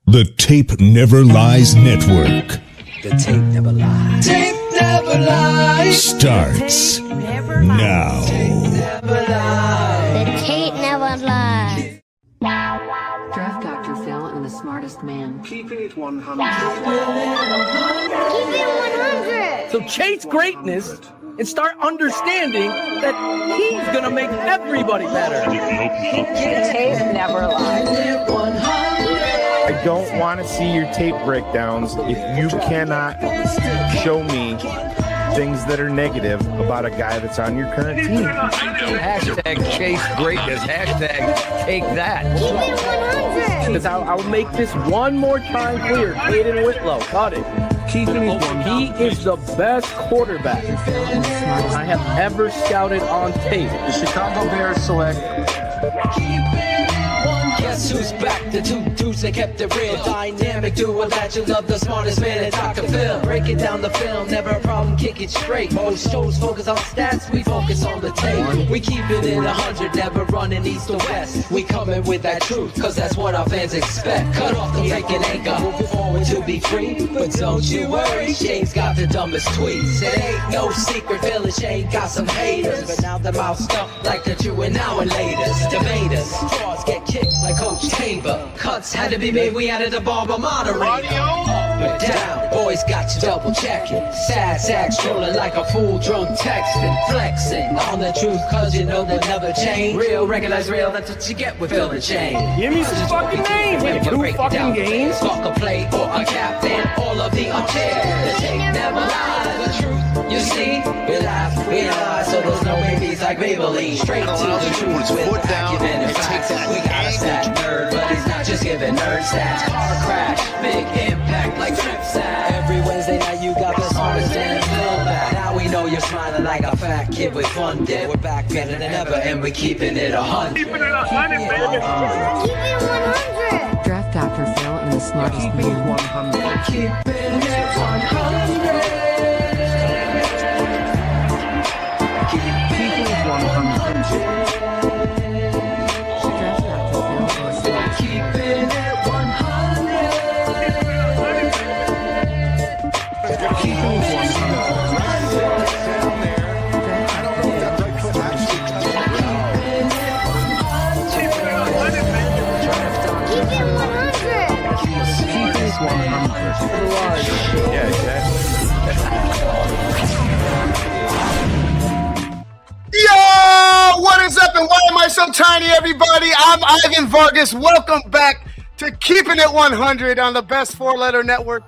The Tape Never Lies Network. The tape never lies. Tape never lies. Starts now. The tape never lies. Draft Dr. Phil and the smartest man. Keeping it 100. Keep it 100. So chase greatness and start understanding that he's gonna make everybody better. The tape never lies. I don't want to see your tape breakdowns if you cannot show me things that are negative about a guy that's on your current team. Hashtag chase greatness. Hashtag take that. Keep it 100. Because I'll make this one more time clear. Caden Whitlow, cut it. Keeping it 100. He is the best quarterback I have ever scouted on tape. The Chicago Bears select. Guess who's back? The two dudes that kept it real. Dynamic duo that you love, the smartest man at Dr. Phil. Breaking down the film, never a problem, kick it straight. Most shows focus on stats, we focus on the tape. We keep it in 100, never running east or west. We coming with that truth, cause that's what our fans expect. Cut off the breaking anchor, moving forward to be free. But don't you worry, Shane's got the dumbest tweets. It ain't no secret, Phil and Shane got some haters. But now they're mouth stuffed like the true and now and latest. Debaters, straws get kicked like Coach Tabor. Cuts had to be made, we added a barber moderator. Up and down, boys got you double checking. Sad sacks strolling like a fool drunk texting. Flexing on the truth cause you know they'll never change. Real, recognize real, that's what you get with Phil and Shane. Give me some fucking names. We have two fucking games. Fuck a play or a captain, all of the unfair. The tape never lies, the truth you see. We laugh, we lie, so there's no babies like Maybelline. Straight to the truth with acumen and facts. We got a stat nerd, but he's not just giving nerd stats. Car crash, big impact like trip sack. Every Wednesday night you got the smartest man Phil back. Now we know you're smiling like a fat kid with fun did. We're back better than ever and we keeping it 100. Keep it 100. Draft Dr. Phil and the smartest man. 100. Keeping it 100. Keeping it 100. Draft Dr. Phil and the smartest Keeping it 100. Keeping it 100. Keep it 100. Keeping it 100. Yeah, exactly. Yo, what is up and why am I so tiny, everybody? I'm Ivan Vargas. Welcome back to Keeping It 100 on the best four-letter network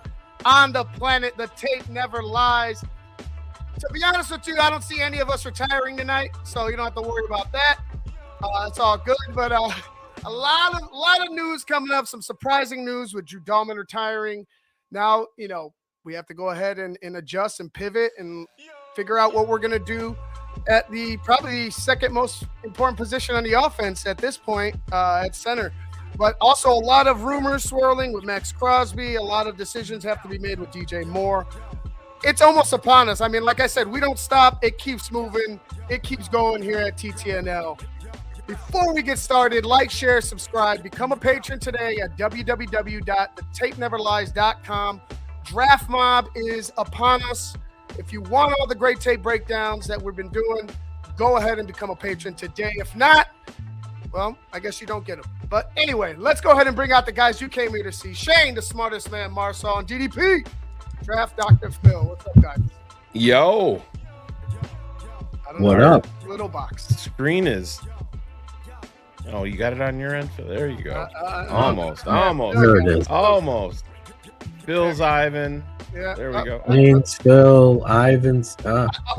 on the planet. The tape never lies. To be honest with you, I don't see any of us retiring tonight, so you don't have to worry about that. It's all good, but a lot of news coming up, some surprising news with Drew Dahlman retiring. Now, we have to go ahead and adjust and pivot and figure out what we're going to do at probably the second most important position on the offense at this point, at center. But also a lot of rumors swirling with Max Crosby. A lot of decisions have to be made with DJ Moore. It's almost upon us. I mean, like I said, we don't stop. It keeps moving. It keeps going here at TTNL. Before we get started, like, share, subscribe. Become a patron today at www.thetapeneverlies.com. Draft Mob is upon us. If you want all the great tape breakdowns that we've been doing, go ahead and become a patron today. If not, well, I guess you don't get them. But anyway, let's go ahead and bring out the guys you came here to see. Shane, the smartest man, Marcel, and DDP. Draft Dr. Phil. What's up, guys? Yo, What up? Little box. screen is. Oh, you got it on your end? There you go. Almost. There it is. Almost. Bill's Ivan. Yeah. There we go. James, Phil, Ivan's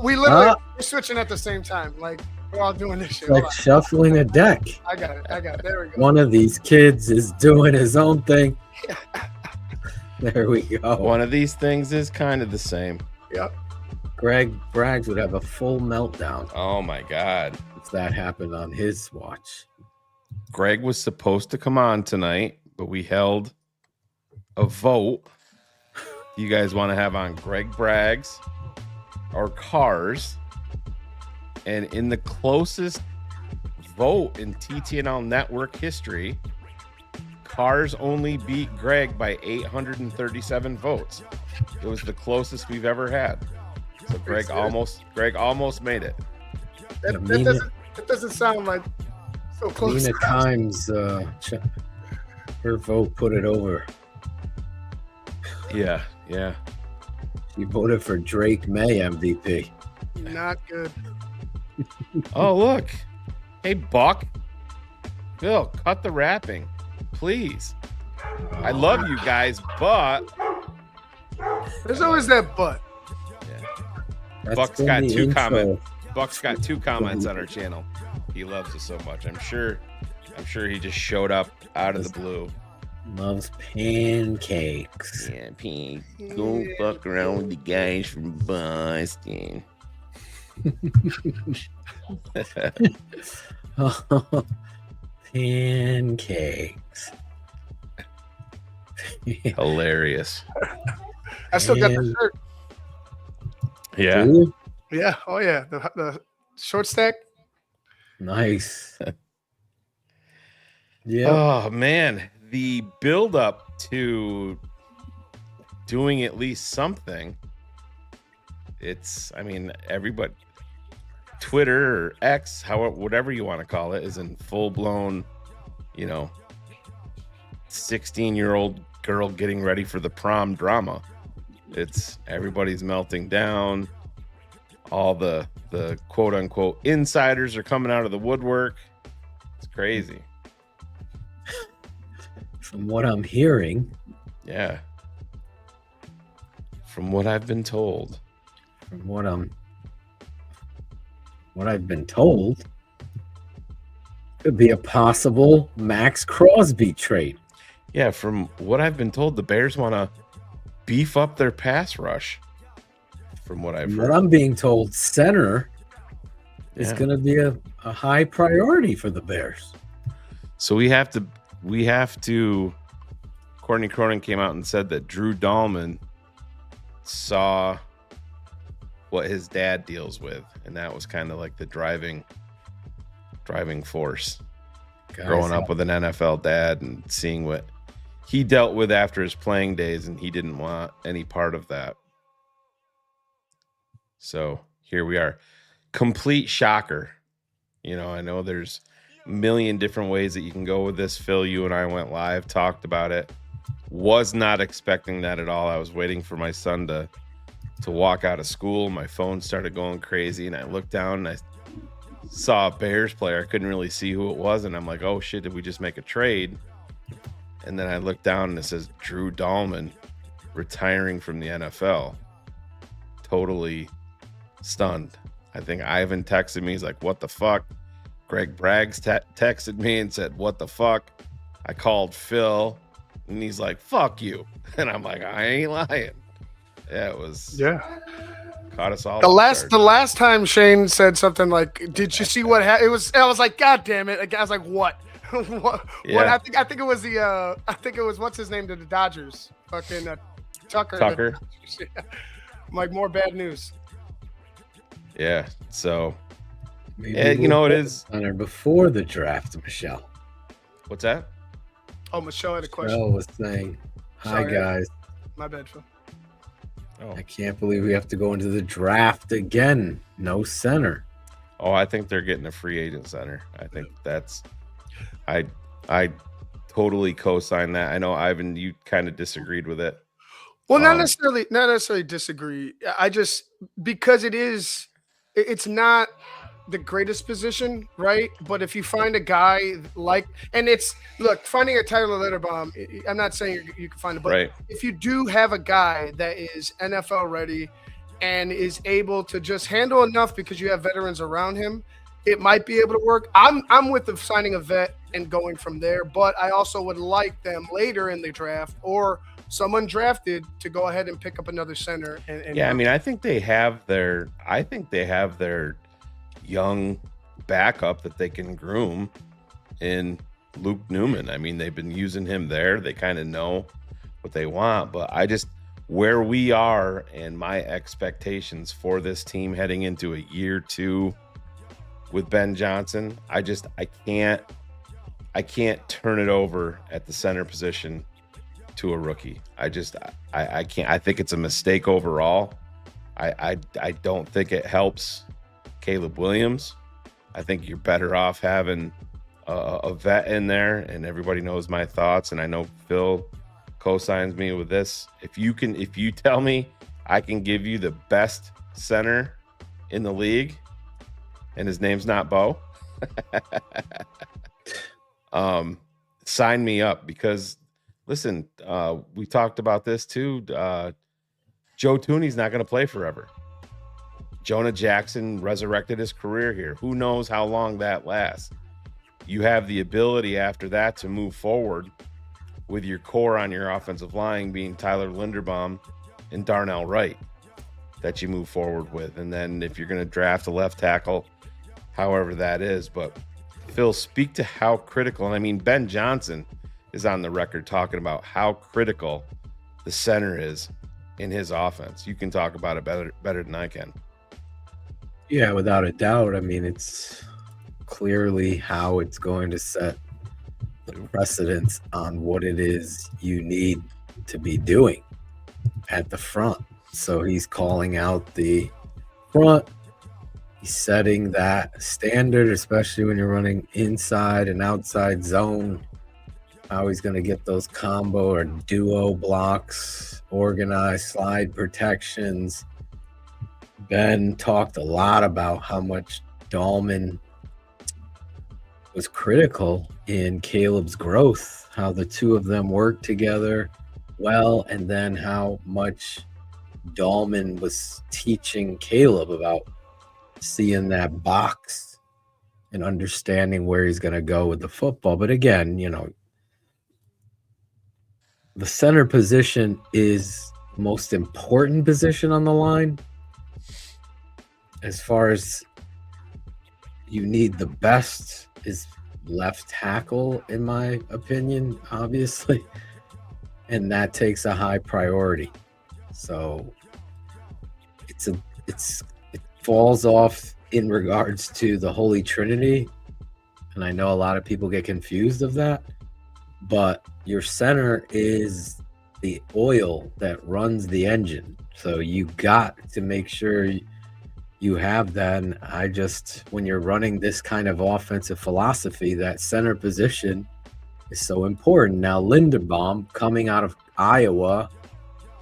We literally we're switching at the same time. Like, we're all doing this shit. Hold like on. shuffling a deck. I got it. There we go. One of these kids is doing his own thing. There we go. One of these things is kind of the same. Yep. Greg Braggs would have a full meltdown Oh my God. if that happened on his watch. Greg was supposed to come on tonight, but we held a vote. Do you guys want to have on Greg Braggs or Cars? And in the closest vote in TTNL network history, Cars only beat Greg by 837 votes. It was the closest we've ever had. So Greg almost made it. That doesn't sound like so close. Nina Times, her vote put it over. Yeah. She voted for Drake May MVP. Not good. Oh, look. Hey, Buck. Phil, cut the rapping, please. I love you guys, but There's always that but. Buck's got two comments. Buck's got 2 comments on our channel. He loves us so much. I'm sure he just showed up out of the blue. Loves pancakes. Yeah, Pete. Go fuck around with the guys from Boston. Pancakes. Hilarious. I still got the shirt. Yeah. Do you? Yeah. Oh yeah. The short stack. Nice. Yeah. Oh man, the build up to doing at least something. Everybody, Twitter or X, whatever you want to call it, is in full blown, 16-year-old girl getting ready for the prom drama. It's everybody's melting down. All the quote unquote insiders are coming out of the woodwork. It's crazy. From what I'm hearing. Yeah. From what I've been told. From what I've been told, could be a possible Max Crosby trade. Yeah, from what I've been told, the Bears want to beef up their pass rush. From what I've heard. What I'm being told, center is going to be a high priority for the Bears. So we have to. Courtney Cronin came out and said that Drew Dahlman saw what his dad deals with, and that was kind of like the driving force. Growing up with an NFL dad and seeing what he dealt with after his playing days, and he didn't want any part of that. So here we are. Complete shocker. I know there's a million different ways that you can go with this. Phil, you and I went live, talked about it. Was not expecting that at all. I was waiting for my son to walk out of school. My phone started going crazy, and I looked down and I saw a Bears player. I couldn't really see who it was, and I'm like, oh shit, did we just make a trade? And then I looked down and it says Drew Dahlman retiring from the NFL. Totally stunned. I think Ivan texted me. He's like, what the fuck? Greg Braggs texted me and said, what the fuck? I called Phil and he's like, fuck you. And I'm like, I ain't lying. Yeah, it was. Yeah. Caught us all. The last time Shane said something like, did you see what happened? I was like, God damn it. I was like, what? what? Yeah. I think it was what's his name to the Dodgers? Fucking Tucker. Yeah. I'm like, more bad news. Yeah. So Maybe it is before the draft, Michelle. What's that? Oh, Michelle had a question. Michelle was saying, hi, Sorry. guys. My bad, Phil. Oh. I can't believe we have to go into the draft again. No center. Oh, I think they're getting a free agent center. I think that's I totally co-sign that. I know, Ivan, you kind of disagreed with it. Well, not necessarily disagree. I just, because it's not the greatest position, right? But if you find a guy finding a Tyler Linderbaum, I'm not saying you can find it, but right. If you do have a guy that is NFL ready and is able to just handle enough because you have veterans around him, it might be able to work. I'm with the signing a vet and going from there, but I also would like them later in the draft or someone drafted to go ahead and pick up another center. And I mean, I think they have their young backup that they can groom in Luke Newman. I mean, they've been using him there. They kind of know what they want, but where we are and my expectations for this team heading into a year 2 with Ben Johnson, I I can't turn it over at the center position to a rookie. I can't. I think it's a mistake overall. I don't think it helps Caleb Williams. I think you're better off having a vet in there, and everybody knows my thoughts, and I know Phil co-signs me with this. If you tell me I can give you the best center in the league, and his name's not Bo, sign me up, because listen, we talked about this too. Joe Tooney's not going to play forever. Jonah Jackson resurrected his career here. Who knows how long that lasts? You have the ability after that to move forward with your core on your offensive line being Tyler Linderbaum and Darnell Wright that you move forward with. And then if you're going to draft a left tackle, however that is. But Phil, speak to how critical, and I mean, Ben Johnson is on the record talking about how critical the center is in his offense. You can talk about it better than I can. Yeah, without a doubt. I mean, it's clearly how it's going to set the precedence on what it is you need to be doing at the front. So he's calling out the front. He's setting that standard, especially when you're running inside and outside zone. How he's going to get those combo or duo blocks, organized slide protections. Ben talked a lot about how much Dahlman was critical in Caleb's growth, how the two of them worked together well, and then how much Dahlman was teaching Caleb about seeing that box and understanding where he's going to go with the football. But again, you know, the center position is the most important position on the line. As far as you need the best is left tackle, in my opinion, obviously. And that takes a high priority. So it falls off in regards to the Holy Trinity. And I know a lot of people get confused of that. But your center is the oil that runs the engine. So you got to make sure you have that. And when you're running this kind of offensive philosophy, that center position is so important. Now, Linderbaum, coming out of Iowa,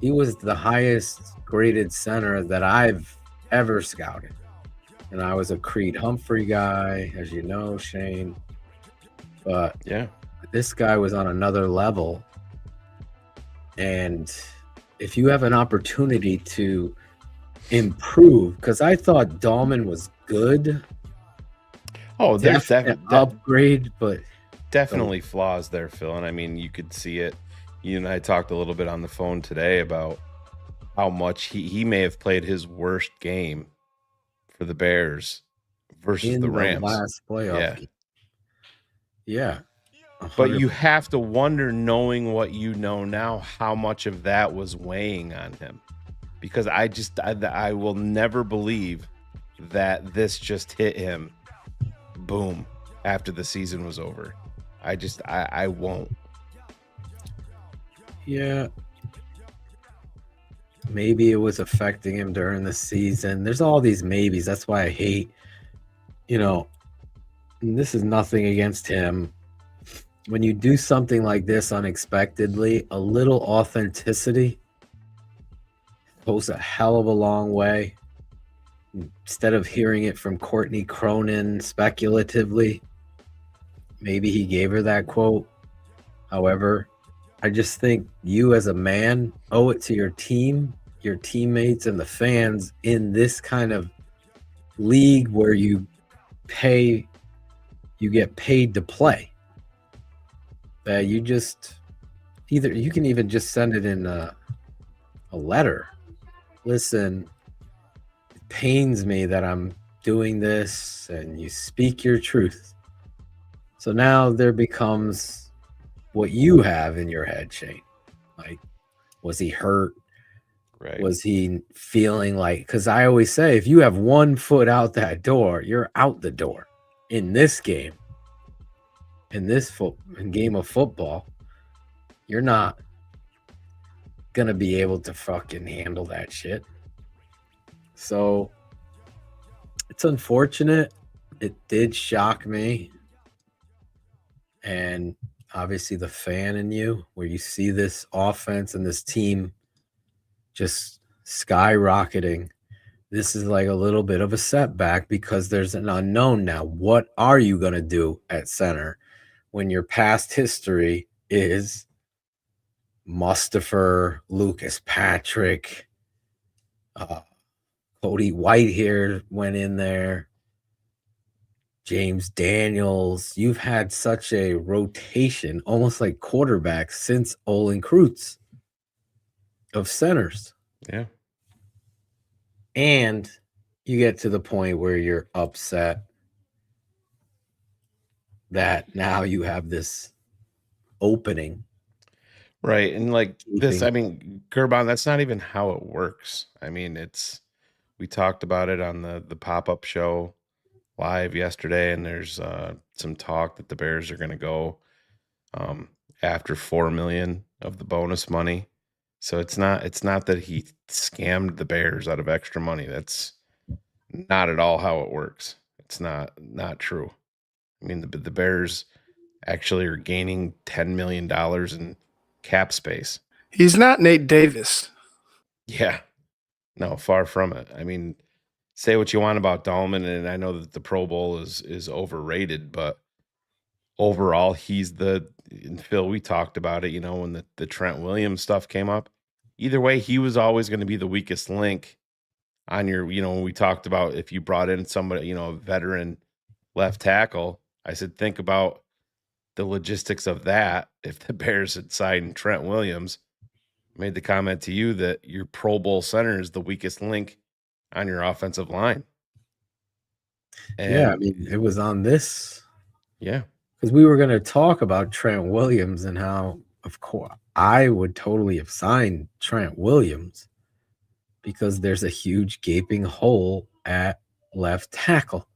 he was the highest graded center that I've ever scouted. And I was a Creed Humphrey guy, as you know, Shane. But yeah, this guy was on another level. And if you have an opportunity to improve, because I thought Dahlman was good. Oh, there's an upgrade, but definitely flaws there, Phil. And I mean, you could see it. You and I talked a little bit on the phone today about how much he may have played his worst game for the Bears versus the Rams. Last playoff. Yeah. 100%. But you have to wonder, knowing what you know now, how much of that was weighing on him. Because I will never believe that this just hit him, boom, after the season was over. I won't. Yeah. Maybe it was affecting him during the season. There's all these maybes. That's why I hate, and this is nothing against him. When you do something like this unexpectedly, a little authenticity goes a hell of a long way. Instead of hearing it from Courtney Cronin speculatively, maybe he gave her that quote. However, I just think you as a man owe it to your team, your teammates, and the fans in this kind of league where you get paid to play. That you can even just send it in a letter. Listen, it pains me that I'm doing this, and you speak your truth. So now there becomes what you have in your head, Shane. Like, was he hurt? Right. Was he feeling like, because I always say, if you have 1 foot out that door, you're out the door in this game. in this game of football, you're not gonna be able to fucking handle that shit. So it's unfortunate. It did shock me. And obviously the fan in you, where you see this offense and this team just skyrocketing. This is like a little bit of a setback because there's an unknown now. What are you going to do at center when your past history is Mustafa, Lucas Patrick, Cody Whitehair went in there, James Daniels? You've had such a rotation, almost like quarterbacks, since Olin Kreutz of centers. Yeah. And you get to the point where you're upset that now you have this opening. Right. And like this, I mean, Gerbon, that's not even how it works. I mean, we talked about it on the pop-up show live yesterday, and there's some talk that the Bears are going to go after $4 million of the bonus money. So it's not that he scammed the Bears out of extra money. That's not at all how it works. It's not true. I mean, the Bears actually are gaining $10 million in cap space. He's not Nate Davis. Yeah. No, far from it. I mean, say what you want about Dahlman, and I know that the Pro Bowl is overrated, but overall, he's and Phil, we talked about it, when the Trent Williams stuff came up. Either way, he was always going to be the weakest link on your, when we talked about if you brought in somebody, a veteran left tackle. I said, think about the logistics of that. If the Bears had signed Trent Williams, made the comment to you that your Pro Bowl center is the weakest link on your offensive line. And yeah, I mean, it was on this. Yeah. Because we were going to talk about Trent Williams and how, of course, I would totally have signed Trent Williams because there's a huge gaping hole at left tackle.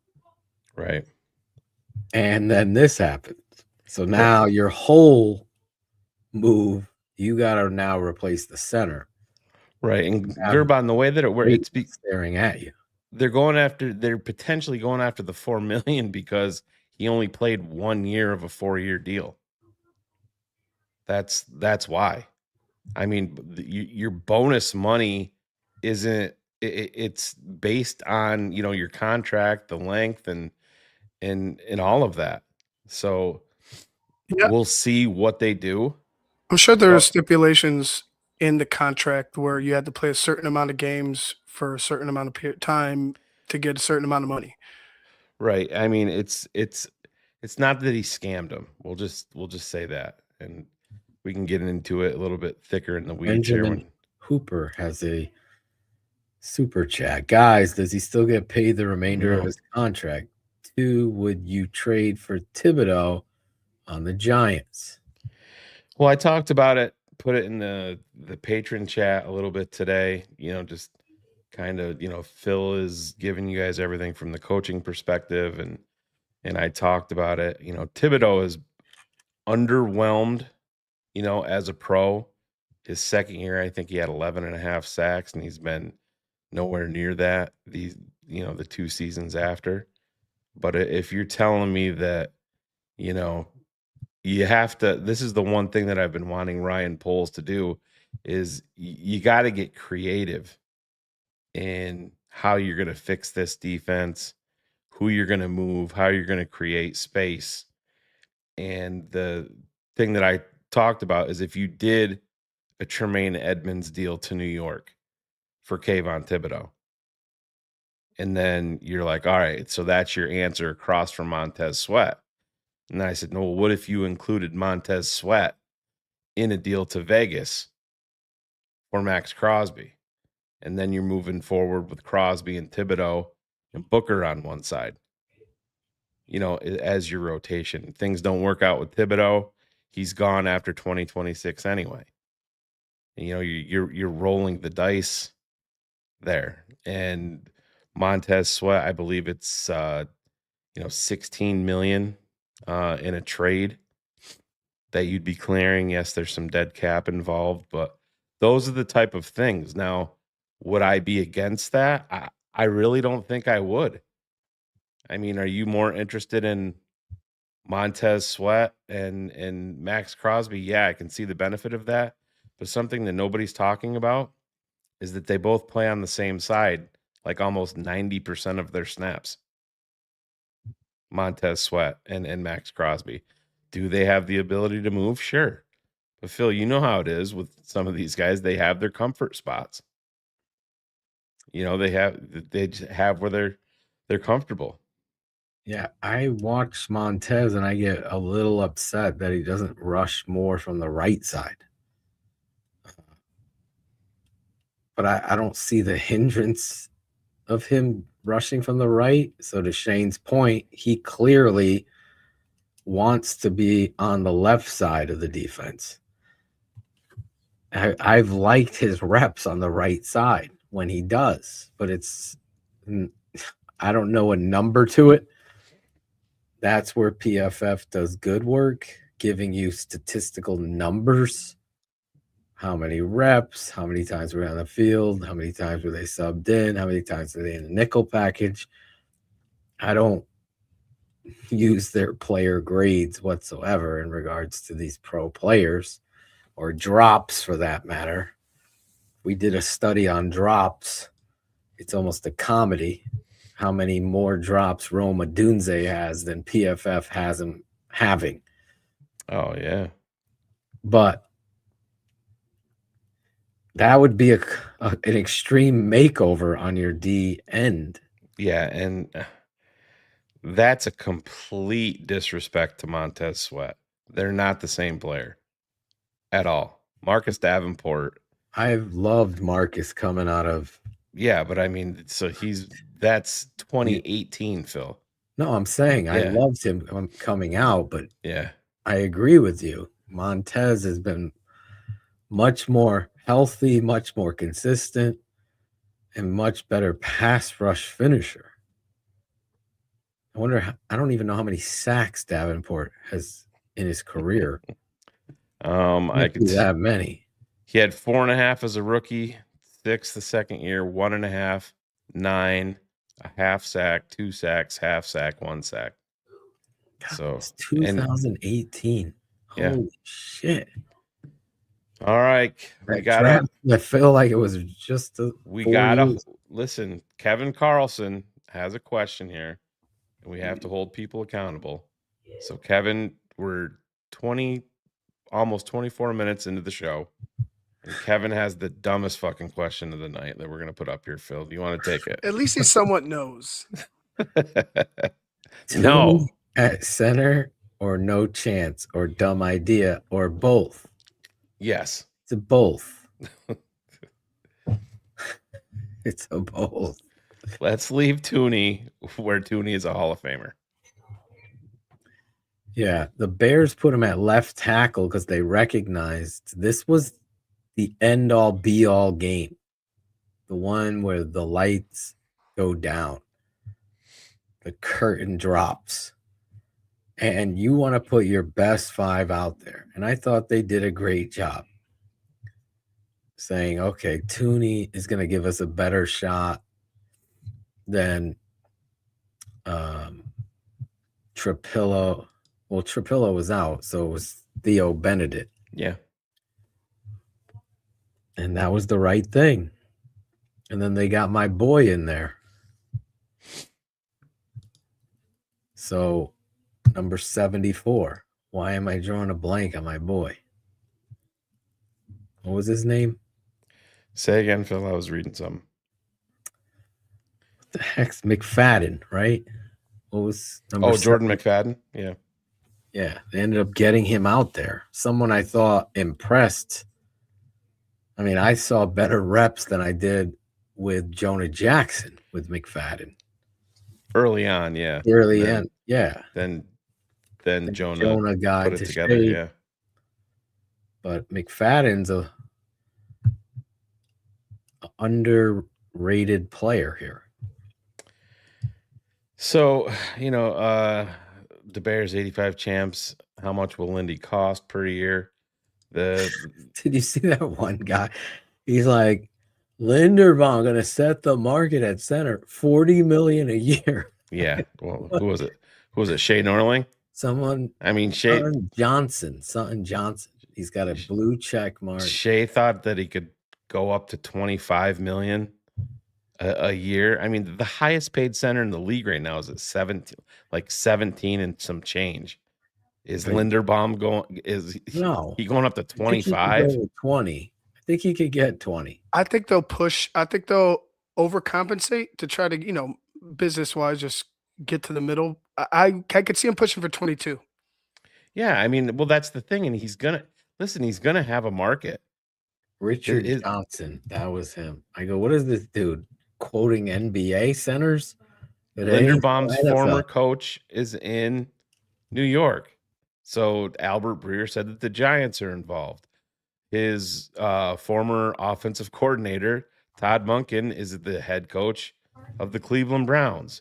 Right. And then this happened. So now your whole move, you got to now replace the center. Right. And Gerbon, the way that it works, it's staring at you. They're potentially going after the $4 million because he only played 1 year of a 4-year deal. That's why. I mean, your bonus money isn't. It's based on your contract, the length, and all of that. So we'll see what they do. I'm sure there are stipulations in the contract where you had to play a certain amount of games for a certain amount of time to get a certain amount of money. Right. I mean, it's not that he scammed him. We'll just say that, and we can get into it a little bit thicker in the weeds here. Hooper has a super chat. Guys, does he still get paid the remainder of his contract? 2, would you trade for Thibodeau on the Giants? Well, I talked about it, put it in the patron chat a little bit today, just kind of, Phil is giving you guys everything from the coaching perspective, and I talked about it. Thibodeau is underwhelmed, as a pro. His second year, I think he had 11.5 sacks, and he's been nowhere near that the 2 seasons after. But if you're telling me that, you have to, this is the one thing that I've been wanting Ryan Poles to do, is you got to get creative in how you're going to fix this defense, who you're going to move, how you're going to create space. And the thing that I talked about is if you did a Tremaine Edmonds deal to New York for Kayvon Thibodeau, and then you're like, all right, so that's your answer across from Montez Sweat. And I said, no, what if you included Montez Sweat in a deal to Vegas for Max Crosby? And then you're moving forward with Crosby and Thibodeau and Booker on one side, as your rotation. Things don't work out with Thibodeau. He's gone after 2026 anyway. And, you're rolling the dice there. And Montez Sweat, I believe it's 16 million in a trade that you'd be clearing. Yes, there's some dead cap involved, but those are the type of things. Now, would I be against that? I really don't think I would. I mean, are you more interested in Montez Sweat and Max Crosby? Yeah, I can see the benefit of that. But something that nobody's talking about is that they both play on the same side, like almost 90% of their snaps. Montez Sweat and Max Crosby. Do they have the ability to move? Sure. But Phil, you know how it is with some of these guys. They have their comfort spots. You know, they just have where they're comfortable. Yeah, I watch Montez and I get a little upset that he doesn't rush more from the right side. But I don't see the hindrance of him rushing from the right. So to Shane's point, he clearly wants to be on the left side of the defense. I've liked his reps on the right side when he does, but I don't know a number to it. That's where PFF does good work, giving you statistical numbers. How many reps, how many times were on the field, how many times were they subbed in, how many times were they in a nickel package. I don't use their player grades whatsoever in regards to these pro players or drops for that matter. We did a study on drops. It's almost a comedy how many more drops Rome Odunze has than PFF has him having. Oh, yeah. But that would be an extreme makeover on your D end. Yeah, and that's a complete disrespect to Montez Sweat. They're not the same player at all. Marcus Davenport. I've loved Marcus coming out of. Yeah, but I mean, so that's 2018, Phil. No, I'm saying I Yeah. loved him coming out, but Yeah. I agree with you. Montez has been much more healthy, much more consistent, and much better pass rush finisher. I don't even know how many sacks Davenport has in his career. I could see that many. He had 4.5 as a rookie, 6 the second year, 1.5, 9, a half sack, 2 sacks, half sack, 1 sack. God, So it's 2018. Yeah. Holy shit. All right. I feel like it was just listen. Kevin Carlson has a question here, and we have to hold people accountable. So, Kevin, we're almost 24 minutes into the show, and Kevin has the dumbest fucking question of the night that we're going to put up here, Phil. Do you want to take it? At least he somewhat knows. No. At center or no chance or dumb idea or both? Yes. It's a both. It's a both. Let's leave Tooney where Tooney is a Hall of Famer. Yeah, the Bears put him at left tackle because they recognized this was the end-all, be-all game. The one where the lights go down. The curtain drops. And you want to put your best 5 out there. And I thought they did a great job. Saying, okay, Tooney is going to give us a better shot than Trapillo. Well, Trapillo was out, so it was Theo Benedict. Yeah. And that was the right thing. And then they got my boy in there. So, number 74. Why am I drawing a blank on my boy? What was his name? Say again, Phil. I was reading something. What the heck's McFadden, right? What was number Jordan McFadden? Yeah. Yeah, they ended up getting him out there. Someone I thought impressed. I mean, I saw better reps than I did with Jonah Jackson with McFadden. Early on, yeah. Yeah. Then Jonah got put it together, shape. yeah. But McFadden's a underrated player here. So, the Bears 85 champs. How much will Lindy cost per year? The Did you see that one guy? He's like, Linderbaum going to set the market at center, $40 million a year. yeah. Well, who was it? Who was it? Shay Norling. Someone, I mean, Shay Sutton Johnson. He's got a blue check mark. Shay thought that he could go up to 25 million a year. I mean, the highest paid center in the league right now is at 17 and some change. Is Linderbaum going? No, he going up to 25? 20. I think he could get 20. I think they'll push. I think they'll overcompensate to try to, business wise, just get to the middle. I could see him pushing for 22. Yeah, I mean, well, that's the thing, and he's gonna have a market. Richard Johnson, that was him. I go, what is this dude quoting NBA centers? Linderbaum's former coach is in New York. So Albert Breer said that the Giants are involved. His former offensive coordinator, Todd Monken, is the head coach of the Cleveland Browns.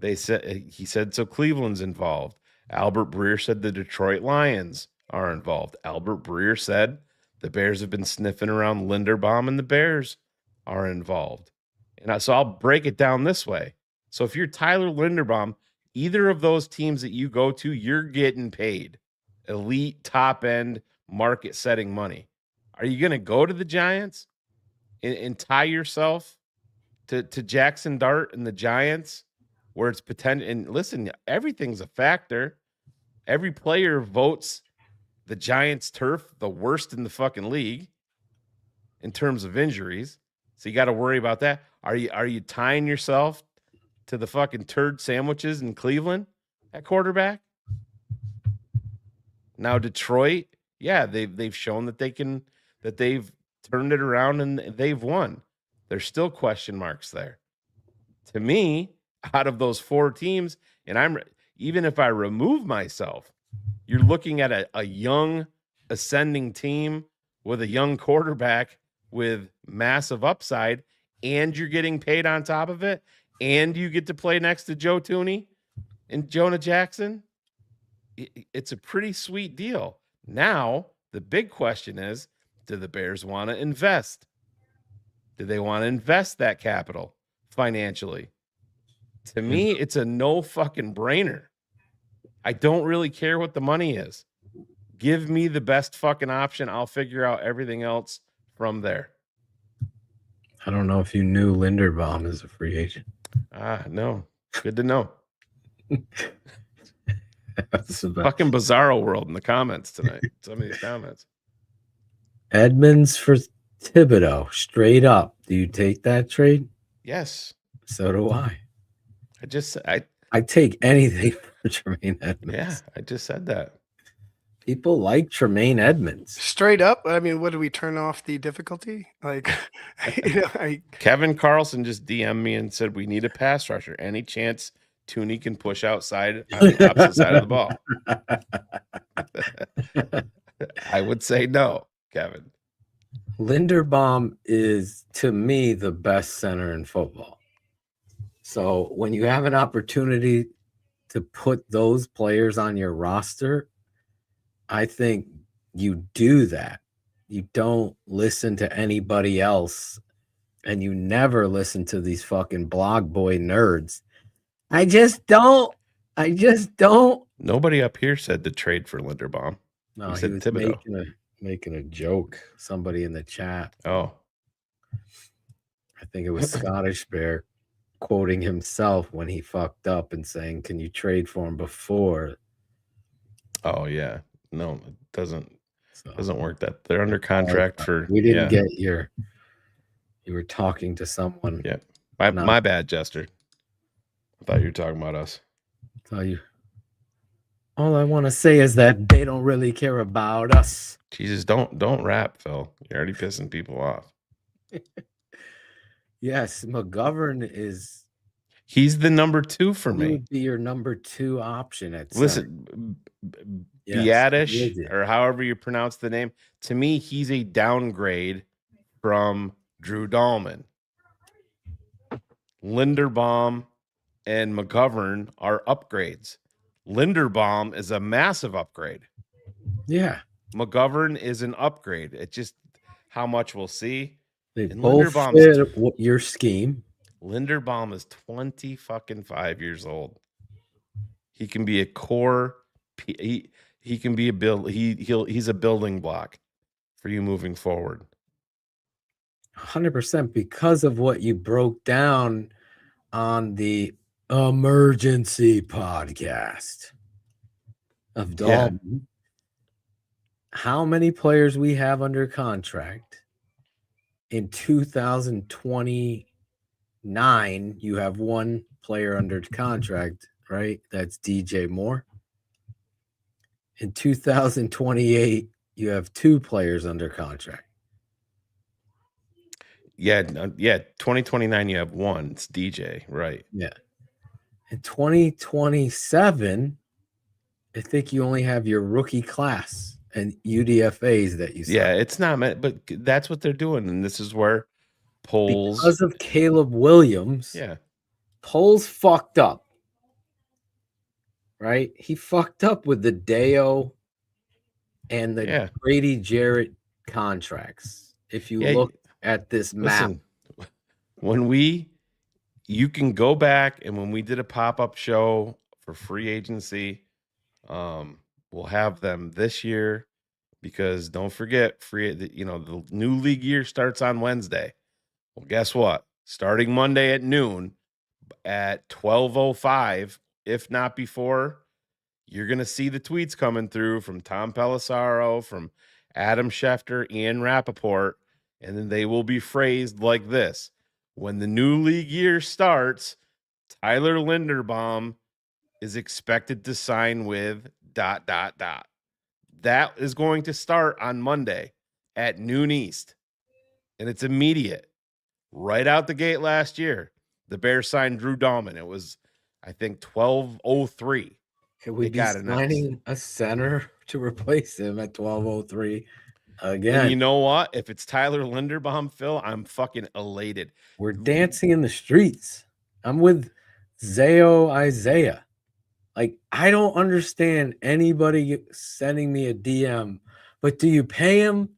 He said so Cleveland's involved. Albert Breer said the Detroit Lions are involved. Albert Breer said the Bears have been sniffing around Linderbaum and the Bears are involved. And so I'll break it down this way. So if you're Tyler Linderbaum, either of those teams that you go to, you're getting paid elite, top-end, market-setting money. Are you going to go to the Giants and tie yourself to Jackson Dart and the Giants where it's potential? And listen, everything's a factor. Every player votes the Giants turf the worst in the fucking league in terms of injuries. So you got to worry about that. Are you tying yourself to the fucking turd sandwiches in Cleveland at quarterback? Now Detroit, yeah, they've shown that they've turned it around and they've won. There's still question marks there. To me, out of those four teams, and even if I remove myself, you're looking at a young ascending team with a young quarterback with massive upside, and you're getting paid on top of it, and you get to play next to Joe Thuney and Jonah Jackson. It's a pretty sweet deal. Now, the big question is, do the Bears want to invest? Do they want to invest that capital financially? To me, it's a no fucking brainer. I don't really care what the money is. Give me the best fucking option. I'll figure out everything else from there. I don't know if you knew Linderbaum is a free agent. No. Good to know. That's fucking bizarro world in the comments tonight. Some of these comments. Edmonds for Thibodeau, straight up. Do you take that trade? Yes. So do I. I take anything for Tremaine Edmonds. Yeah, I just said that. People like Tremaine Edmonds. Straight up. I mean, what do we turn off the difficulty? Like, Kevin Carlson just DM'd me and said we need a pass rusher. Any chance Thuney can push outside on the opposite side of the ball? I would say no, Kevin. Linderbaum is, to me, the best center in football. So when you have an opportunity to put those players on your roster, I think you do that. You don't listen to anybody else, and you never listen to these fucking blog boy nerds. I just don't. Nobody up here said to trade for Linderbaum. No, he was making a joke. Somebody in the chat. Oh. I think it was Scottish Bear quoting himself when he fucked up and saying, can you trade for him before? Oh, yeah. No, it doesn't work that they're under contract for. We didn't get you were talking to someone. Yeah. My bad, Jester. I thought you were talking about us. All I want to say is that they don't really care about us. Jesus, don't rap, Phil. You're already pissing people off. Yes, McGovern is. He's the number 2 for me. He would be your number 2 option at Listen, Biadish, or however you pronounce the name. To me, he's a downgrade from Drew Dahlman. Linderbaum and McGovern are upgrades. Linderbaum is a massive upgrade. Yeah. McGovern is an upgrade. It just how much we'll see. They And both fit your scheme. Linderbaum is 25 years old. He can be a core. He can be a build. He's a building block for you moving forward. 100% because of what you broke down on the emergency podcast of Dalton. Yeah. How many players we have under contract in 2029? You have one player under contract, right? That's DJ Moore. In 2028, you have two players under contract. Yeah. 2029, you have one. It's DJ, right? Yeah. In 2027, I think you only have your rookie class and UDFAs that you signed. Yeah, it's not meant, but that's what they're doing. And this is where Poles. Because of Caleb Williams. Yeah. Poles fucked up. Right? He fucked up with the Deo and the Brady Jarrett contracts. If you look at this map. When you can go back, and when we did a pop-up show for free agency, we'll have them this year, because don't forget, the new league year starts on Wednesday. Well, guess what? Starting Monday at noon at 12:05, if not before, you're going to see the tweets coming through from Tom Pelissaro, from Adam Schefter, Ian Rappaport, and then they will be phrased like this. When the new league year starts, Tyler Linderbaum is expected to sign with ... That is going to start on Monday at noon East. And it's immediate. Right out the gate last year, the Bears signed Drew Dahlman. It was, I think, 12:03. Could we be signing a center to replace him at 12:03 again? And you know what? If it's Tyler Linderbaum, Phil, I'm fucking elated. We're dancing in the streets. I'm with Isaiah. Like, I don't understand anybody sending me a DM, but do you pay him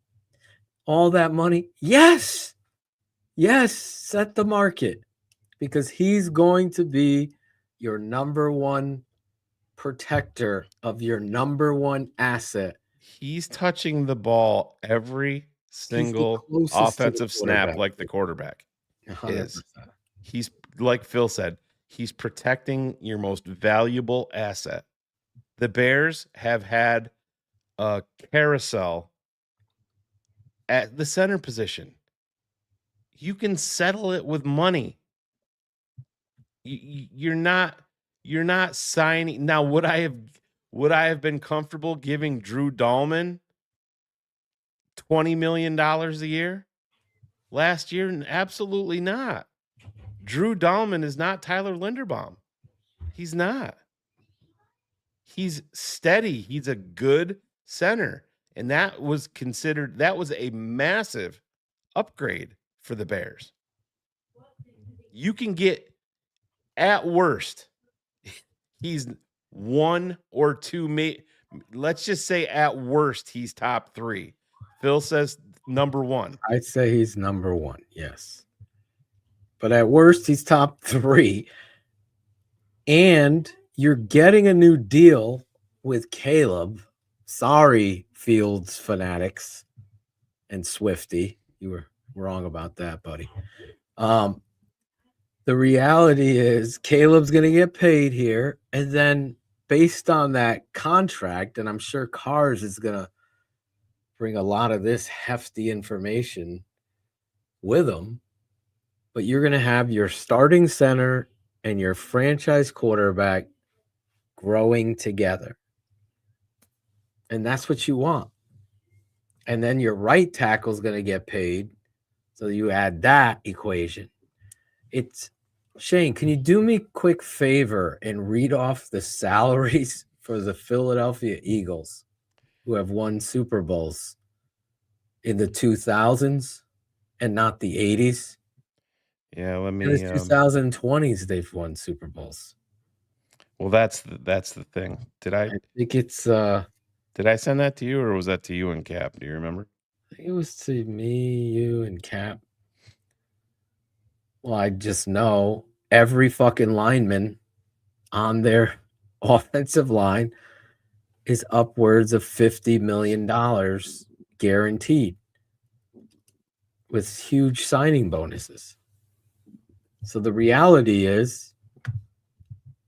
all that money? Yes. Yes. Set the market, because he's going to be your number one protector of your number one asset. He's touching the ball every single offensive snap like the quarterback 100%. Is. He's, like Phil said, he's protecting your most valuable asset. The Bears have had a carousel at the center position. You can settle it with money. You're not signing. Now, would I have been comfortable giving Drew Dahlman $20 million a year last year? Absolutely not. Drew Dahlman is not Tyler Linderbaum. He's not. He's steady. He's a good center. And that was a massive upgrade for the Bears. You can get, at worst, he's one or two, let's just say at worst, he's top three. Phil says number one. I'd say he's number one, yes. But at worst, he's top three. And you're getting a new deal with Caleb. Sorry, Fields fanatics and Swifty. You were wrong about that, buddy. The reality is Caleb's going to get paid here. And then based on that contract, and I'm sure Cars is going to bring a lot of this hefty information with him, but you're going to have your starting center and your franchise quarterback growing together. And that's what you want. And then your right tackle is going to get paid. So you add that equation. It's Shane, can you do me a quick favor and read off the salaries for the Philadelphia Eagles, who have won Super Bowls in the 2000s and not the 80s? Yeah, let me. In the 2020s, they've won Super Bowls. Well, that's the thing. Did I think it's did I send that to you, or was that to you and Cap? Do you remember? it was to me, you, and Cap. Well, I just know every fucking lineman on their offensive line is upwards of $50 million guaranteed with huge signing bonuses. So the reality is,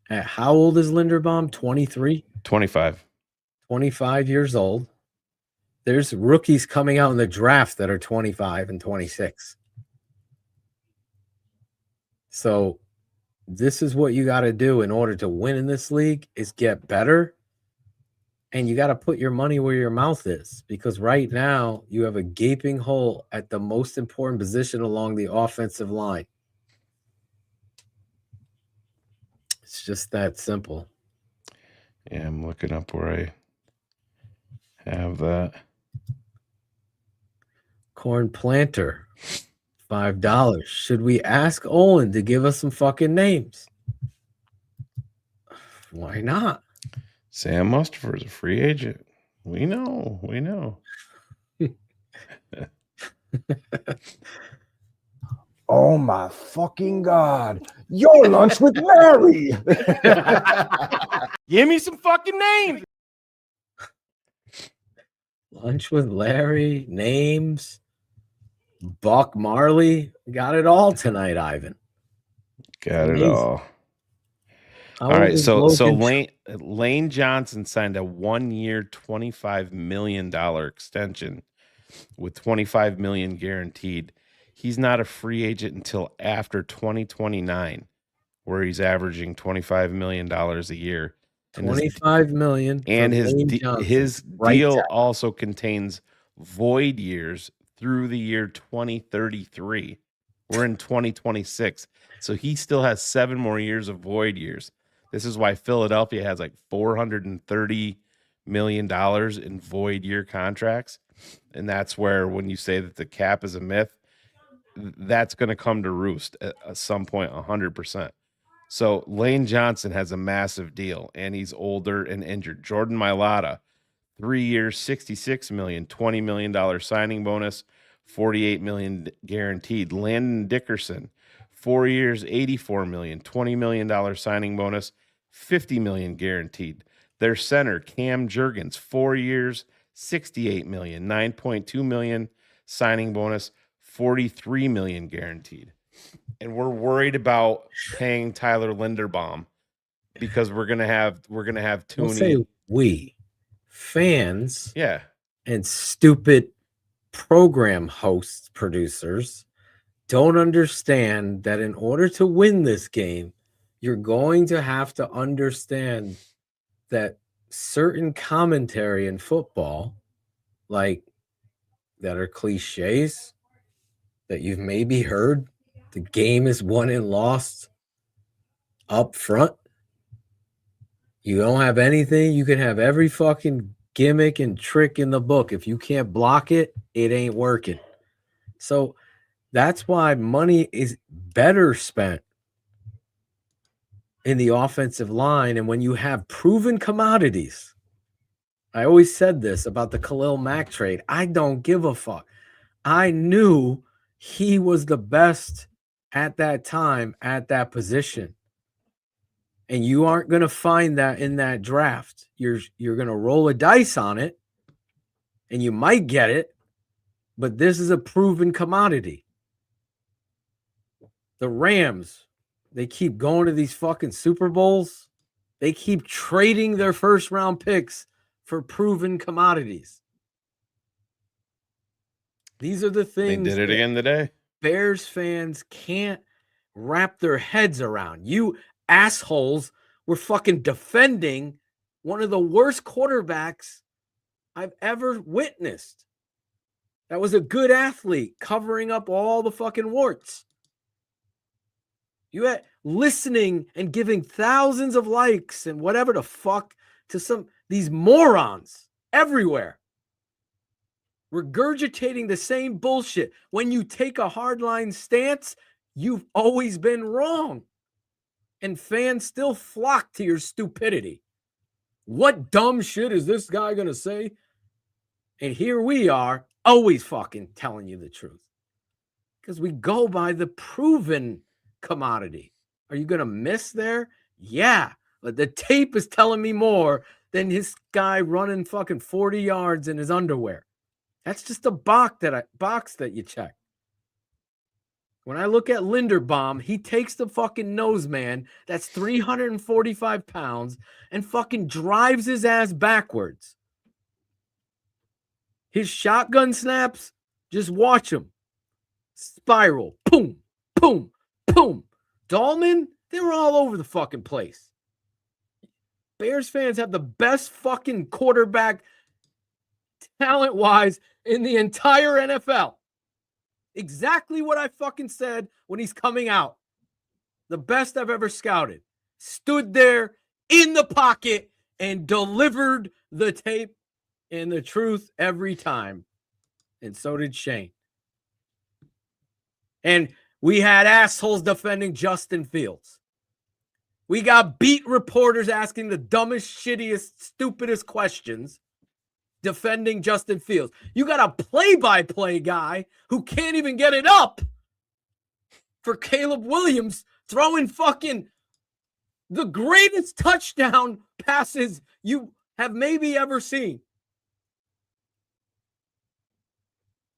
at how old is Linderbaum? 23? 25. 25 years old. There's rookies coming out in the draft that are 25 and 26. So this is what you got to do in order to win in this league is get better. And you got to put your money where your mouth is, because right now you have a gaping hole at the most important position along the offensive line. It's just that simple. Yeah, I'm looking up where I have that. Corn planter, $5. Should we ask Olin to give us some fucking names? Why not? Sam Mustipher is a free agent. We know. Oh my fucking God. Your lunch with Larry. Give me some fucking names. Lunch with Larry, names, Buck Marley. Got it all tonight, Ivan. Got it all. All right, so Lane Johnson signed a 1-year, $25 million extension with $25 million guaranteed. He's not a free agent until after 2029, where he's averaging $25 million a year. $25 million, and his deal also contains void years through the year 2033. We're in 2026, so he still has 7 more years of void years. This is why Philadelphia has like $430 million in void year contracts. And that's where, when you say that the cap is a myth, that's going to come to roost at some point, 100%. So Lane Johnson has a massive deal, and he's older and injured. Jordan Mailata, 3 years, $66 million, $20 million signing bonus, $48 million guaranteed. Landon Dickerson, 4 years, $84 million, $20 million signing bonus, $50 million guaranteed. Their center, Cam Jurgens, 4 years, $68 million, $9.2 million signing bonus, $43 million guaranteed. And we're worried about paying Tyler Linderbaum because we're gonna have too many. Say we fans, yeah, and stupid program hosts, producers don't understand that in order to win this game, you're going to have to understand that certain commentary in football, like that are cliches that you've maybe heard, the game is won and lost up front. You don't have anything. You can have every fucking gimmick and trick in the book. If you can't block it, it ain't working. So that's why money is better spent in the offensive line. And when you have proven commodities, I always said this about the Khalil Mack trade. I don't give a fuck. I knew he was the best at that time at that position. And you aren't going to find that in that draft. You're going to roll a dice on it, and you might get it, but this is a proven commodity. The Rams, they keep going to these fucking Super Bowls. They keep trading their first-round picks for proven commodities. These are the things they did it again today. Bears fans can't wrap their heads around. You assholes were fucking defending one of the worst quarterbacks I've ever witnessed. That was a good athlete covering up all the fucking warts. You had listening and giving thousands of likes and whatever the fuck to these morons everywhere. Regurgitating the same bullshit. When you take a hardline stance, you've always been wrong. and fans still flock to your stupidity. What dumb shit is this guy going to say? And here we are, always fucking telling you the truth. Because we go by the proven commodity. Are you going to miss there? Yeah. But the tape is telling me more than his guy running fucking 40 yards in his underwear. That's just a box that you check. When I look at Linderbaum, he takes the fucking nose man that's 345 pounds and fucking drives his ass backwards. His shotgun snaps, just watch him. Spiral. Boom, boom, boom. Dahlman, they were all over the fucking place. Bears fans have the best fucking quarterback talent-wise in the entire NFL. Exactly what I fucking said when he's coming out. The best I've ever scouted. Stood there in the pocket and delivered the tape and the truth every time. And so did Shane. And we had assholes defending Justin Fields. We got beat reporters asking the dumbest, shittiest, stupidest questions defending Justin Fields. You got a play-by-play guy who can't even get it up for Caleb Williams throwing fucking the greatest touchdown passes you have maybe ever seen.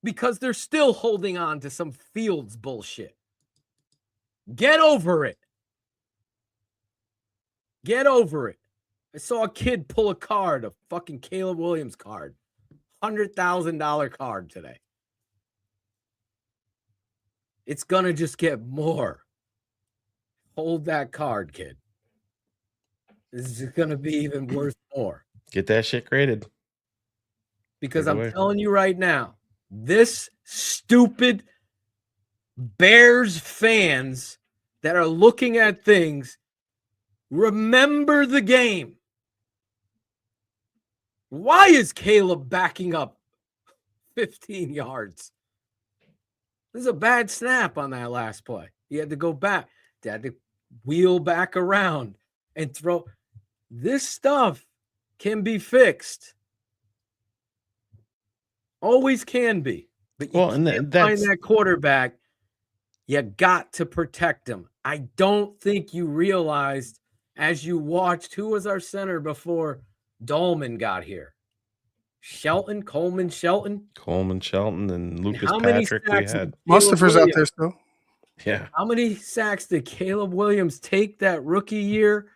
Because they're still holding on to some Fields bullshit. Get over it. Get over it. I saw a kid pull a card, a fucking Caleb Williams card. $100,000 card today. It's going to just get more. Hold that card, kid. This is going to be even worth more. Get that shit graded. Because I'm telling you right now, this stupid Bears fans that are looking at things, remember the game. Why is Caleb backing up 15 yards? This is a bad snap on that last play. He had to go back. He had to wheel back around and throw. This stuff can be fixed. Always can be. But you can't find that quarterback. You got to protect him. I don't think you realized as you watched who was our center before Dahlman got here. Coleman Shelton, and Lucas Patrick we had. Mustafa's out there still. Yeah. How many sacks did Caleb Williams take that rookie year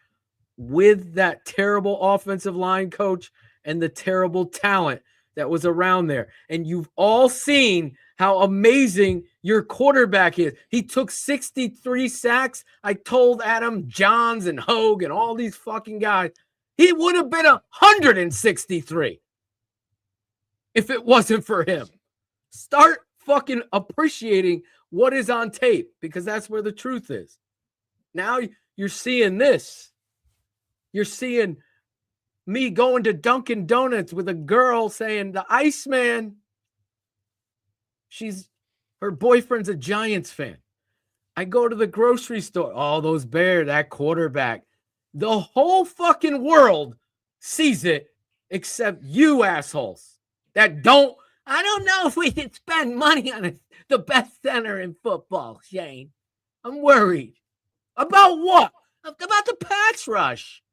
with that terrible offensive line coach and the terrible talent that was around there? And you've all seen how amazing your quarterback is. He took 63 sacks. I told Adam Johns and Hogue and all these fucking guys, he would have been 163 if it wasn't for him. Start fucking appreciating what is on tape, because that's where the truth is. Now you're seeing this. You're seeing me going to Dunkin' Donuts with a girl saying the Iceman, her boyfriend's a Giants fan. I go to the grocery store. Oh, those Bears, that quarterback. The whole fucking world sees it except you assholes that don't. I don't know if we can spend money on it. The best center in football, Shane. I'm worried. About what? About the pass rush.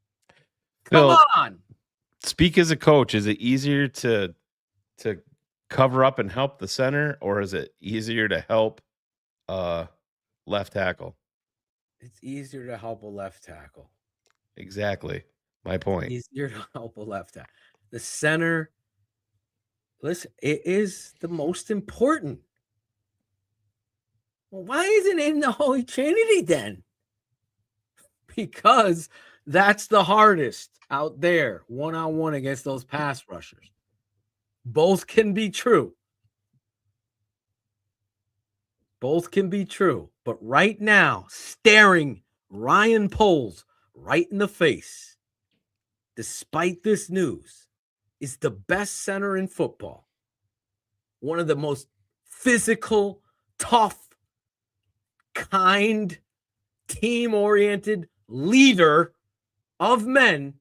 Come on. Speak as a coach. Is it easier to cover up and help the center, or is it easier to help left tackle? It's easier to help a left tackle. Exactly. My point. It's easier to help a left tackle. The center, listen, it is the most important. Well, why isn't it in the Holy Trinity then? Because that's the hardest out there, one-on-one against those pass rushers. Both can be true. Both can be true. But right now, staring Ryan Poles right in the face, despite this news, is the best center in football. One of the most physical, tough, kind, team-oriented leader of men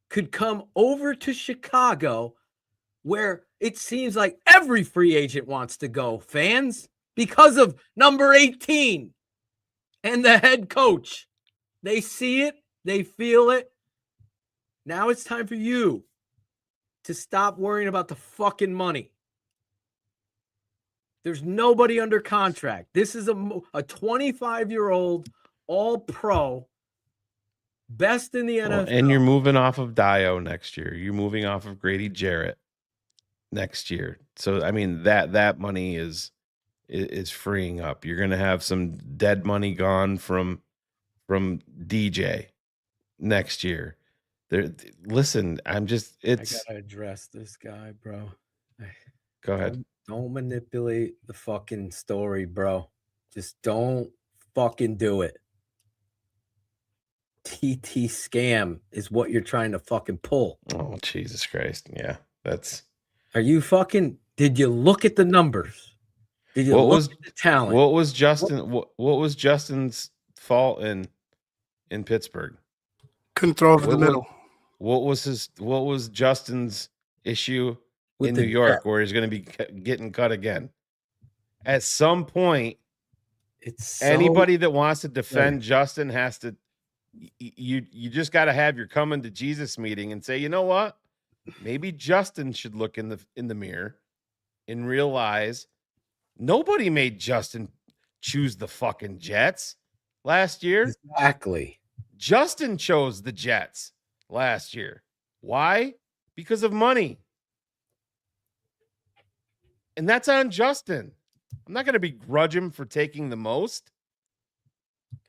could come over to Chicago, where it seems like every free agent wants to go, fans, because of number 18 and the head coach. They see it, they feel it. Now it's time for you to stop worrying about the fucking money. There's nobody under contract. This is a 25-year-old all-pro, best in the NFL. And you're moving off of Dio next year. You're moving off of Grady Jarrett next year. So I mean that money is freeing up. You're going to have some dead money gone from DJ next year. Listen, I gotta address this guy, bro. Go ahead. Don't manipulate the fucking story, bro. Just don't fucking do it. TT scam is what you're trying to fucking pull. Oh, Jesus Christ. Yeah, that's. Are you fucking? Did you look at the numbers? Did you look at the talent? What was Justin's fault in Pittsburgh? Couldn't throw over the middle. What was Justin's issue in New York, where he's going to be getting cut again? At some point, anybody that wants to defend Justin has to. You just got to have your coming to Jesus meeting and say, you know what? Maybe Justin should look in the mirror and realize nobody made Justin choose the fucking Jets last year. Exactly. Justin chose the Jets last year. Why? Because of money. And that's on Justin. I'm not going to begrudge him for taking the most.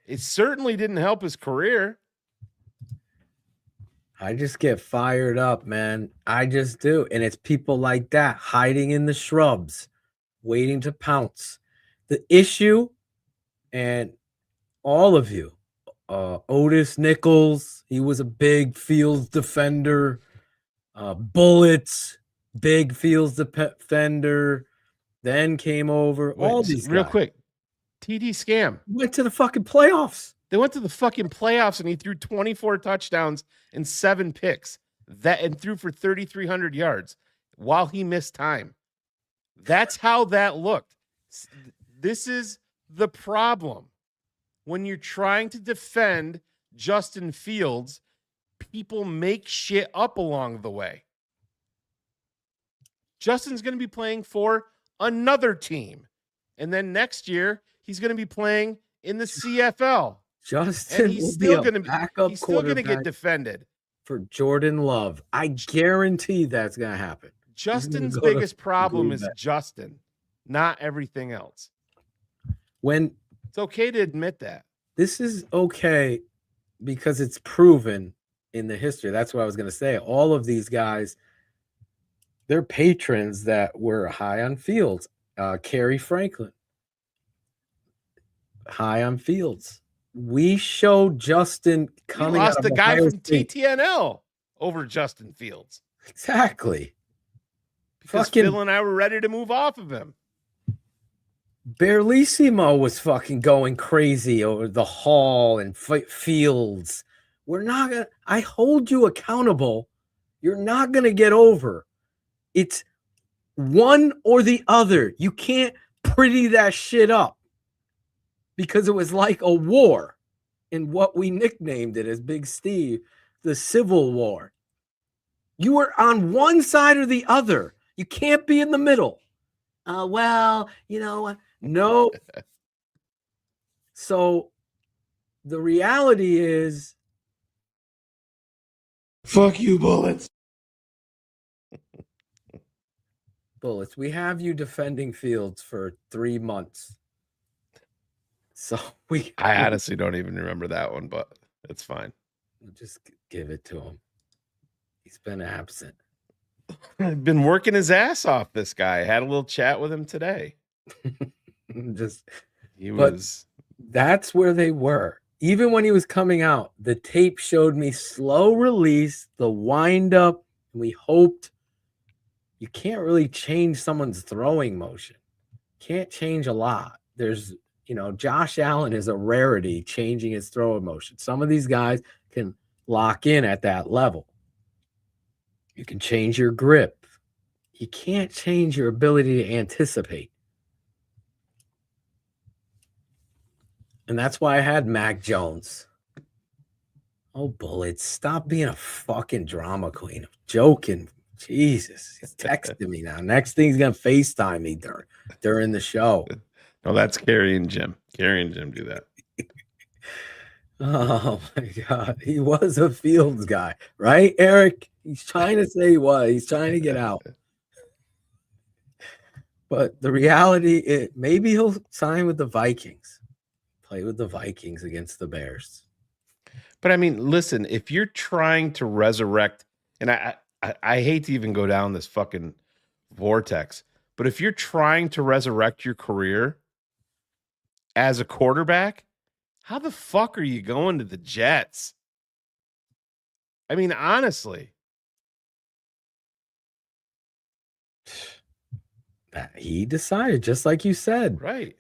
It certainly didn't help his career. I just get fired up, man. I just do. And it's people like that hiding in the shrubs, waiting to pounce. The issue, and all of you, Otis Nichols, he was a big Fields defender. Bullets, big Fields defender. Then came over. All these real guys. Quick. TD scam. Went to the fucking playoffs. They went to the fucking playoffs and he threw 24 touchdowns and 7 picks and threw for 3,300 yards while he missed time. That's how that looked. This is the problem. When you're trying to defend Justin Fields, people make shit up along the way. Justin's going to be playing for another team. And then next year, he's going to be playing in the CFL. Justin and he's will still be a going backup to get defended. For Jordan Love. I guarantee that's going to happen. Justin's biggest problem is Justin, not everything else. When it's okay to admit that. This is okay because it's proven in the history. That's what I was going to say. All of these guys, they're patrons that were high on Fields. Kerry Franklin, high on Fields. We showed Justin coming. We lost out the of guy Ohio from State. TTNL over Justin Fields. Exactly. Because Phil and I were ready to move off of him. Barlissimo was fucking going crazy over the Hall and Fields. We're not gonna. I hold you accountable. You're not gonna get over. It's one or the other. You can't pretty that shit up. Because it was like a war, in what we nicknamed it as Big Steve, the Civil War. You were on one side or the other. You can't be in the middle. Well, you know, no. So the reality is, fuck you, Bullets. Bullets, we have you defending Fields for 3 months. So I honestly don't even remember that one, but it's fine. We'll just give it to him. He's been absent. I've been working his ass off, this guy. I had a little chat with him today. That's where they were. Even when he was coming out, the tape showed me slow release, the wind up. We hoped. You can't really change someone's throwing motion. Can't change a lot. There's Josh Allen is a rarity changing his throw motion. Some of these guys can lock in at that level. You can change your grip. You can't change your ability to anticipate. And that's why I had Mac Jones. Oh, Bullets, stop being a fucking drama queen. I'm joking. Jesus, he's texting me now. Next thing he's going to FaceTime me during the show. No, that's Carrie and Jim. Carrie and Jim do that. Oh, my God. He was a Fields guy, right, Eric? He's trying to say what? He's trying to get out. But the reality, maybe he'll sign with the Vikings. Play with the Vikings against the Bears. But I mean, listen, if you're trying to resurrect, and I hate to even go down this fucking vortex, but if you're trying to resurrect your career as a quarterback, how the fuck are you going to the Jets? I mean, honestly. He decided, just like you said. Right.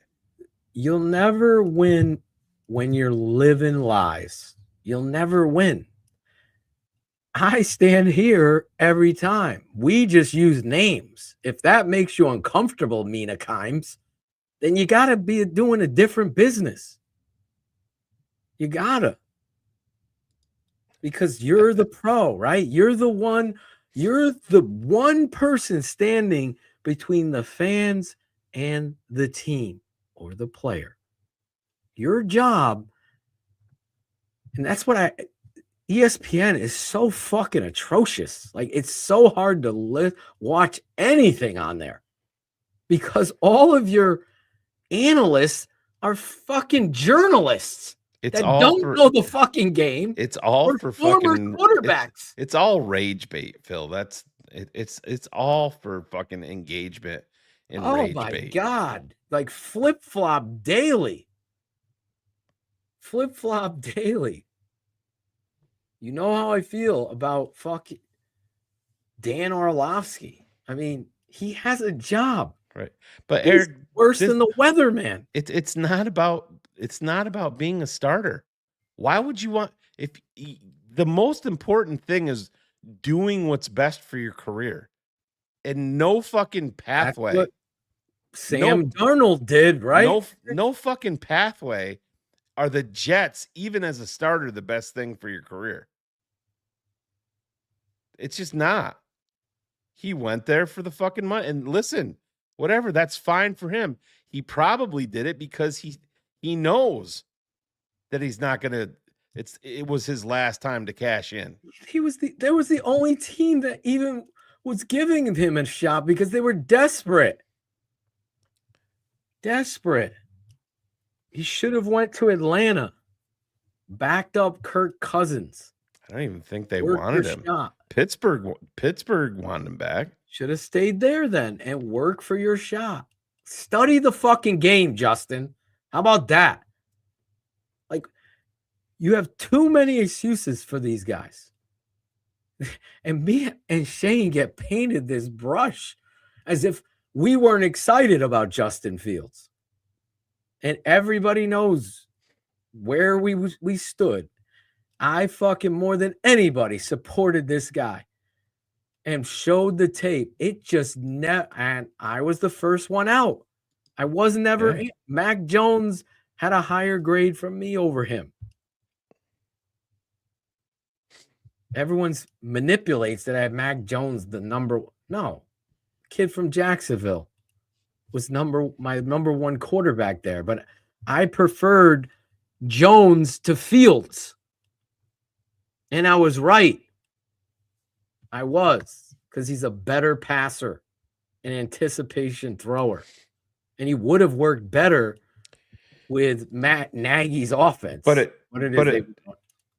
You'll never win when you're living lies. You'll never win. I stand here every time. We just use names. If that makes you uncomfortable, Mina Kimes, then you got to be doing a different business. You got to. Because you're the pro, right? You're the one person standing between the fans and the team or the player. Your job, and that's what ESPN is so fucking atrocious. Like, it's so hard to watch anything on there because all of your analysts are fucking journalists that don't know the fucking game. It's all for former fucking quarterbacks. It's all rage bait, Phil. It's all for fucking engagement and rage bait. Oh my God. Like flip-flop daily. Flip-flop daily. You know how I feel about fucking Dan Orlovsky. I mean, he has a job. Right. But He's Eric, worse than the weatherman. It's not about being a starter. Why would you want the most important thing is doing what's best for your career and no fucking pathway. That's what Sam Darnold did, right? No fucking pathway. Are the Jets, even as a starter, the best thing for your career? It's just not. He went there for the fucking money. And listen, whatever, that's fine for him. He probably did it because he knows that he's not going to. It was his last time to cash in. There was the only team that even was giving him a shot because they were desperate. Desperate. He should have went to Atlanta, backed up Kirk Cousins. I don't even think they wanted him. Shot. Pittsburgh wanted him back. Should have stayed there then and work for your shot. Study the fucking game, Justin. How about that? Like, you have too many excuses for these guys. And me and Shane get painted this brush as if we weren't excited about Justin Fields. And everybody knows where we stood. I fucking more than anybody supported this guy and showed the tape. It just and I was the first one out. I was never in. Mac Jones had a higher grade from me over him. Everyone's manipulates that I have Mac Jones the number. No, kid from Jacksonville was my number one quarterback there, but I preferred Jones to Fields. And I was right. I was, because he's a better passer, an anticipation thrower. And he would have worked better with Matt Nagy's offense. But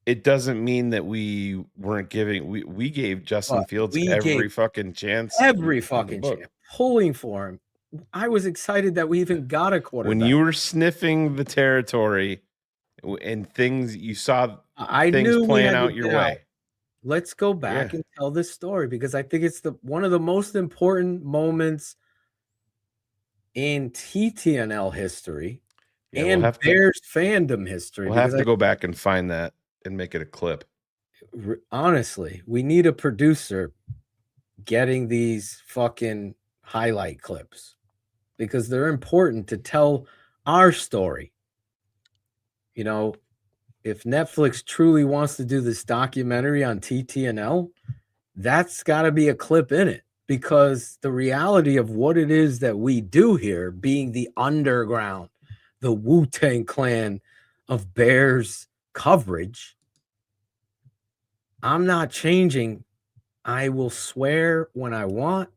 it doesn't mean that we weren't giving. We gave Justin Fields every fucking chance. Every fucking chance. Pulling for him. I was excited that we even got a quarterback. When you were sniffing the territory and things you saw, I things knew playing out your way. Let's go back and tell this story because I think it's one of the most important moments in TTNL history. Yeah, and Bears fandom history. We'll have because to go back and find that and make it a clip. Honestly, we need a producer getting these fucking highlight clips because they're important to tell our story. You know, if Netflix truly wants to do this documentary on TTNL, that's got to be a clip in it, because the reality of what it is that we do here, being the underground, the Wu-Tang Clan of Bears coverage, I'm not changing. I will swear when I want.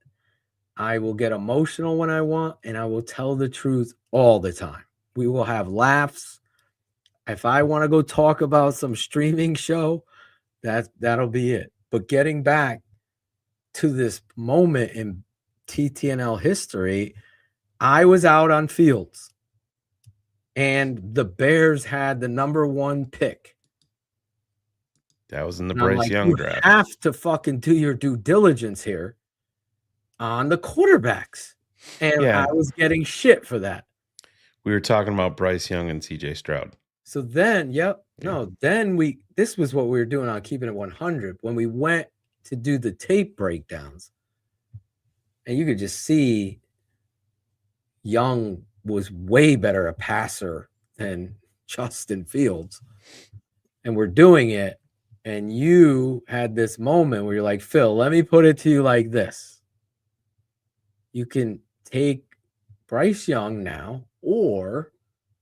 I will get emotional when I want, and I will tell the truth all the time. We will have laughs. If I want to go talk about some streaming show, that'll be it. But getting back to this moment in TTNL history, I was out on Fields, and the Bears had the number 1 pick. That was in the And I'm Bryce like, Young you draft. have to fucking do your due diligence here on the quarterbacks. And Yeah. I was getting shit for that. We were talking about Bryce Young and CJ Stroud. So then, then this was what we were doing on Keeping It 100 when we went to do the tape breakdowns. And you could just see Young was way better a passer than Justin Fields. And we're doing it. And you had this moment where you're like, Phil, let me put it to you like this. You can take Bryce Young now, or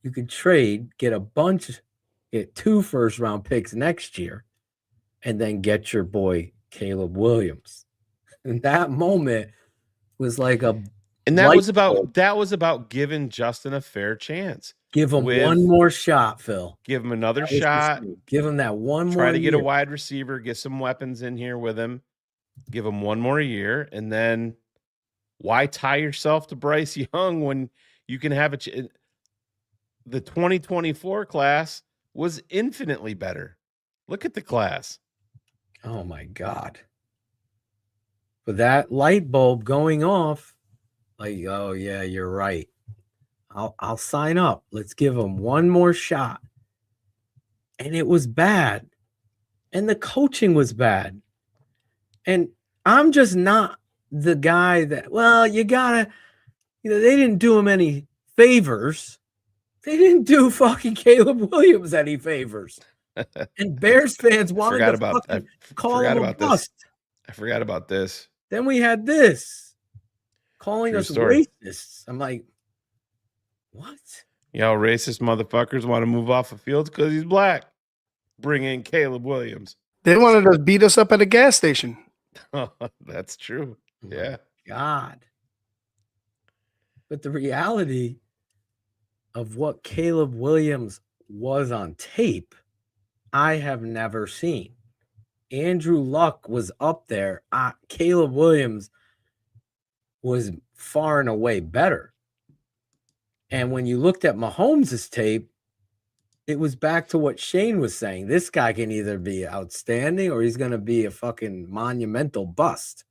you could trade, get 2 first-round picks next year, and then get your boy Caleb Williams. And that moment was like that was about giving Justin a fair chance. Give him one more shot, Phil. Give him another shot. Give him that one more. Try to get a wide receiver, get some weapons in here with him. Give him one more year, and then why tie yourself to Bryce Young when you can have the 2024 class was infinitely better. Look at the class. Oh my God. But that light bulb going off, like, oh yeah, you're right. I'll sign up. Let's give him one more shot. And it was bad. And the coaching was bad. And I'm just not the guy that, well, you gotta, they didn't do him any favors. They didn't do fucking Caleb Williams any favors. And Bears fans wanted to call him a bust. I forgot about this. Then we had this calling us racists. I'm like, what? Y'all racist motherfuckers want to move off the field because he's black. Bring in Caleb Williams. They wanted to beat us up at a gas station. That's true. Yeah. God. But the reality of what Caleb Williams was on tape, I have never seen. Andrew Luck was up there. Caleb Williams was far and away better. And when you looked at Mahomes' tape, it was back to what Shane was saying. This guy can either be outstanding or he's going to be a fucking monumental bust.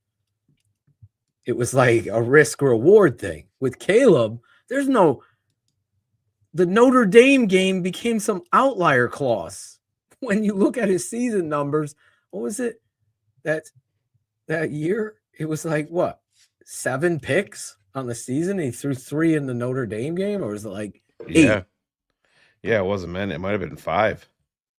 It was like a risk-reward thing. With Caleb, the Notre Dame game became some outlier clause. When you look at his season numbers, what was it? That year? It was like, what? 7 picks on the season? He threw 3 in the Notre Dame game? Or was it like 8? Yeah, it wasn't many. It might have been 5.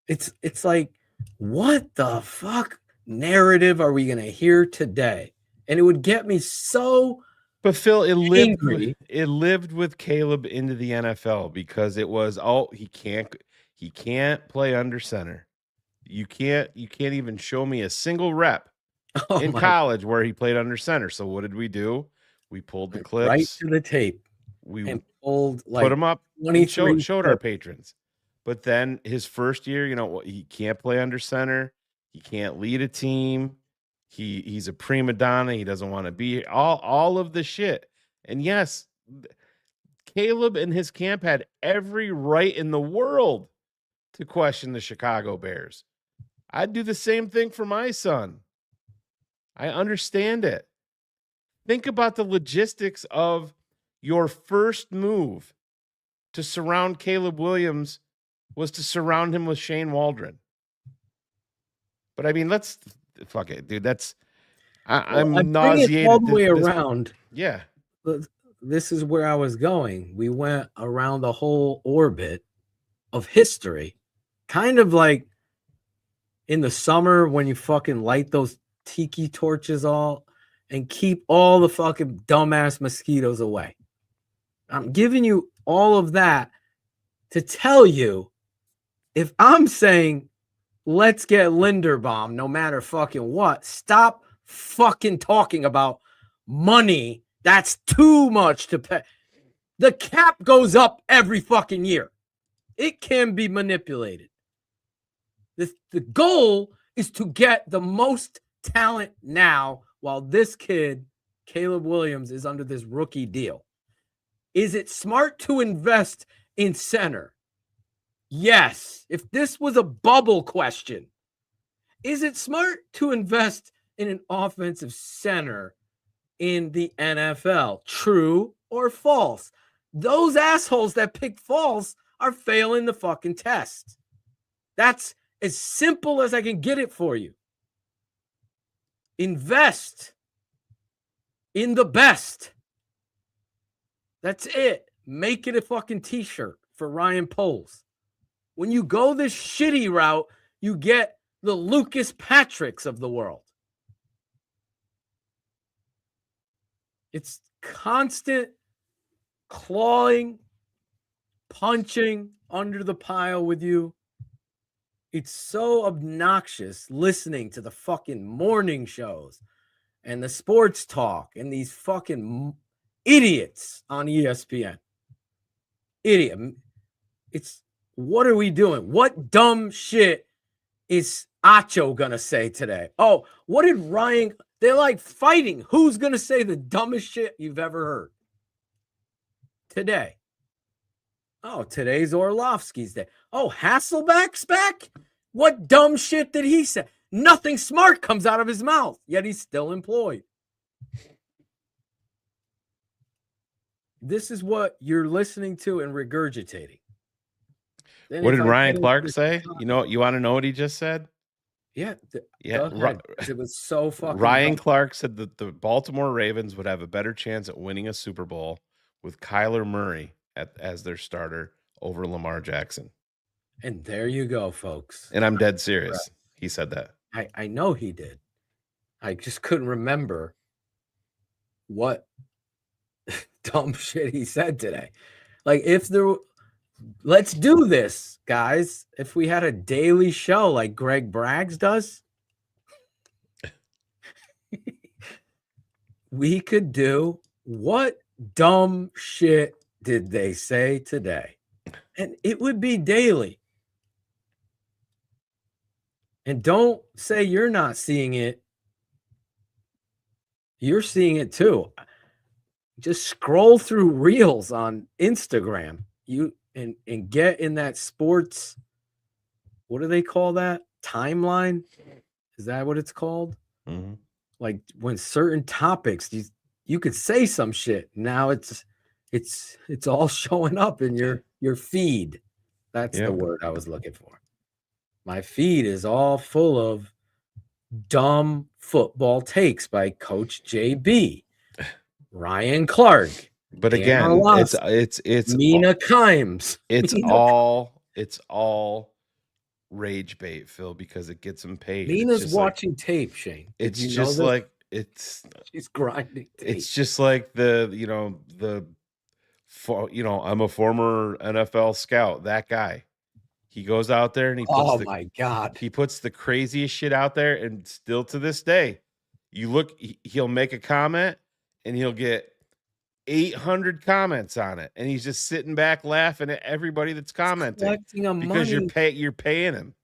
It's like, what the fuck narrative are we going to hear today? And it would get me so But Phil, it angry. lived with Caleb into the NFL because it was he can't play under center. You can't even show me a single rep in college where he played under center. So what did we do? We pulled the clips right to the tape. We pulled put him up and showed our patrons. But then his first year, he can't play under center. He can't lead a team. He's a prima donna. He doesn't want to be all of the shit. And yes, Caleb and his camp had every right in the world to question the Chicago Bears. I'd do the same thing for my son. I understand it. Think about the logistics of your first move to surround Caleb Williams was to surround him with Shane Waldron. But I mean, let's fuck it, dude. That's I'm bring it nauseated. all the way around. Yeah. This is where I was going. We went around the whole orbit of history, kind of like in the summer when you fucking light those tiki torches all and keep all the fucking dumbass mosquitoes away. I'm giving you all of that to tell you, if I'm saying let's get Linderbaum no matter fucking what, stop fucking talking about money. That's too much to pay. The cap goes up every fucking year. It can be manipulated. The goal is to get the most talent now while this kid, Caleb Williams, is under this rookie deal. Is it smart to invest in center? Yes. If this was a bubble question, is it smart to invest in an offensive center in the NFL? True or false? Those assholes that pick false are failing the fucking test. That's as simple as I can get it for you. Invest in the best. That's it. Make it a fucking t-shirt for Ryan Poles. When you go this shitty route, you get the Lucas Patricks of the world. It's constant clawing, punching under the pile with you. It's so obnoxious listening to the fucking morning shows and the sports talk and these fucking idiots on ESPN. Idiot. It's, what are we doing? What dumb shit is Acho gonna say today? Oh, what did Ryan? They're like fighting. Who's gonna say the dumbest shit you've ever heard today? Oh, today's Orlovsky's day. Oh, Hasselback's back? What dumb shit did he say? Nothing smart comes out of his mouth, yet he's still employed. This is what you're listening to and regurgitating. Then What if did I Ryan get Clark into say? this You know, you want to know what he just said? Yeah. Yeah. Go ahead, 'cause it was so fucking Ryan dumb. Clark said that the Baltimore Ravens would have a better chance at winning a Super Bowl with Kyler Murray as their starter over Lamar Jackson. And there you go, folks. And I'm dead serious. He said that. I know he did. I just couldn't remember what dumb shit he said today. Like, if there, let's do this, guys. If we had a daily show like Greg Braggs does, we could do what dumb shit did they say today? And it would be daily. And don't say you're not seeing it. You're seeing it too. Just scroll through reels on Instagram. And get in that sports, what do they call that? Timeline? Is that what it's called? Mm-hmm. Like when certain topics, you could say some shit. Now it's all showing up in your feed. That's the word I was looking for. My feed is all full of dumb football takes by Coach JB, Ryan Clark. But Dan again, Orlovsky, it's Mina Kimes. It's all rage bait, Phil, because it gets him paid. Mina's watching tape, Shane. It's just like she's grinding tape. It's just like I'm a former NFL scout. That guy, he goes out there and he puts my God, he puts the craziest shit out there, and still to this day, you look, he'll make a comment and he'll get 800 comments on it, and he's just sitting back laughing at everybody that's commenting because you're paying him.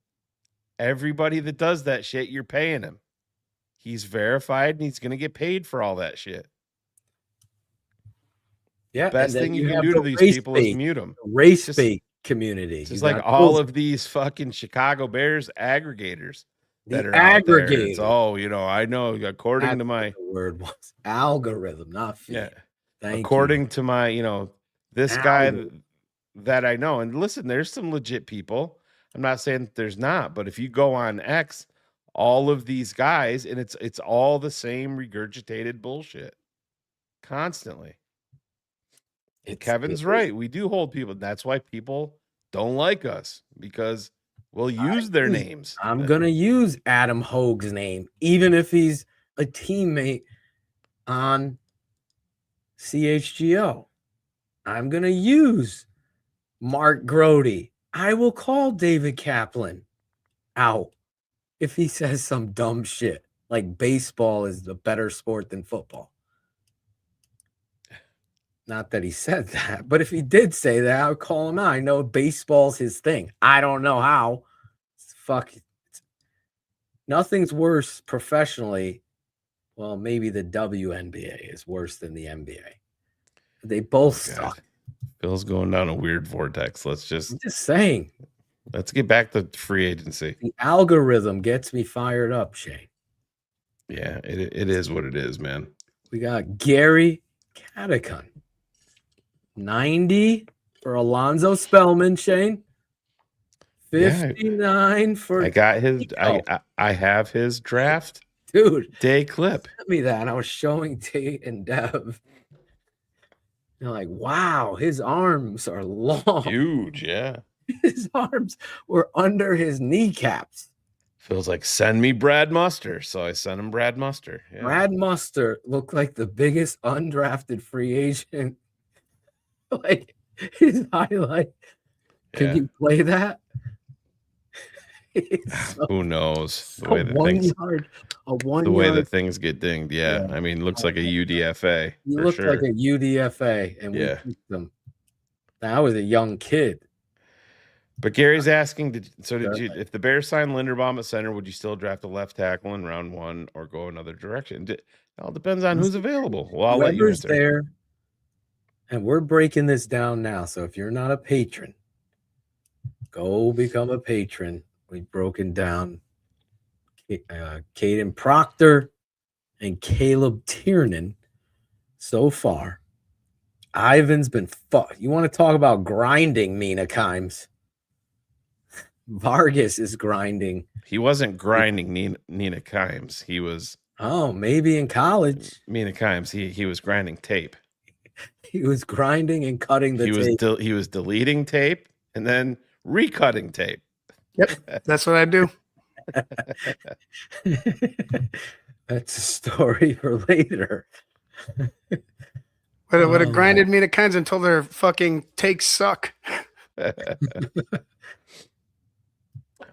Everybody that does that shit, you're paying him. He's verified and he's going to get paid for all that shit. Yeah, best thing you can do to these people is mute them. Race bait community. Just like all of these fucking Chicago Bears aggregators that are aggregators. I know according to my word was algorithm, not feed. Yeah. According to my, this guy, that I know. And listen, there's some legit people. I'm not saying that there's not, but if you go on X, all of these guys, and it's all the same regurgitated bullshit constantly. Kevin's right. We do hold people. That's why people don't like us, because we'll use their names. I'm gonna use Adam Hogue's name, even if he's a teammate on CHGO. I'm gonna use Mark Grody. I will call David Kaplan out if he says some dumb shit like baseball is a better sport than football. Not that he said that, but if he did say that, I would call him out. I know baseball's his thing. I don't know how. Nothing's worse professionally. Well, maybe the WNBA is worse than the NBA. They both suck. Phil's going down a weird vortex. I'm just saying. Let's get back to free agency. The algorithm gets me fired up, Shane. Yeah, it is what it is, man. We got Gary Catacon. 90 for Alonzo Spellman, Shane. 59 for I got his I have his draft day clip. Sent me that, and I was showing Tate and Dev. They're like, wow, his arms are long. Huge, yeah. His arms were under his kneecaps. Feels like, send me Brad Muster. So I sent him Brad Muster. Yeah. Brad Muster looked like the biggest undrafted free agent. Like his highlight. Can you play that? Who knows? The A way that 1 things, yard. the way that things get dinged. Yeah. I mean, looks like a UDFA. He for looked sure. like a UDFA, and we picked him. I was a young kid. But Gary's asking, did you, if the Bears sign Linderbaum at center, would you still draft a left tackle in round 1 or go another direction? It all depends on who's available. Well, I'll let you Whoever's answer. there, and we're breaking this down now. So if you're not a patron, go become a patron. We've broken down Caden Proctor and Caleb Tiernan so far. Ivan's been You want to talk about grinding, Mina Kimes? Vargas is grinding. He wasn't grinding Nina Kimes. He was. Oh, maybe in college. Mina Kimes. He was grinding tape. He was grinding and cutting the tape. He was deleting tape and then recutting tape. Yep, that's what I do. That's a story for later. Would have grinded me to kinds until their fucking takes suck.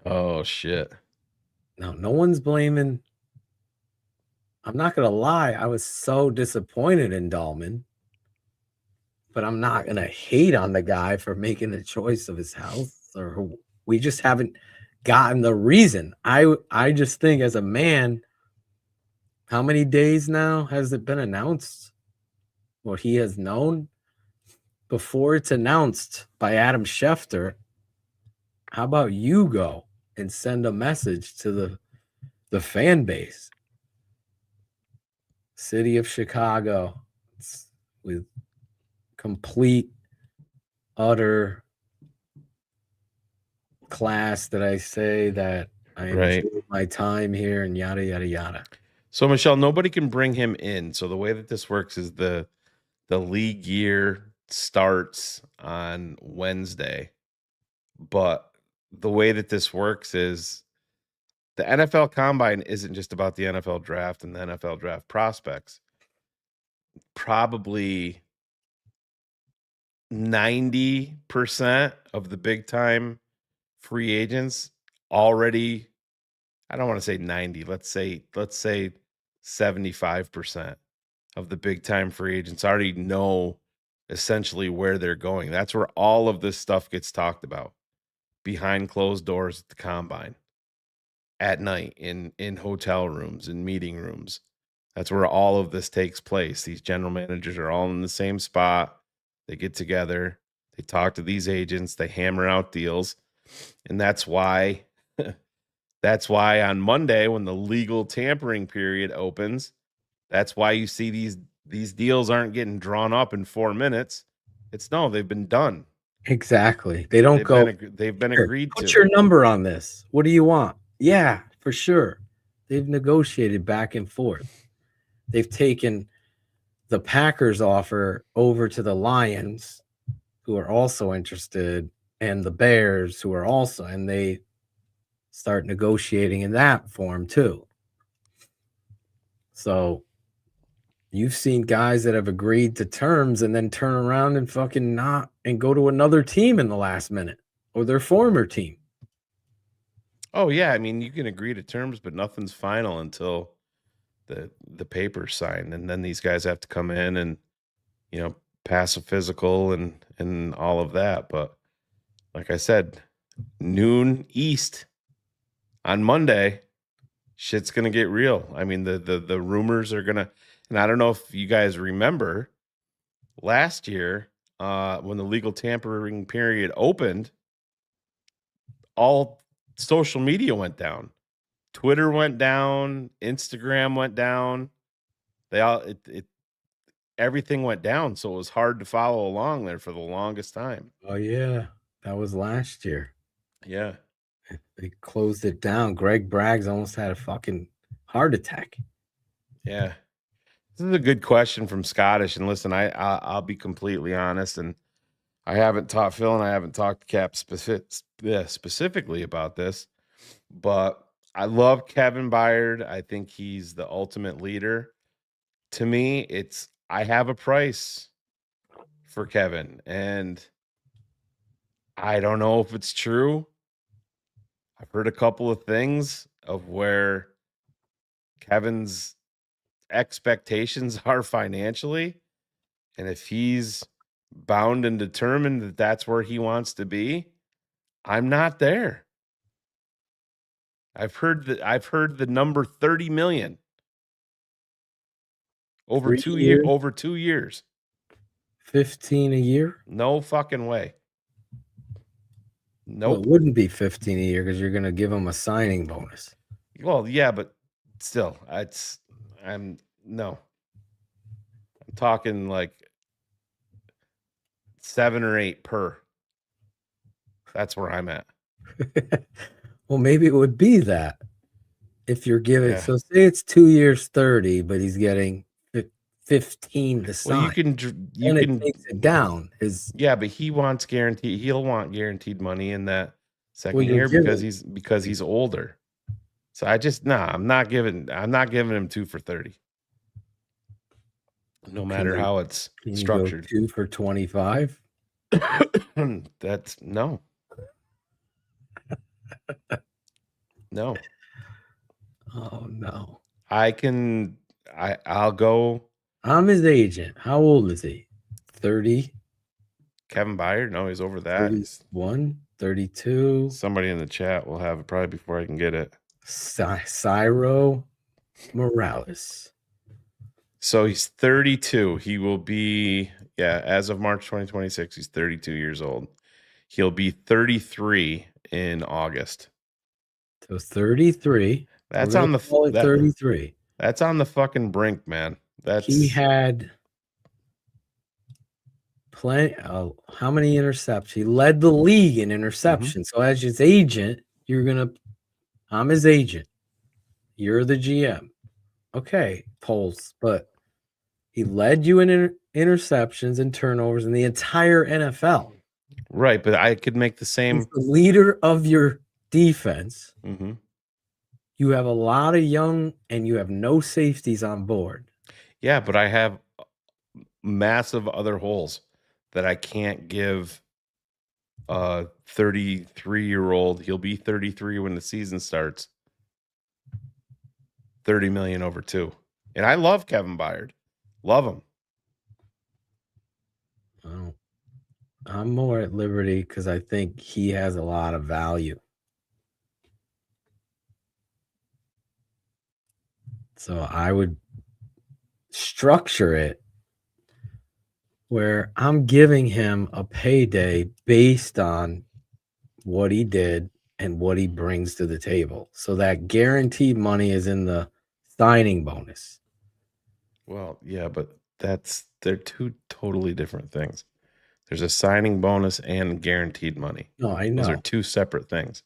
Oh shit. No one's blaming. I'm not gonna lie, I was so disappointed in Dahlman, but I'm not gonna hate on the guy for making a choice of his health, or we just haven't gotten the reason. I just think, as a man, how many days now has it been announced what he has known? Before it's announced by Adam Schefter, how about you go and send a message to the fan base? City of Chicago, with complete, utter class, that I say that I enjoyed my time here and yada, yada, yada. So, Michelle, nobody can bring him in. So the way that this works is the league year starts on Wednesday. But the way that this works is the NFL Combine isn't just about the NFL draft and the NFL draft prospects. Probably 90% of the big time free agents already, I don't want to say 90, let's say 75% of the big time free agents already know essentially where they're going. That's where all of this stuff gets talked about, behind closed doors at the combine, at night in hotel rooms, in meeting rooms. That's where all of this takes place. These general managers are all in the same spot. They get together, they talk to these agents, they hammer out deals. And that's why on Monday, when the legal tampering period opens, that's why you see these deals aren't getting drawn up in 4 minutes. They've been done. Exactly. They don't go. They've been "Here, agreed put to. your number on this. What do you want?" Yeah, for sure. They've negotiated back and forth. They've taken the Packers offer over to the Lions, who are also interested, and the Bears, who are also, and they start negotiating in that form too. So you've seen guys that have agreed to terms and then turn around and fucking not and go to another team in the last minute or their former team. Oh yeah, I mean you can agree to terms, but nothing's final until the paper's signed, and then these guys have to come in and pass a physical and all of that. But like I said, noon East on Monday, shit's gonna get real. I mean the rumors are gonna, and I don't know if you guys remember last year when the legal tampering period opened, all social media went down. Twitter went down, Instagram went down. They all everything went down, so it was hard to follow along there for the longest time. Oh yeah, that was last year. Yeah. They closed it down. Greg Braggs almost had a fucking heart attack. Yeah. This is a good question from Scottish. And listen, I'll be completely honest, and I haven't taught Phil and I haven't talked to Cap specifically about this, but I love Kevin Byard. I think he's the ultimate leader. To me, I have a price for Kevin, and I don't know if it's true. I've heard a couple of things of where Kevin's expectations are financially, and if he's bound and determined that that's where he wants to be, I'm not there. I've heard the number 30 million over 2 years. Over 2 years. 15 a year? No fucking way. Nope. Well, it wouldn't be 15 a year because you're going to give him a signing bonus. Well, yeah, but still, I'm talking like 7 or 8 per. That's where I'm at. Well, maybe it would be that if you're giving. Yeah. So say it's 2 years, 30, but he's getting 15 to sign. Well, you can takes it down. Yeah, but he wants guaranteed. He'll want guaranteed money in that second Well, year because he's older. So I'm not giving him 2 for 30. No matter how it's structured. 2 for 25. That's no. No. Oh no. I'll go. I'm his agent. How old is he? 30? Kevin Byard? No, he's over that. 31, 32. Somebody in the chat will have it probably before I can get it. Cyro Morales. So he's 32. He will be, as of March 2026, he's 32 years old. He'll be 33 in August. So 33. That's on the 33. That's on the fucking brink, man. He had plenty. How many interceptions? He led the league in interceptions. So as his agent, I'm his agent. You're the GM. Okay, polls, but he led you in interceptions and turnovers in the entire NFL. Right, but I could make the same. He's the leader of your defense. Mm-hmm. You have a lot of young, and you have no safeties on board. Yeah, but I have massive other holes that I can't give a 33-year-old. He'll be 33 when the season starts. 30 million over 2. And I love Kevin Byard. Love him. Oh, I'm more at liberty because I think he has a lot of value. So I would structure it where I'm giving him a payday based on what he did and what he brings to the table. So that guaranteed money is in the signing bonus. Well, yeah, but they're two totally different things. There's a signing bonus and guaranteed money. No, I Those are know. two separate things.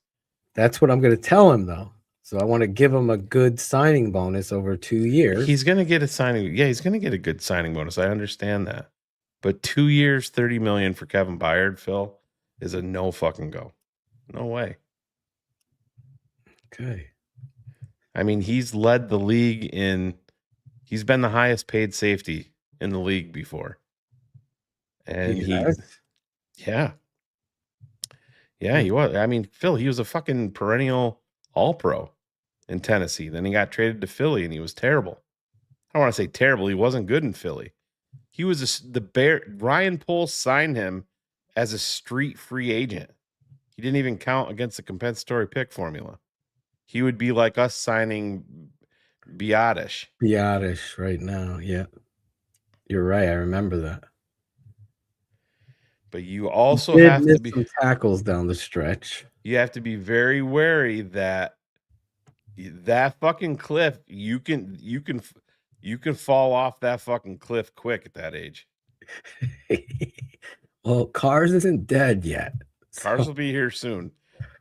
That's what I'm going to tell him, though. So I want to give him a good signing bonus over 2 years. He's going to get a signing. Yeah, he's going to get a good signing bonus. I understand that. But 2 years, $30 million for Kevin Byard, Phil, is a no fucking go. No way. Okay. I mean, he's led the league he's been the highest paid safety in the league before. And yeah, he was. I mean, Phil, he was a fucking perennial All-Pro in Tennessee. Then he got traded to Philly, and he was terrible. I don't want to say terrible. He wasn't good in Philly. He was Ryan Poles signed him as a street free agent. He didn't even count against the compensatory pick formula. He would be like us signing Biotish. Biotish right now. Yeah. You're right. I remember that. But you also have to be some tackles down the stretch. You have to be very wary that fucking cliff, you can fall off that fucking cliff quick at that age. Well, Cars isn't dead yet. Cars will be here soon.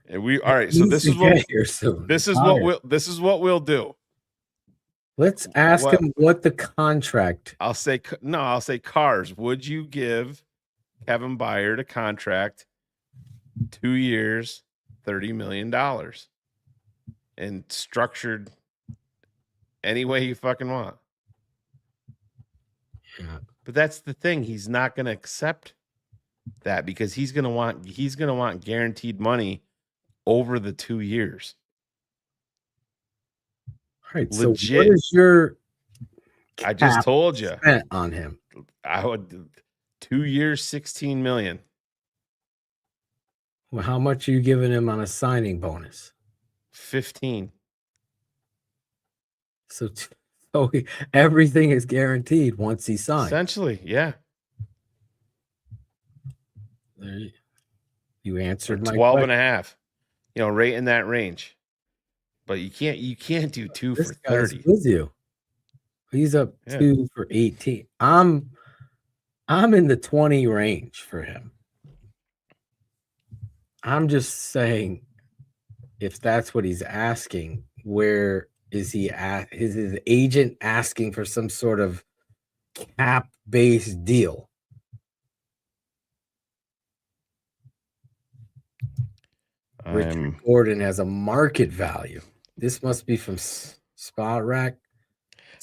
And all right, so this is what here soon. This is what we'll do. Let's ask him what the contract. I'll say Cars, would you give Kevin Byard a contract 2 years, $30 million and structured any way you fucking want? Yeah. But that's the thing. He's not going to accept that because he's going to want guaranteed money over the 2 years. All right. Legit. So what is your I just told you on him? I would 2 years, $16 million. Well, how much are you giving him on a signing bonus? 15. So everything is guaranteed once he signs. Essentially, yeah. You answered my 12 question. and a half. Right in that range. But you can't do two This for guy's 30. with you. He's up 2 for 18. I'm in the 20 range for him. I'm just saying, if that's what he's asking, where is he at? Is his agent asking for some sort of cap-based deal? Richard Gordon has a market value. This must be from Spot Rack.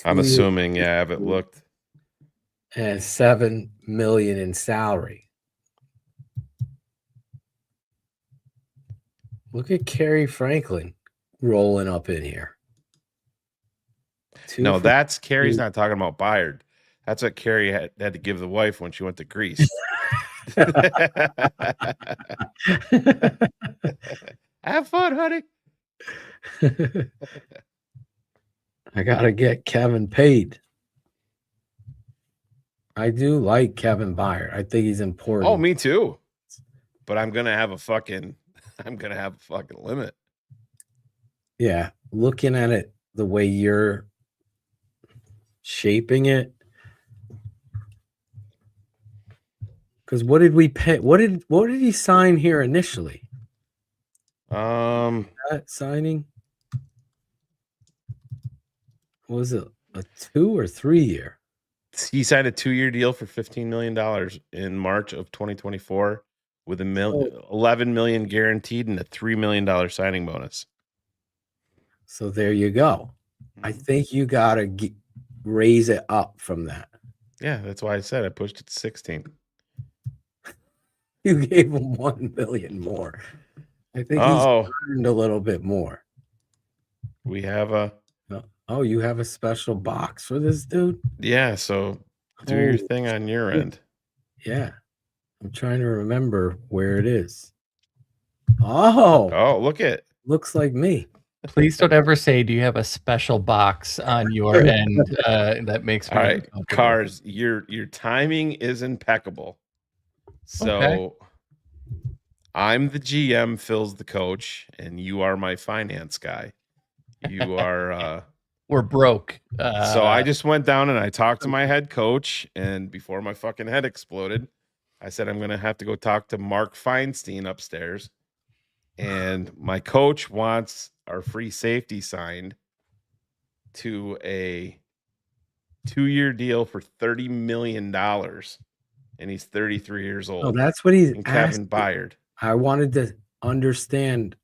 I'm assuming, I haven't looked. And $7 million in salary. Look at Kerry Franklin rolling up in here. No, that's Kerry's not talking about Byard. That's what Kerry had to give the wife when she went to Greece. Have fun, honey. I gotta get Kevin paid. I do like Kevin Byard. I think he's important. Oh, me too. But I'm gonna have a fucking limit. Yeah, looking at it the way you're shaping it. Because what did we pay? What did he sign here initially? That signing, was it a 2 or 3 year? He signed a 2-year deal for $15 million in March of 2024 with $11 million guaranteed and a $3 million signing bonus. So there you go. I think you gotta raise it up from that. Yeah, that's why I said I pushed it to 16. You gave him $1 million more. I think he's earned a little bit more. We have a. Oh, you have a special box for this dude? Yeah, so do your thing on your end. Yeah. I'm trying to remember where it is. Oh, look at. Looks like me. Please don't ever say, do you have a special box on your end that makes me all right, Cars, your timing is impeccable. So I'm the GM, Phil's the coach, and you are my finance guy. You are we're broke. So I just went down and I talked to my head coach, and before my fucking head exploded, I said, I'm going to have to go talk to Mark Feinstein upstairs. And my coach wants our free safety signed to a 2-year deal for $30 million. And he's 33 years old. Oh, that's what he's and Kevin asking. Byard. I wanted to understand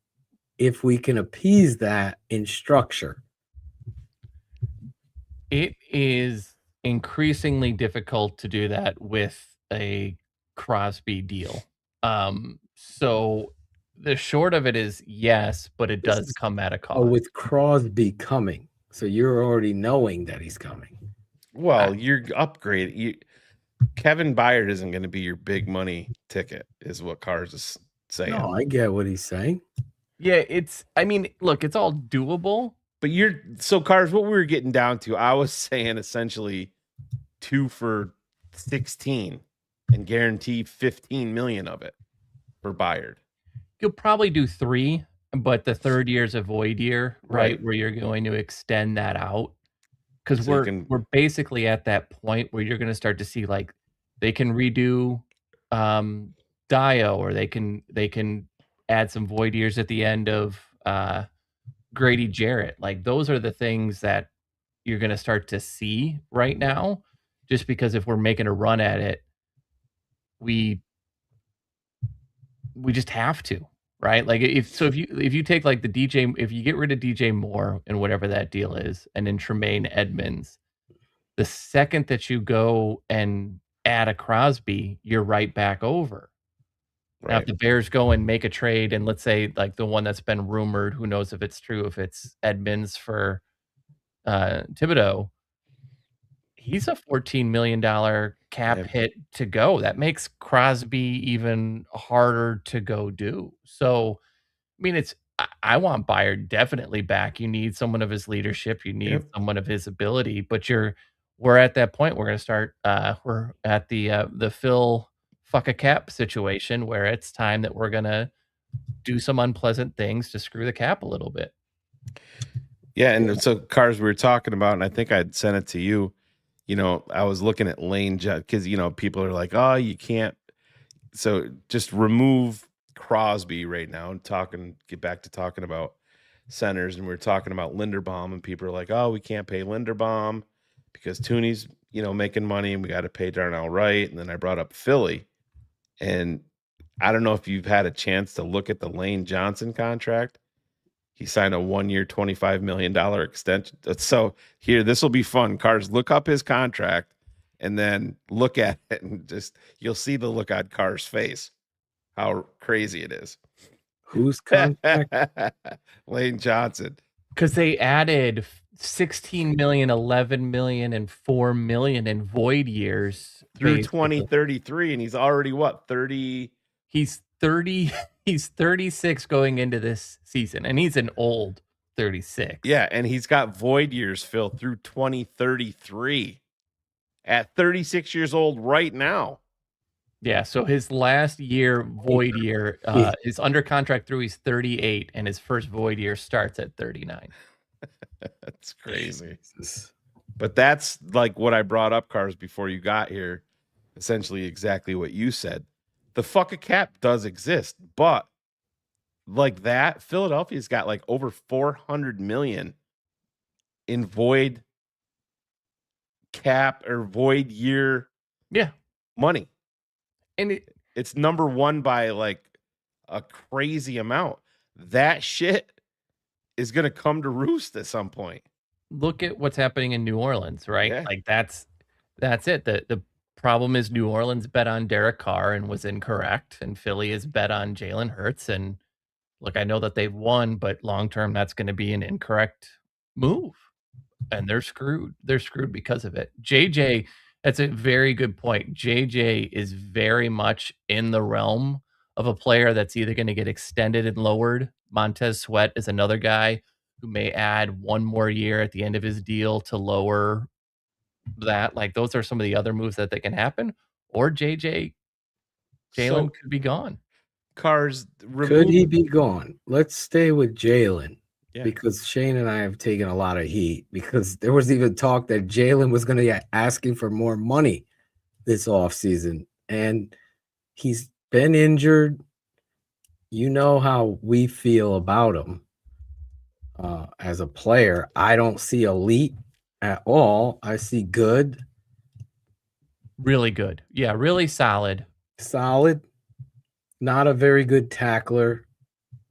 if we can appease that in structure. It is increasingly difficult to do that with a Crosby deal. So the short of it is yes, but it does come at a cost. Oh, with Crosby coming. So you're already knowing that he's coming. Well, you're upgrading. Kevin Byard isn't going to be your big money ticket, is what Cars is saying. No, I get what he's saying. Yeah, I mean, look, it's all doable. But Cars, what we were getting down to, I was saying essentially 2 for 16 and guarantee 15 million of it for Byard. You'll probably do 3, but the third year is a void year, right? Where you're going to extend that out. Because we're basically at that point where you're going to start to see like they can redo Dio, or they can add some void years at the end of Grady Jarrett. Like those are the things that you're going to start to see right now, just because if we're making a run at it, we just have to, right? Like if you take like the DJ, if you get rid of DJ Moore and whatever that deal is, and then Tremaine Edmonds, the second that you go and add a Crosby, you're right back over. Now, if the Bears go and make a trade, and let's say like the one that's been rumored, who knows if it's true, if it's Edmonds for Thibodeau, he's a $14 million cap hit to go. That makes Crosby even harder to go do. So, I mean, I want Byard definitely back. You need someone of his leadership. You need someone of his ability. But we're at that point. We're going to start. We're at the Phil fuck a cap situation where it's time that we're going to do some unpleasant things to screw the cap a little bit. Yeah, and so Cars, we were talking about, and I think I'd sent it to you. You know, I was looking at Lane because people are like, oh, you can't. So just remove Crosby right now and get back to talking about centers. And we're talking about Linderbaum, and people are like, oh, we can't pay Linderbaum because Tooney's, making money, and we got to pay Darnell Wright. And then I brought up Philly, and I don't know if you've had a chance to look at the Lane Johnson contract. He signed a 1-year, $25 million extension. So here, this will be fun. Cars, look up his contract and then look at it, and you'll see the look on Car's face, how crazy it is. Whose contract? Lane Johnson. Because they added 16 million, 11 million, and 4 million in void years through 2033, and he's already 30. He's 30. He's 36 going into this season, and he's an old 36. Yeah, and he's got void years, Phil, through 2033 at 36 years old right now. Yeah, so his last year void year is under contract through he's 38, and his first void year starts at 39. That's crazy. But that's like what I brought up, Cars, before you got here. Essentially exactly what you said. The fucking cap does exist, but like that, Philadelphia's got like over 400 million in void cap or void year money. And it's number one by like a crazy amount. That shit is going to come to roost at some point. Look at what's happening in New Orleans, right? Yeah. Like that's it. The problem is New Orleans bet on Derek Carr and was incorrect, and Philly has bet on Jalen Hurts. And look, I know that they've won, but long term, that's going to be an incorrect move, and they're screwed. They're screwed because of it. JJ, that's a very good point. JJ is very much in the realm of a player that's either going to get extended and lowered. Montez Sweat is another guy who may add one more year at the end of his deal to lower that. Like those are some of the other moves that can happen. Or Jalen could be gone. Cars, could he be gone? Let's stay with Jalen because Shane and I have taken a lot of heat because there was even talk that Jalen was going to be asking for more money this offseason. And He's been injured. You know how we feel about him as a player. I don't see elite at all. I see good. Really good. Yeah, really solid. Solid. Not a very good tackler.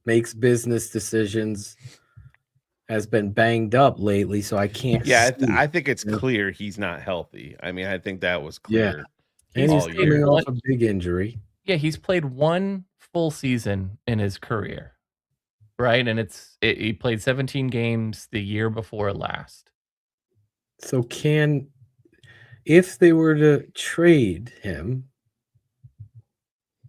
Makes business decisions. Has been banged up lately, so I can't. Yeah, see. I think it's clear he's not healthy. I mean, I think that was clear. And he's all coming year. off a big injury. Yeah, he's played one full season in his career, right? And he played 17 games the year before last. So if they were to trade him,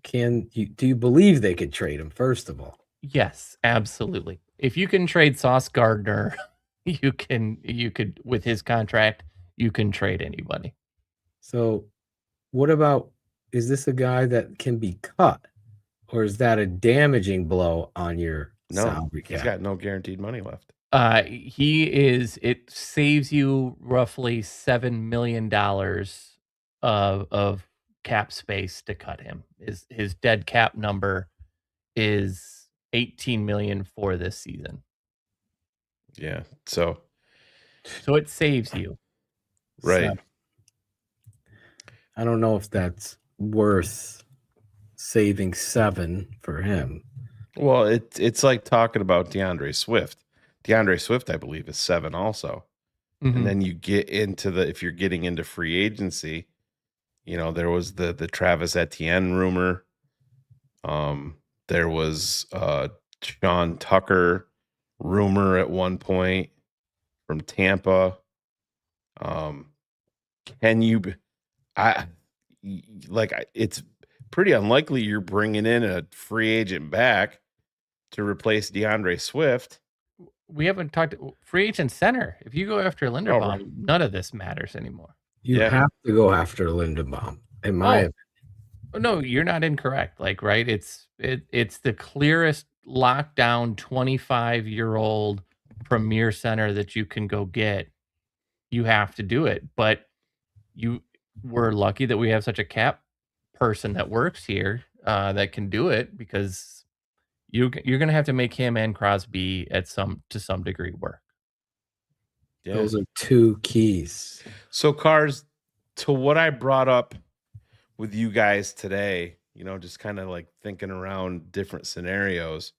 do you believe they could trade him, first of all? Yes, absolutely. If you can trade Sauce Gardner, you could with his contract, you can trade anybody. So what about, is this a guy that can be cut, or is that a damaging blow on your salary cap? He's got no guaranteed money left. It saves you roughly $7 million of cap space to cut him. His dead cap number is 18 million for this season. Yeah. So it saves you. Right. So, I don't know if that's worth saving 7 for him. Well, it's like talking about DeAndre Swift. DeAndre Swift, I believe, is 7 also. Mhm. And then you get into if you're getting into free agency, there was the Travis Etienne rumor. There was Sean Tucker rumor at one point from Tampa. It's pretty unlikely you're bringing in a free agent back to replace DeAndre Swift. We haven't talked free agent center. If you go after Linderbaum, none of this matters anymore. You have to go after Linderbaum, in my opinion. No, you're not incorrect. Right? It's the clearest lockdown 25-year-old premier center that you can go get. You have to do it, but we're lucky that we have such a cap person that works here that can do it, because you're going to have to make him and Crosby to some degree work. Yeah. Those are 2 keys. So, Cars, to what I brought up with you guys today, just kind of like thinking around different scenarios,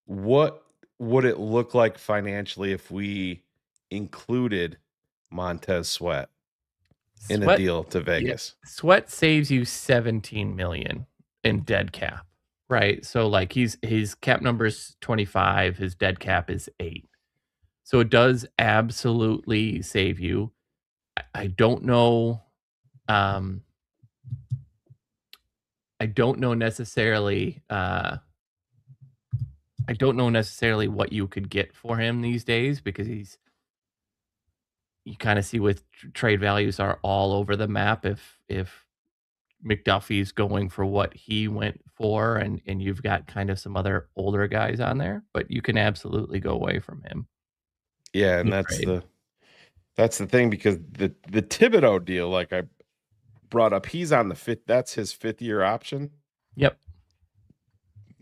what would it look like financially if we included Montez Sweat in a deal to Vegas? Yeah. Sweat saves you 17 million in dead cap, right? So his cap number is 25, his dead cap is 8. So it does absolutely save you. I don't know. I don't know necessarily. I don't know necessarily what you could get for him these days, because you kind of see with trade values are all over the map. If McDuffie's going for what he went for, and you've got kind of some other older guys on there, but you can absolutely go away from him. Yeah, and that's the thing, because the Thibodeau deal, like I brought up, he's on the 5th. That's his 5th year option. Yep.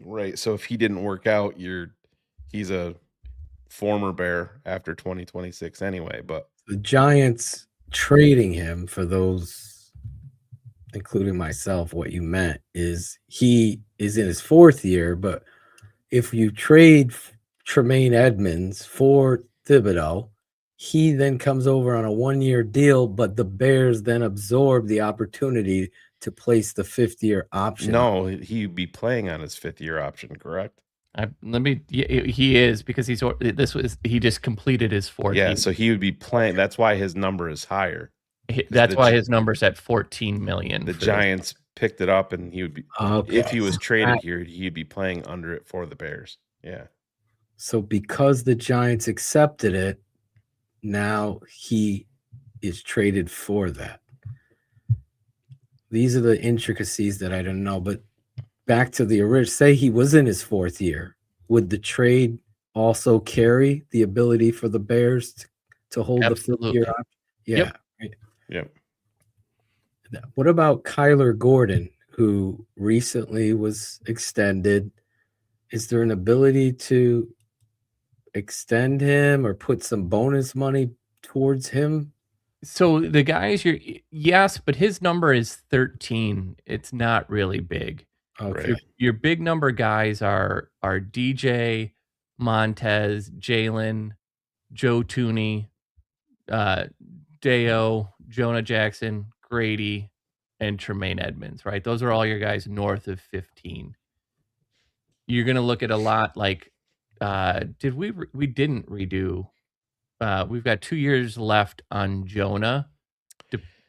Right. So if he didn't work out, he's a former Bear after 2026 anyway. But the Giants trading him, for those, including myself, what you meant is he is in his 4th year. But if you trade Tremaine Edmonds for Thibodeau, he then comes over on a 1-year deal, but the Bears then absorb the opportunity to place the 5th year option. No, he'd be playing on his 5th year option, correct? He is, because he just completed his 4th year. Yeah, so he would be playing. That's why his number is higher. That's why his number's at 14 million. The Giants picked it up, and he would be, if he was traded here, he'd be playing under it for the Bears. Yeah. So because the Giants accepted it, now he is traded for that. These are the intricacies that I don't know. But back to the original, say he was in his 4th year, would the trade also carry the ability for the Bears to hold the 5th year option? Yeah. Yep. Right. Yep. What about Kyler Gordon, who recently was extended. Is there an ability to extend him or put some bonus money towards him? So the guys yes, but his number is 13. It's not really big. Okay. Your big number guys are DJ, Montez, Jalen, Joe Tooney, Deo, Jonah Jackson, Grady, and Tremaine Edmonds, right? Those are all your guys north of 15. You're gonna look at a lot like, we didn't redo. We've got 2 years left on Jonah.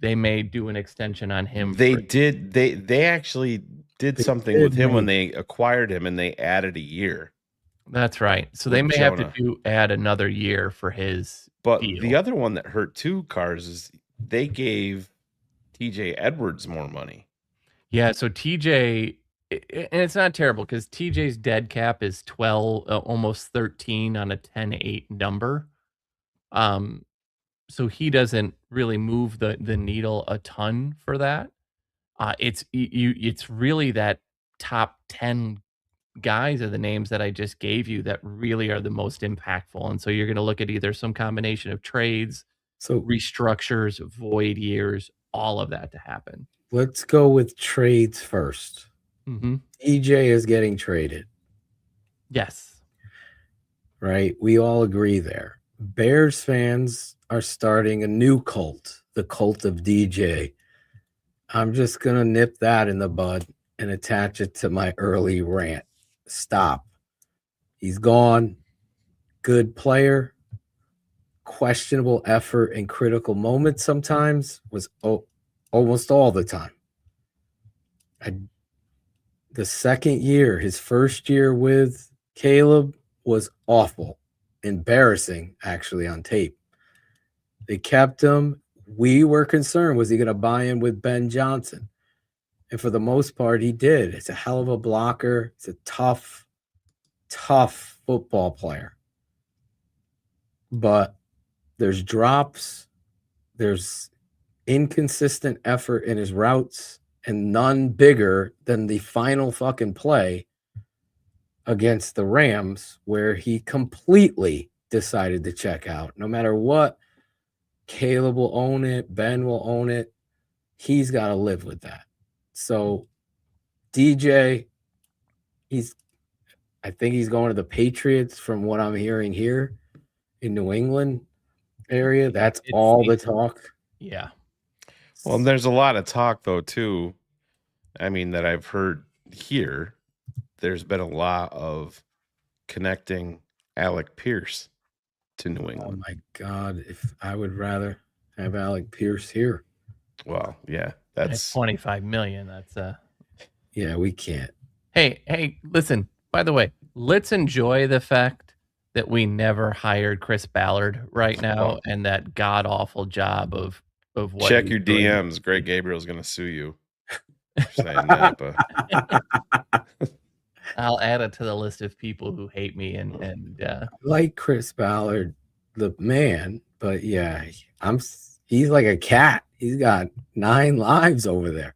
They may do an extension on him. They did. They actually did something with him when they acquired him, and they added a year. That's right. So they with may have Jonah. to add another year for his But deal. the other one that hurt too, Cars, is they gave TJ Edwards more money. Yeah, so TJ, and it's not terrible because TJ's dead cap is 12, almost 13 on a 10-8 number. So he doesn't really move the needle a ton for that. It's really that top 10 guys are the names that I just gave you that really are the most impactful. And so you're going to look at either some combination of trades, So restructures, void years, all of that to happen. let's go with trades first. Mhm. EJ is getting traded, Yes. right? We all agree there. Bears fans are starting a new cult, the cult of DJ. I'm just going to nip that in the bud and attach it to my early rant. Stop. He's gone. Good player. Questionable effort in critical moments sometimes, was almost all the time. The second year, his first year with Caleb, was awful. Embarrassing, actually, on tape. They kept him. We were concerned, was he going to buy in with Ben Johnson? And for the most part, he did. It's a hell of a blocker. It's a tough football player. But there's drops. There's inconsistent effort in his routes, and none bigger than the final fucking play against the Rams, where he completely decided to check out. No matter what, Caleb will own it. Ben will own it. He's got to live with that. So DJ, I think he's going to the Patriots from what I'm hearing here in New England area. That's all the talk. Yeah. Well, there's a lot of talk though too. I mean, that I've heard here. There's been a lot of connecting Alec Pierce to New England. Oh my God! If I would rather have Alec Pierce here. Well, yeah, that's $25 million. That's yeah, we can't. Hey, listen. By the way, let's enjoy the fact that we never hired Chris Ballard right now, and that god awful job of what. Check your DMs. Greg Gabriel's going to sue you for saying that, but I'll add it to the list of people who hate me and like Chris Ballard, the man, but yeah, he's like a cat. He's got 9 lives over there.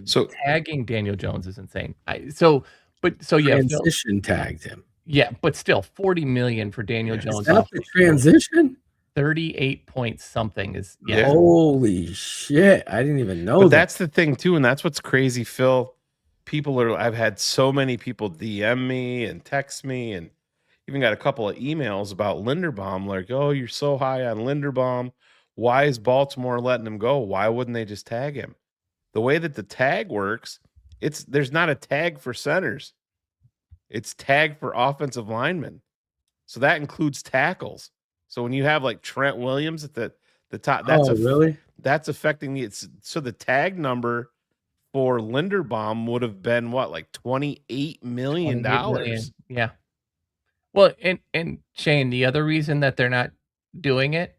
So tagging Daniel Jones is insane. Transition tagged him. Yeah, but still, $40 million for Daniel Jones. Is that the transition? 38 point something is Holy shit! I didn't even know. But that's the thing too, and that's what's crazy, Phil. I've had so many people DM me and text me, and even got a couple of emails about Linderbaum. Like, oh, you're so high on Linderbaum. Why is Baltimore letting him go? Why wouldn't they just tag him? The way that the tag works, there's not a tag for centers. It's tag for offensive linemen. So that includes tackles. So when you have like Trent Williams at the top, that's affecting so the tag number for Linderbaum would have been what, like $28 million. Yeah. Well, and Shane, the other reason that they're not doing it,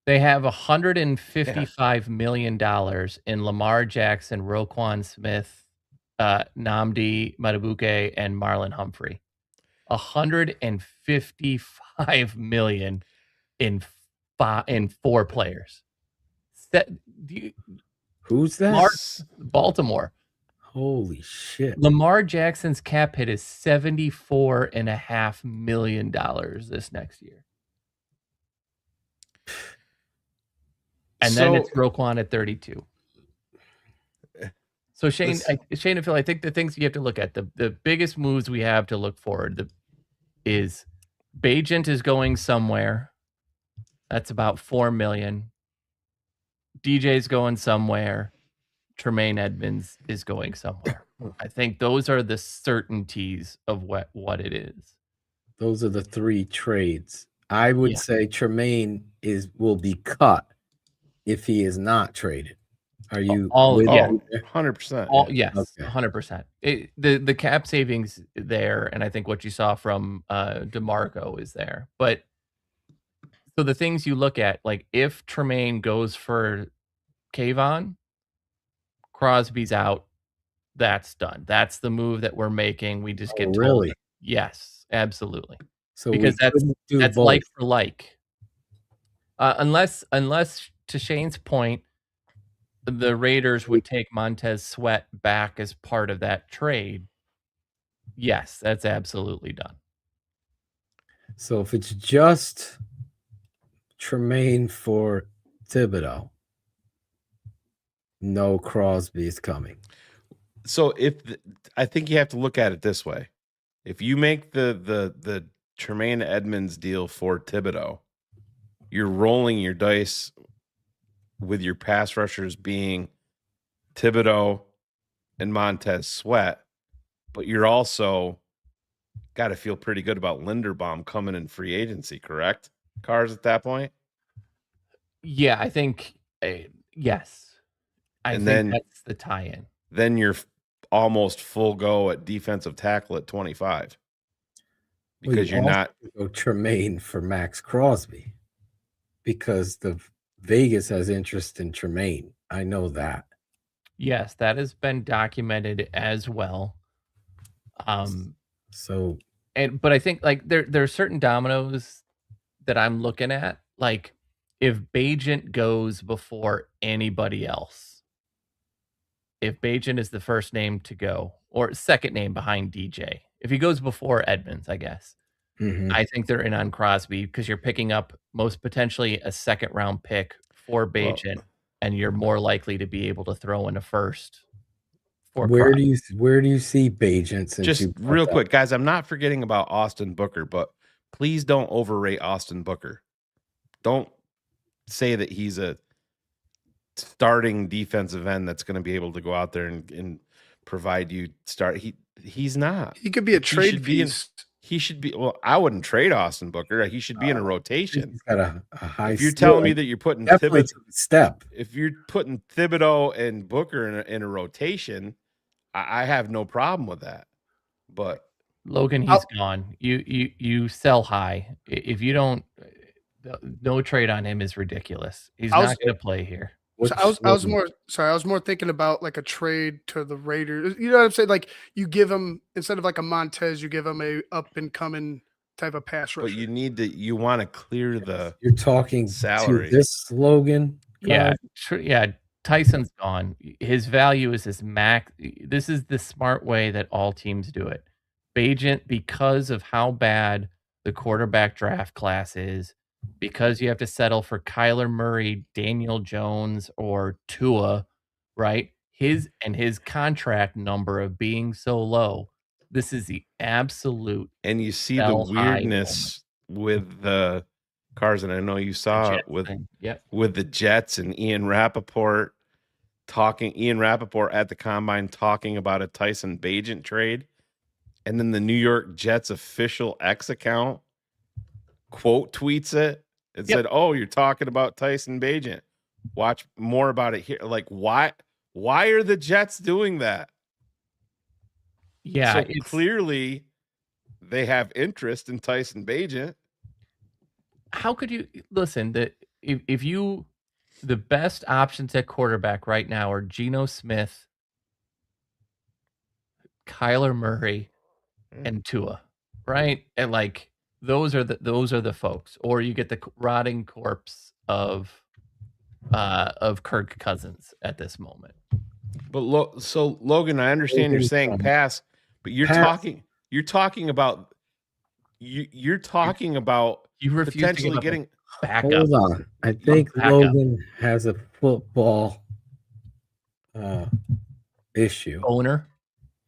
they have $155 million in Lamar Jackson, Roquan Smith, Nnamdi Madubuike, and Marlon Humphrey. $155 million in 4 players. Who's that? Baltimore. Holy shit. Lamar Jackson's cap hit is $74.5 million this next year. And then it's Roquan at 32. So Shane and Phil, I think the things you have to look at, the biggest moves we have to look forward is Bajent is going somewhere. That's about $4 million. DJ's going somewhere. Tremaine Edmonds is going somewhere. I think those are the certainties of what it is. Those are the three trades. I would say Tremaine will be cut if he is not traded. Are you all? Yeah, 100%. Yes, 100%. The cap savings there, and I think what you saw from DeMarco is there. But so the things you look at, like if Tremaine goes for Kayvon, Crosby's out. That's done. That's the move that we're making. We just get told. Really? Yes, absolutely. So because that's both. like for like. Unless to Shane's point, the Raiders would take Montez Sweat back as part of that trade. Yes, that's absolutely done. So if it's just Tremaine for Thibodeau, no Crosby is coming. So I think you have to look at it this way. If you make the Tremaine Edmonds deal for Thibodeau, you're rolling your dice with your pass rushers being Thibodeau and Montez Sweat, but you're also got to feel pretty good about Linderbaum coming in free agency, correct? Cars at that point? Yeah, I think yes. I think that's the tie-in. Then you're almost full go at defensive tackle at 25 because you're not go Tremaine for Max Crosby because the Vegas has interest in Tremaine. I know that. Yes, that has been documented as well. So but I think like there are certain dominoes that I'm looking at. Like if Bajent goes before anybody else, if Bajent is the first name to go or second name behind DJ, if he goes before Edmonds, I guess, I think they're in on Crosby because you're picking up most potentially a second round pick for Bajent, and you're more likely to be able to throw in a first. Where do you see Bajent? Just real quick, guys, I'm not forgetting about Austin Booker, but please don't overrate Austin Booker. Don't say that he's a starting defensive end that's going to be able to go out there and provide you start. He's not. He could be a trade piece. He should be. Well, I wouldn't trade Austin Booker. He should be in a rotation. He's got a high. If you're telling me that you're putting Thibodeau, if you're putting Thibodeau and Booker in a rotation, I have no problem with that. But Logan, he's gone. You sell high. If you don't, no trade on him is ridiculous. He's not going to play here. So I was more thinking about like a trade to the Raiders. You know what I'm saying? Like you give him instead of like a Montez, you give him a up and coming type of pass rusher. But you want to clear the. You're talking salary. To this slogan. Yeah, yeah. Tyson's gone. His value is his max. This is the smart way that all teams do it. Bajent, because of how bad the quarterback draft class is, because you have to settle for Kyler Murray, Daniel Jones, or Tua, right? His contract number of being so low. This is the absolute. And you see the weirdness with the cars, and I know you saw it with the Jets and Ian Rappaport at the combine talking about a Tyson Bajent trade, and then the New York Jets official X account quote tweets it and said, "Oh, you're talking about Tyson Bajent. Watch more about it here." Like, why are the Jets doing that? Yeah, so clearly they have interest in Tyson Bajent. How could you listen? That if you the best options at quarterback right now are Geno Smith, Kyler Murray, and Tua, right? And like those are the folks. Or you get the rotting corpse of of Kirk Cousins at this moment. But so Logan, I understand you're saying pass, but you're talking about you're talking about You refuse to give potentially up a getting backup. Hold on. I think backup. Logan has a football issue. Owner?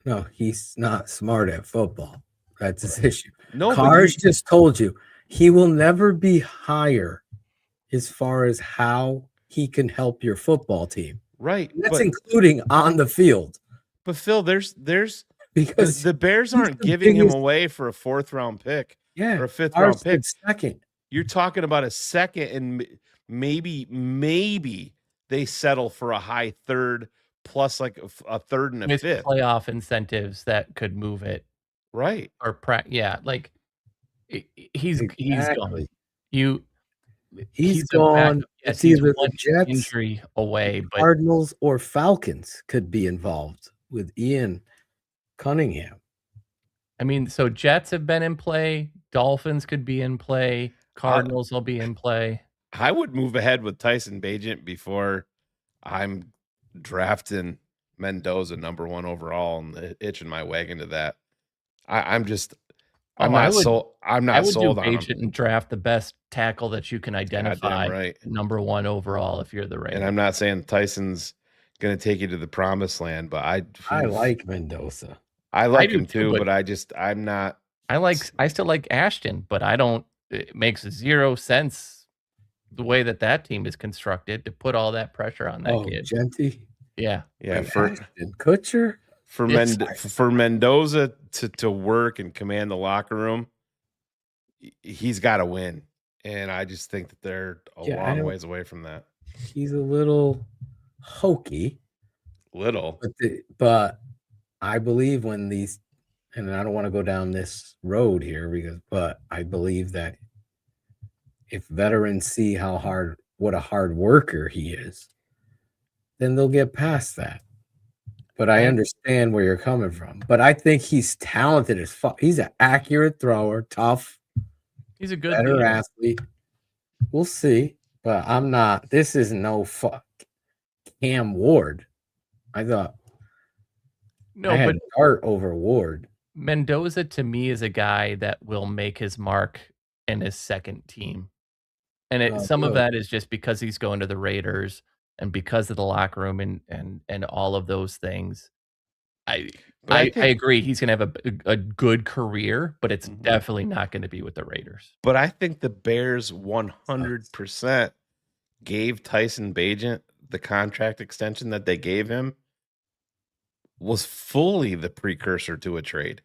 No, he's not smart at football. That's his issue. No, but Cars just told you he will never be higher as far as how he can help your football team. Right. That's including on the field. But Phil, there's because the Bears aren't giving him away for a 4th round pick or a 5th round pick. Second. You're talking about a second, and maybe they settle for a high 3rd plus like a 3rd and a With 5th. playoff incentives that could move it. Right. Or like he's gone. He's gone. Yes, It's he's either one the Jets, injury away, but Cardinals, or Falcons could be involved with Ian Cunningham. I mean, so Jets have been in play. Dolphins could be in play. Cardinals will be in play. I would move ahead with Tyson Bagent before I'm drafting Mendoza #1 overall and hitching my wagon to that. I'm not sold on him. And draft the best tackle that you can identify. Right. #1 overall if you're the Raiders. And I'm not saying Tyson's going to take you to the promised land, but I like Mendoza. I like him too, but I'm not. I still like Ashton, but I don't. It makes 0 sense the way that team is constructed to put all that pressure on that kid. Genty. Yeah. For Ashton Kutcher. For Mendoza to work and command the locker room, he's got to win, and I just think that they're a long ways away from that. He's a little hokey. But I believe when these, and I don't want to go down this road here but I believe that if veterans see what a hard worker he is, then they'll get past that. But I understand where you're coming from. But I think he's talented as fuck. He's an accurate thrower, tough. He's a good better athlete. We'll see. But I'm not. This is no fuck Cam Ward. I thought. No, I had but Dart over Ward. Mendoza to me is a guy that will make his mark in his second team, and some of that is just because he's going to the Raiders. And because of the locker room and all of those things, I agree he's going to have a good career, but it's definitely not going to be with the Raiders. But I think the Bears 100% gave Tyson Bagent the contract extension that they gave him was fully the precursor to a trade.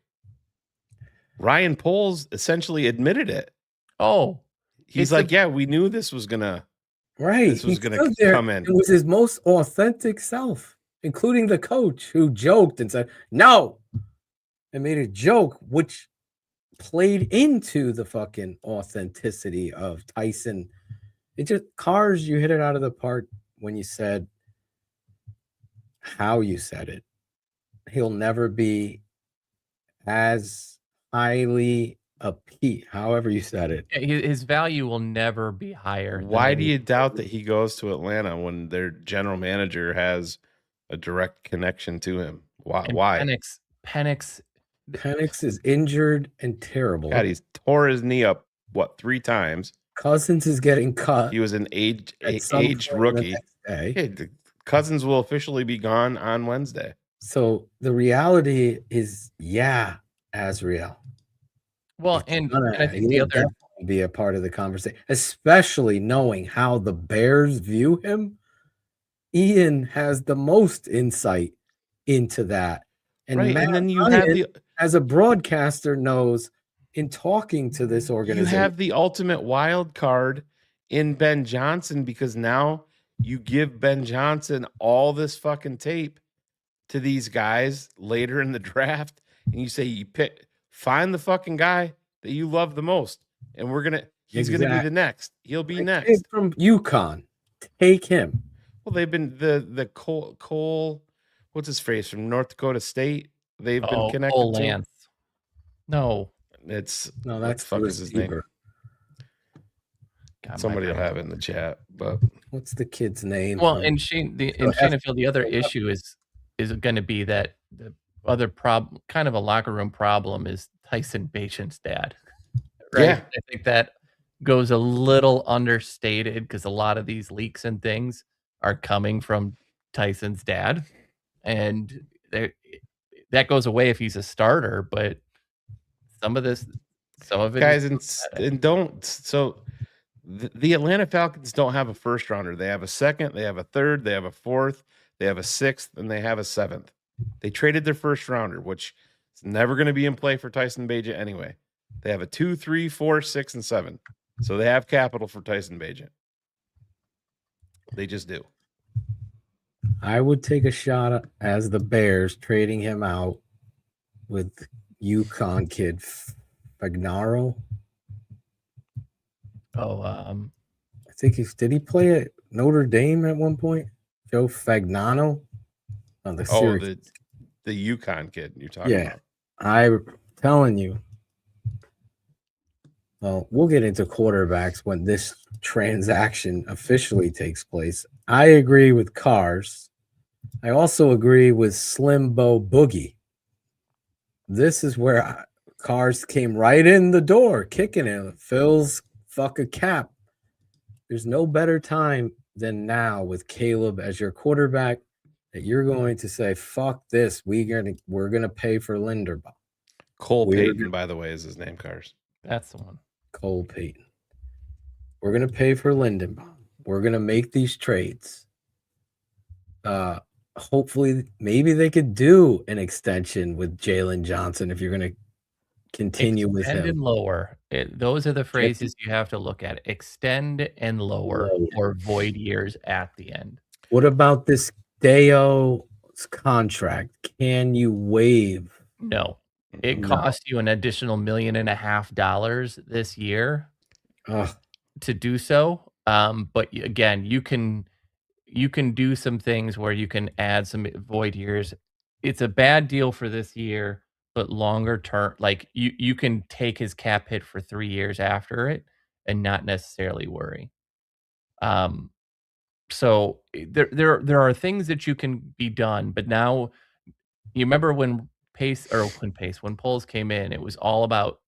Ryan Poles essentially admitted it. Oh, he's like, yeah, we knew this was gonna. Right. This was going to come in. It was his most authentic self, including the coach who joked and said, no, and made a joke, which played into the fucking authenticity of Tyson. It just, Cars, you hit it out of the park when you said how you said it. He'll never be as highly however you said it. His value will never be higher. Why do you doubt that he goes to Atlanta when their general manager has a direct connection to him? Why? Penix is injured and terrible. God, he's tore his knee up 3 times. Cousins is getting cut. He was an aged rookie. Hey, the Cousins will officially be gone on Wednesday. So the reality is, Azriel. Well, and I think the other be a part of the conversation, especially knowing how the Bears view him. Ian has the most insight into that, and and then you have as a broadcaster knows in talking to this organization, you have the ultimate wild card in Ben Johnson because now you give Ben Johnson all this fucking tape to these guys later in the draft, and you say find the fucking guy that you love the most, and he's gonna be the next. He'll be next. From UConn, take him. Well, they've been the Cole, what's his phrase from North Dakota State. They've been connected Cole to. Lance. No, that's what the fuck is his name? God, my Somebody will brain- have it in the chat, but What's the kid's name? Well, from- and Shane, So in F- Shanafil, the other issue is going to be that the other problem, kind of a locker room problem, is Tyson Bagent's dad. Right? Yeah. I think that goes a little understated because a lot of these leaks and things are coming from Tyson's dad, and that goes away if he's a starter. But some of it, guys, is and don't so the Atlanta Falcons don't have a first rounder. They have a second, they have a third, they have a fourth, they have a sixth, and they have a seventh. They traded their first rounder, which is never going to be in play for Tyson Bagent anyway. They have a 2, 3, 4, 6, and 7. So they have capital for Tyson Bagent. They just do. I would take a shot as the Bears trading him out with UConn kid Fagnaro. Oh, I think did he play at Notre Dame at one point? Joe Fagnano on the series. The UConn kid you're talking about. I'm telling you. Well, we'll get into quarterbacks when this transaction officially takes place. I agree with Cars. I also agree with Slim Bo Boogie. This is where Cars came right in the door, kicking it. Phil's fuck a cap. There's no better time than now with Caleb as your quarterback that you're going to say, fuck this. We're gonna pay for Linderbaum. Cole Payton, by the way, is his name, Cars. That's the one. Cole Payton. We're going to pay for Lindenbaum. We're going to make these trades. Hopefully, maybe they could do an extension with Jalen Johnson if you're going to continue with Extend him. and lower. Those are the phrases you have to look at. Extend and lower or void years at the end. What about this Deo's contract? Can you waive? No. It cost you an additional $1.5 million this year to do so. But again, you can do some things where you can add some void years. It's a bad deal for this year, but longer term, like you can take his cap hit for 3 years after it and not necessarily worry. So there are things that you can be done, but now you remember when Poles came in, it was all about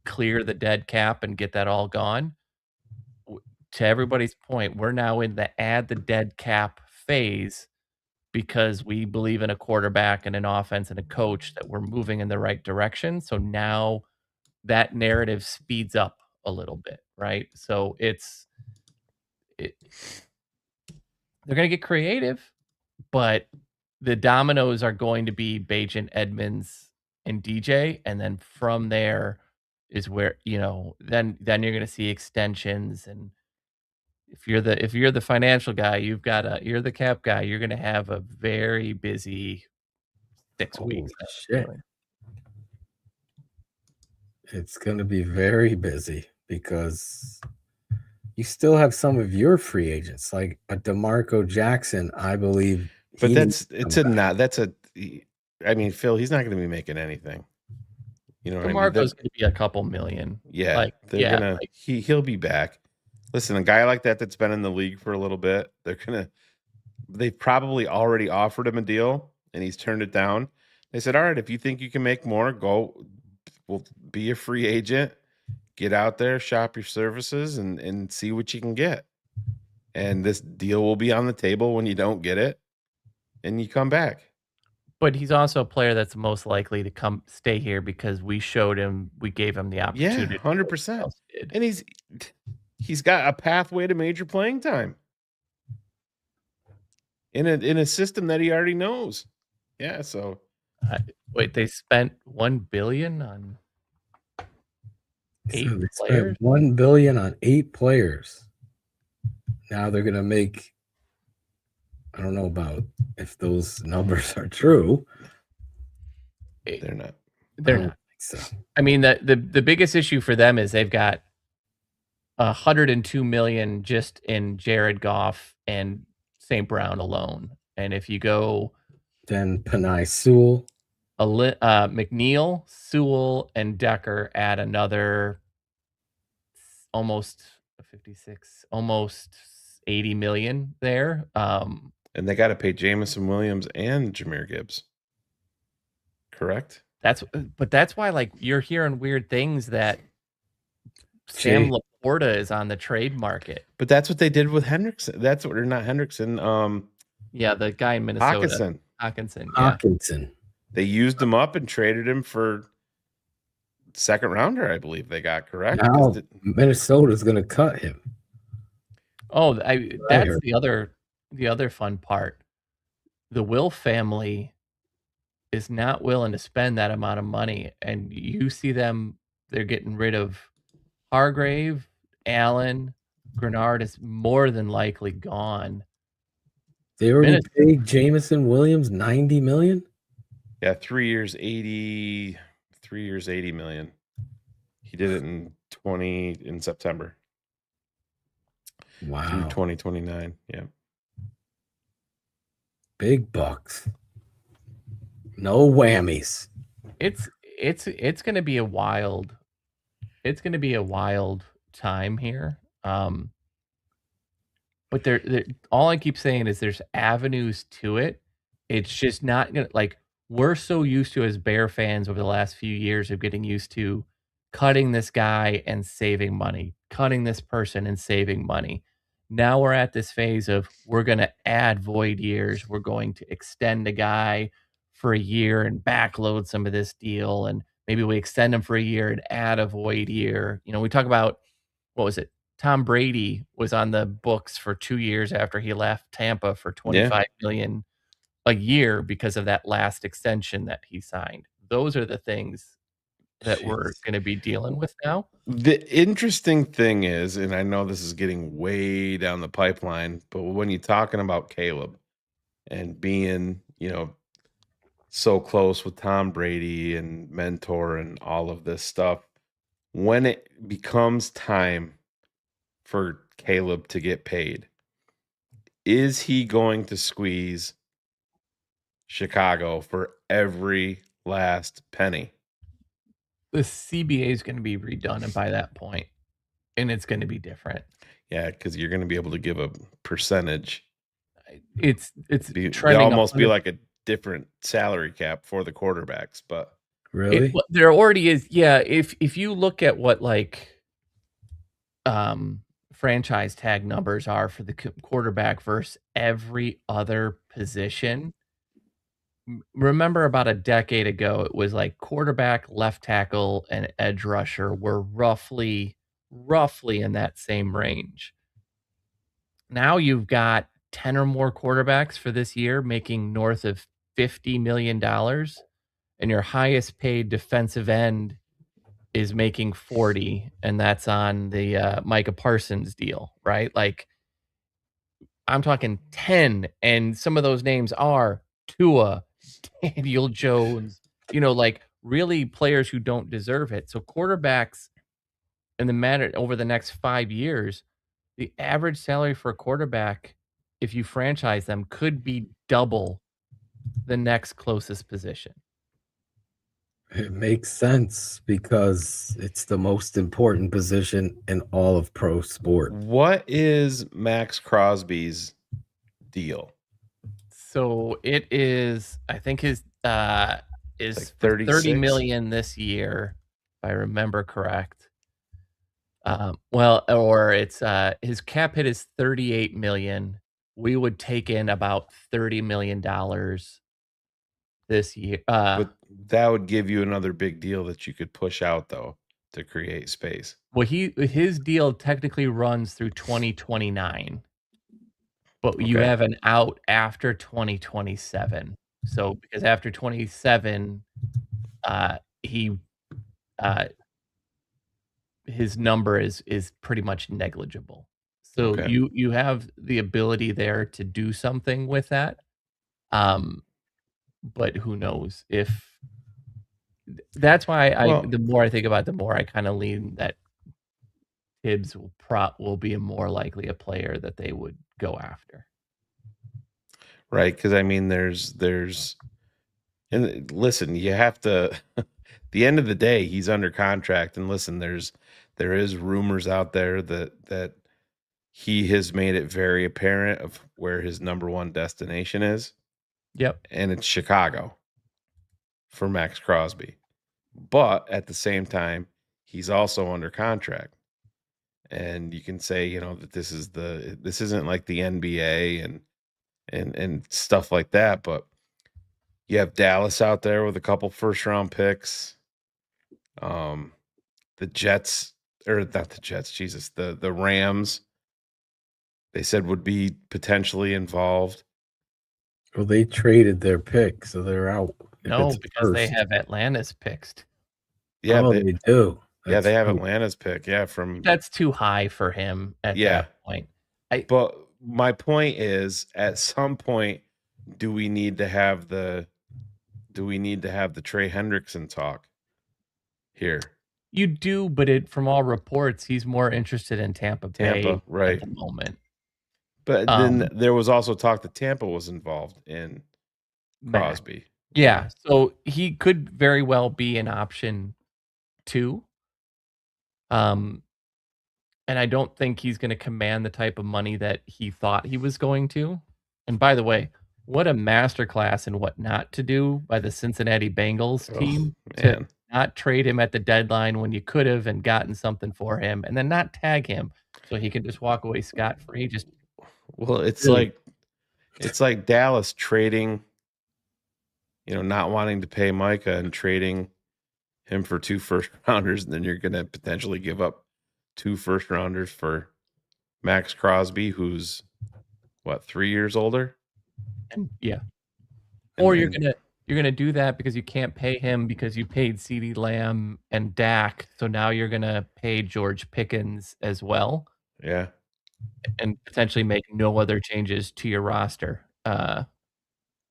clear the dead cap and get that all gone. To everybody's point, we're now in the add the dead cap phase because we believe in a quarterback and an offense and a coach that we're moving in the right direction. So now that narrative speeds up a little bit, right? So they're going to get creative, but the dominoes are going to be Bagent, Edmonds, and DJ, and then from there is where then you're going to see extensions. And if you're the financial guy, you're the cap guy, you're going to have a very busy 6 weeks. Shit. It's going to be very busy because you still have some of your free agents, like a DeMarco Jackson, I believe. But I mean, Phil, he's not going to be making anything. You know what I mean? DeMarco's going to be a couple million. Yeah, he'll be back. Listen, a guy like that's been in the league for a little bit, they've probably already offered him a deal and he's turned it down. They said, all right, if you think you can make more, we'll be a free agent, get out there, shop your services and see what you can get. And this deal will be on the table when you don't get it and you come back. But he's also a player that's most likely to stay here because we gave him the opportunity. Yeah, 100%. And he's got a pathway to major playing time in a system that he already knows. Yeah, so wait, they spent $1 billion on 8 players? $1 billion on 8 players. Now they're gonna make, I don't know about if those numbers are true. They're not. They're not. So. I mean, the biggest issue for them is they've got $102 million just in Jared Goff and St. Brown alone. And if you go then Penei Sewell, McNeil, Sewell, and Decker add another almost 56, almost 80 million there. And they got to pay Jamison Williams and Jahmyr Gibbs. Correct? But that's why, like, you're hearing weird things that Sam Laporta is on the trade market. But that's what they did with Hendrickson. That's what, or not Hendrickson. Yeah, the guy in Minnesota. Hawkinson. Hawkinson. They used him up and traded him for second rounder, I believe they got, correct? Now Minnesota's going to cut him. Oh, that's the other fun part. The Will family is not willing to spend that amount of money, and you see them. They're getting rid of Hargrave, Allen, Grenard is more than likely gone. They already paid Jamison Williams $90 million. Yeah, 3 years, 80 million. He did it in September. Wow. Through 2029. Yeah. Big bucks. No whammies. It's going to be a wild time here. But there all I keep saying is there's avenues to it. It's just not gonna, like, we're so used to, as Bear fans over the last few years, of getting used to cutting this guy and saving money, cutting this person and saving money. Now we're at this phase of we're going to add void years. We're going to extend a guy for a year and backload some of this deal. And maybe we extend him for a year and add a void year. You know, we talk about, what was it? Tom Brady was on the books for 2 years after he left Tampa for $25 million a year because of that last extension that he signed. Those are the things that we're going to be dealing with now. The interesting thing is, and I know this is getting way down the pipeline, but when you're talking about Caleb and being, you know, so close with Tom Brady and mentor and all of this stuff, when it becomes time for Caleb to get paid, is he going to squeeze Chicago for every last penny? The CBA is going to be redone, and by that point, and it's going to be different. Yeah, because you're going to be able to give a percentage. It's it'll almost be like a different salary cap for the quarterbacks, but really, there already is. Yeah, if you look at what, like, franchise tag numbers are for the quarterback versus every other position. Remember, about a decade ago, it was like quarterback, left tackle, and edge rusher were roughly in that same range. Now you've got 10 or more quarterbacks for this year making north of $50 million, and your highest paid defensive end is making 40, and that's on the Micah Parsons deal, right? Like, I'm talking 10, and some of those names are Tua, Daniel Jones, you know, like, really players who don't deserve it. So quarterbacks, in the matter over the next 5 years, the average salary for a quarterback, if you franchise them, could be double the next closest position. It makes sense because it's the most important position in all of pro sport. What is Max Crosby's deal? So it is, I think his is like 30 million this year, if I remember correct. Well, or it's his cap hit is 38 million. We would take in about $30 million this year. But that would give you another big deal that you could push out, though, to create space. Well, his deal technically runs through 2029, but you have an out after 2027. So because after 27, his number is pretty much negligible. So you have the ability there to do something with that. But who knows if that's why the more I think about it, the more I kind of lean that Tibbs will be a more likely a player that they would go after. Right. Because I mean, there's and listen, you have to, at the end of the day, he's under contract, and listen, there's there is rumors out there that he has made it very apparent of where his number one destination is. Yep. And it's Chicago for Max Crosby. But at the same time, he's also under contract. And you can say, you know, that this isn't like the NBA and stuff like that, but you have Dallas out there with a couple first round picks. The Jets, or not the Jets, Jesus, the Rams, they said would be potentially involved. Well, they traded their pick, so they're out. if No, it's because they first. have Atlanta's picks. Yeah, Oh, they do. Yeah, they have cool. Atlanta's pick. Yeah, from That's too high for him at that point. But my point is, at some point, do we need to have the Trey Hendrickson talk here? You do, but from all reports, he's more interested in Tampa Bay right. at the moment. But then there was also talk that Tampa was involved in Crosby. Yeah, so he could very well be an option too. And I don't think he's going to command the type of money that he thought he was going to. And by the way, what a masterclass in what not to do by the Cincinnati Bengals team to not trade him at the deadline when you could have and gotten something for him, and then not tag him so he can just walk away scot-free. Well, it's like Dallas trading, not wanting to pay Micah and trading him for 2 first rounders, and then you're going to potentially give up 2 first rounders for Max Crosby, who's what, 3 years older? And or you're gonna do that because you can't pay him because you paid CeeDee Lamb and Dak, so now you're gonna pay George Pickens as well. Yeah. And potentially make no other changes to your roster,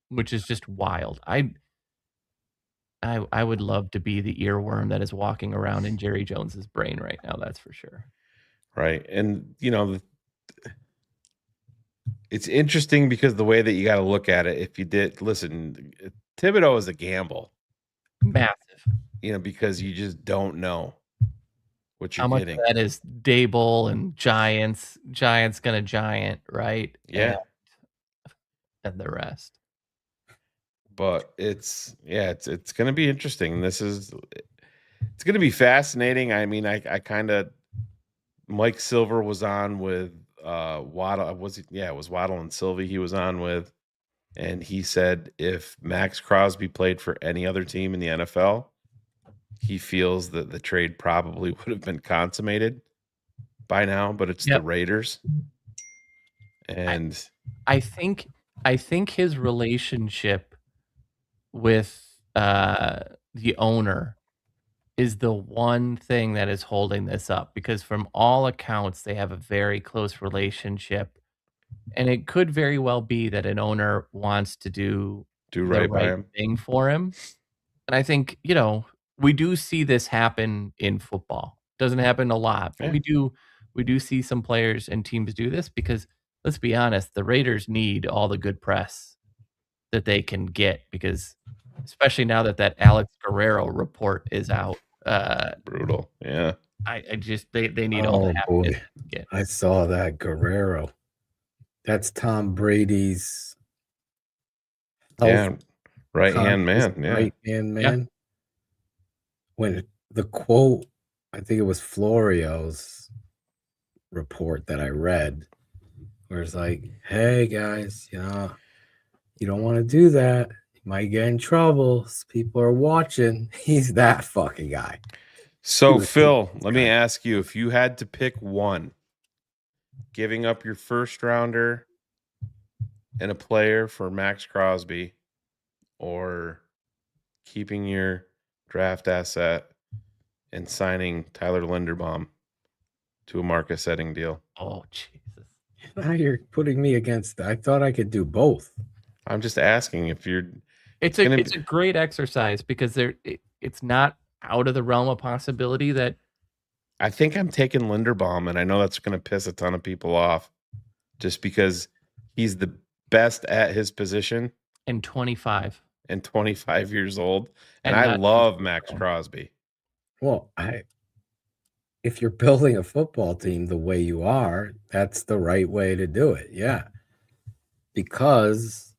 which is just wild. I would love to be the earworm that is walking around in Jerry Jones's brain right now, that's for sure. Right. And, it's interesting because the way that you got to look at it, if you did listen, Thibodeau is a gamble. Massive. Because you just don't know what you're How much getting. of that is Dable and Giants gonna giant, right? Yeah. And the rest. But it's going to be interesting. It's going to be fascinating. I mean, I kind of, Mike Silver was on with Waddle. It was Waddle and Sylvie he was on with. And he said if Max Crosby played for any other team in the NFL, he feels that the trade probably would have been consummated by now, but it's the Raiders. And I think his relationship with the owner is the one thing that is holding this up, because from all accounts they have a very close relationship, and it could very well be that an owner wants to do right by him thing for him. And I think, we do see this happen in football. Doesn't happen a lot, but we do see some players and teams do this because, let's be honest, the Raiders need all the good press that they can get, because especially now that Alex Guerrero report is out. Brutal. Yeah. I just they need all the happiness they can get. I saw that Guerrero. That's Tom Brady's right-hand man. Yeah. Right-hand man. When the quote, I think it was Florio's report that I read, where it's like, hey guys, you don't want to do that. You might get in trouble. People are watching. He's that fucking guy. So Phil, let me ask you, if you had to pick one, giving up your first rounder and a player for Max Crosby, or keeping your draft asset and signing Tyler Linderbaum to a market setting deal. Oh, Jesus. Now you're putting me against that. I thought I could do both. I'm just asking if you're... It's a great exercise because it's not out of the realm of possibility that... I think I'm taking Linderbaum, and I know that's going to piss a ton of people off just because he's the best at his position. And 25. And 25 years old. And I love Max Crosby. Well, if you're building a football team the way you are, that's the right way to do it. Yeah. Because,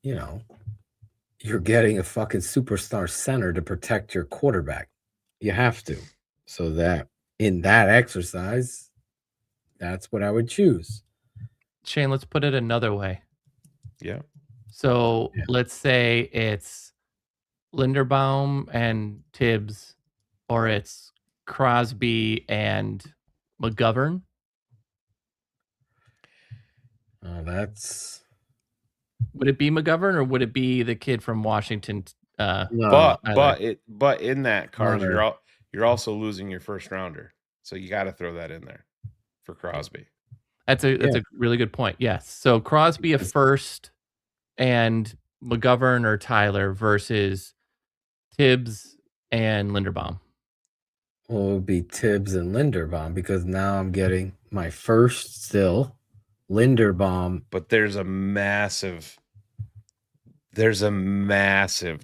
you know, you're getting a fucking superstar center to protect your quarterback. You have to. So that in that exercise, that's what I would choose. Shane, let's put it another way. Yeah. So let's say it's Linderbaum and Tibbs, or it's Crosby and McGovern. That's. Would it be McGovern or would it be the kid from Washington? But in that cars, Leonard. you're also losing your first rounder, so you got to throw that in there for Crosby. That's a really good point. Yes. So Crosby a first and McGovern or Tyler versus Tibbs and Linderbaum. Well, it would be Tibbs and Linderbaum because now I'm getting my first still Linderbaum. But there's a massive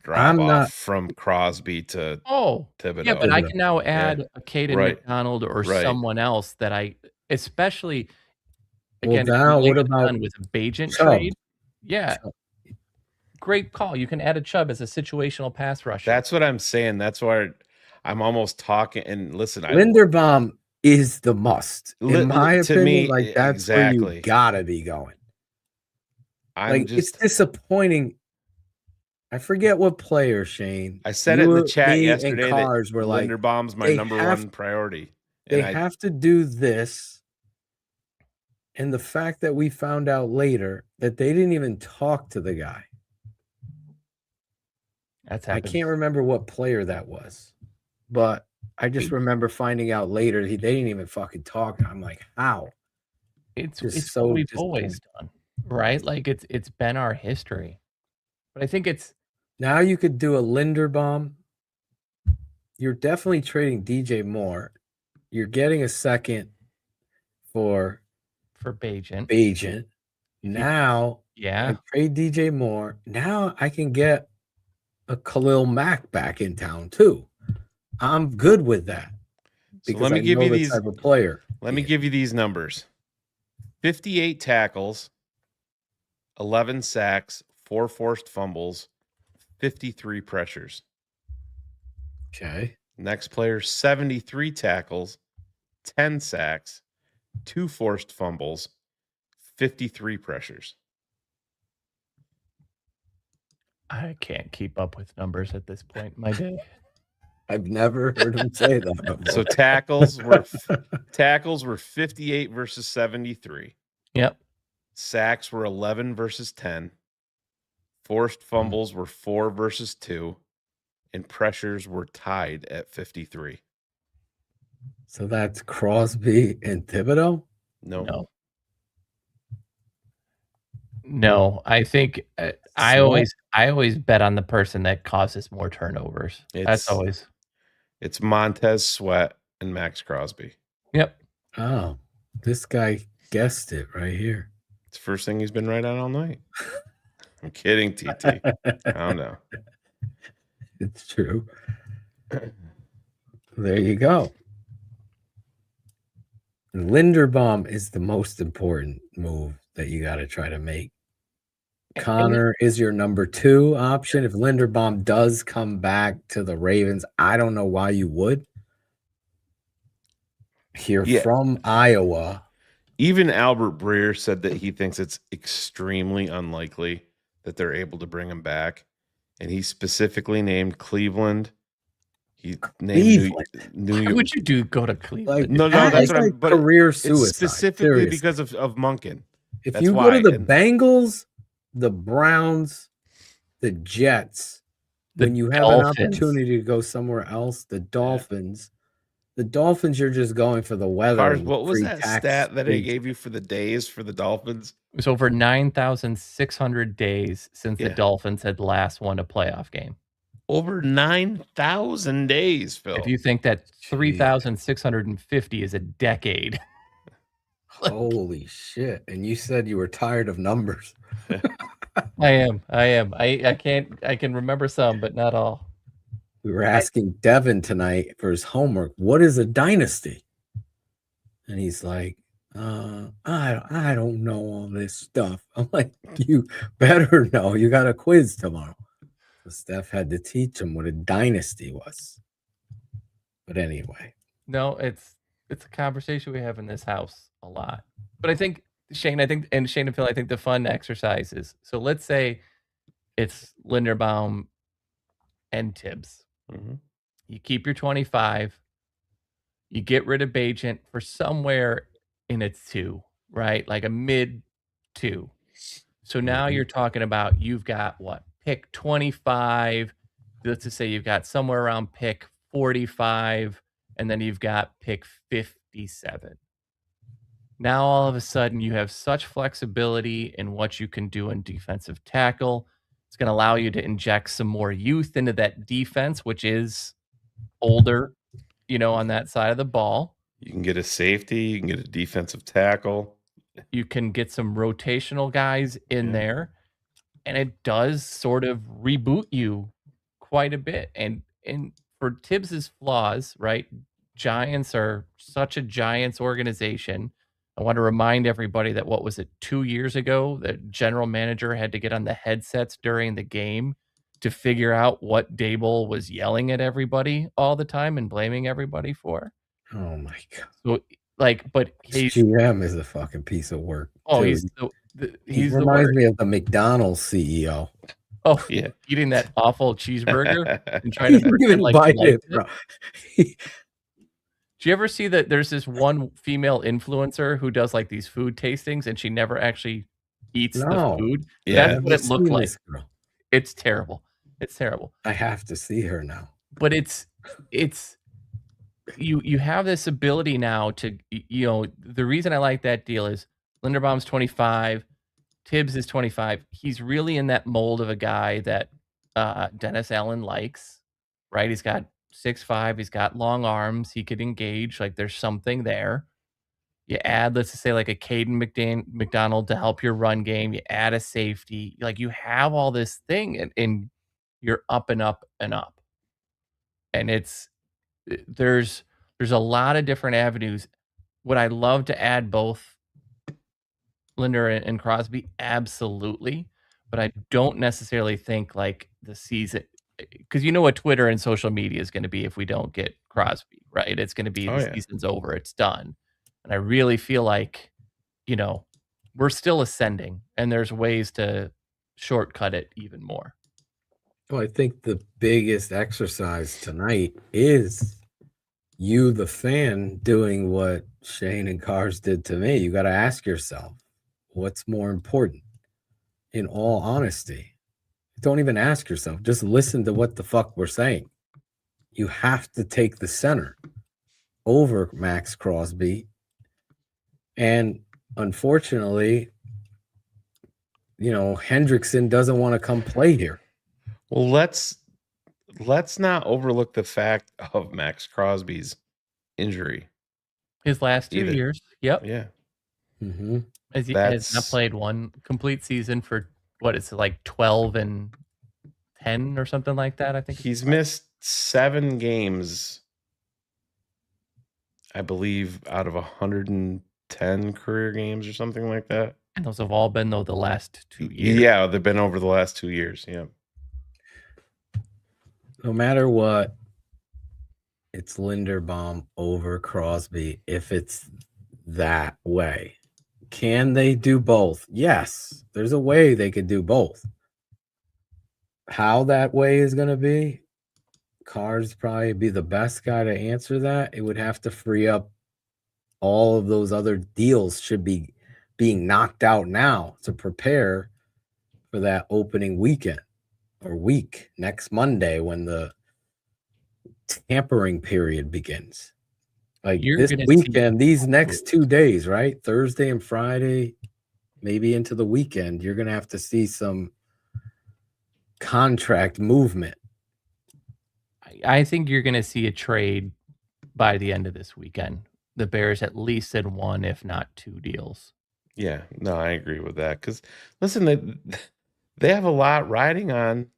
drop off from Crosby to Thibodeau. Yeah, but I can now add a Caden McDonald or someone else that I especially again now what about about with a Bajent Chubb? trade? Yeah. Great call. You can add a Chubb as a situational pass rusher. That's what I'm saying. That's why I'm almost talking. And listen, Linderbaum is the must. In my to opinion, me, like that's where exactly. you gotta be going. It's it's disappointing. I forget what player, Shane. I said it in the chat me yesterday and Cars that were like, Linderbaum's my number one priority. They have to do this. And the fact that we found out later that they didn't even talk to the guy. That's I can't remember what player that was, but I just remember finding out later they didn't even fucking talk. I'm like, how? It's what we've always done, right? Like it's been our history. But I think it's now you could do a Linderbaum. You're definitely trading DJ Moore. You're getting a second for Bajent. Now, I trade DJ Moore. Now I can get a Khalil Mack back in town too. I'm good with that. So let me give you these type of player. Let me give you these numbers: 58 tackles, 11 sacks, 4 forced fumbles, 53 pressures. Okay. Next player: 73 tackles, 10 sacks, 2 forced fumbles, 53 pressures. I can't keep up with numbers at this point in my day. I've never heard him say that before. So tackles were 58 versus 73. Yep. Sacks were 11 versus 10. Forced fumbles were 4 versus 2. And pressures were tied at 53. So that's Crosby and Thibodeau? No, I think I always bet on the person that causes more turnovers. That's always. It's Montez Sweat and Max Crosby. Yep. Oh, this guy guessed it right here. It's the first thing he's been right on all night. I'm kidding, TT. I don't know. It's true. There you go. Linderbaum is the most important move that you got to try to make. Connor is your number 2 option. If Linderbaum does come back to the Ravens, I don't know why you would. From Iowa. Even Albert Breer said that he thinks it's extremely unlikely that they're able to bring him back. And he specifically named Cleveland. He named New York. Why would you go to Cleveland? No, that's what I'm. But career suicide. It's specifically because of Monken. If That's you why. go to the Bengals, the Browns, the Jets, when you have an opportunity to go somewhere else, the Dolphins. The Dolphins, you're just going for the weather. Cars, what was that stat that I gave you for the days for the Dolphins? It was over 9,600 days since the Dolphins had last won a playoff game. Over 9,000 days, Phil. If you think that 3,650 is a decade. Holy shit. And you said you were tired of numbers. I am. I can remember some, but not all. We were asking Devin tonight for his homework, what is a dynasty? And he's like, I don't know all this stuff. I'm like, you better know. You got a quiz tomorrow. So Steph had to teach him what a dynasty was. But anyway. No, it's a conversation we have in this house a lot. But I think Shane and Phil, I think the fun exercise is, so let's say it's Linderbaum and Tibbs. Mhm. You keep your 25. You get rid of Bajent for somewhere in a 2, right? Like a mid 2. So now you're talking about you've got what? Pick 25. Let's just say you've got somewhere around pick 45, and then you've got pick 57. Now all of a sudden you have such flexibility in what you can do in defensive tackle. It's going to allow you to inject some more youth into that defense, which is older, on that side of the ball. You can get a safety, you can get a defensive tackle. You can get some rotational guys in there, and it does sort of reboot you quite a bit. And for Tibbs's flaws, right? Giants are such a Giants organization. I want to remind everybody that 2 years ago, the general manager had to get on the headsets during the game to figure out what Dable was yelling at everybody all the time and blaming everybody for. Oh my God. So, but his GM is a fucking piece of work. Oh, too. He reminds me of the McDonald's CEO. Oh yeah, eating that awful cheeseburger and trying to He even bite it, bro. Do you ever see that there's this one female influencer who does like these food tastings and she never actually eats the food? Yeah. That's what it looked seen like. this girl. It's terrible. It's terrible. I have to see her now. But it's you have this ability now to, the reason I like that deal is Linderbaum's 25, Tibbs is 25. He's really in that mold of a guy that Dennis Allen likes, right? He's got 6'5", he's got long arms, he could engage, like there's something there. You add, let's just say, like a Caden McDonald to help your run game. You add a safety. Like you have all this thing, and you're up and up and up. And there's a lot of different avenues. Would I love to add both Linder and Crosby? Absolutely. But I don't necessarily think like the season, because you know what Twitter and social media is going to be if we don't get Crosby, right? It's going to be the season's over, it's done. And I really feel like, we're still ascending and there's ways to shortcut it even more. Well, I think the biggest exercise tonight is you, the fan, doing what Shane and Cars did to me. You got to ask yourself, what's more important? In all honesty, don't even ask yourself. Just listen to what the fuck we're saying. You have to take the center over Max Crosby. And unfortunately, Hendrickson doesn't want to come play here. Well, let's not overlook the fact of Max Crosby's injury. His last 2 years. Yep. Yeah. Mm-hmm. As he has not played one complete season for what is it, like 12 and 10 or something like that. I think he's missed 7 games, I believe, out of 110 career games or something like that. And those have all been the last 2 years. Yeah, they've been over the last 2 years. Yeah. No matter what, it's Linderbaum over Crosby if it's that way. Can they do both? Yes, there's a way they could do both. How that way is going to be, Cars probably be the best guy to answer that. It would have to free up all of those other deals should be being knocked out now to prepare for that opening weekend or week next Monday when the tampering period begins. Like this weekend, these next 2 days, right? Thursday and Friday, maybe into the weekend, you're going to have to see some contract movement. I think you're going to see a trade by the end of this weekend. The Bears at least in 1, if not 2 deals. Yeah, no, I agree with that. Because listen, they have a lot riding on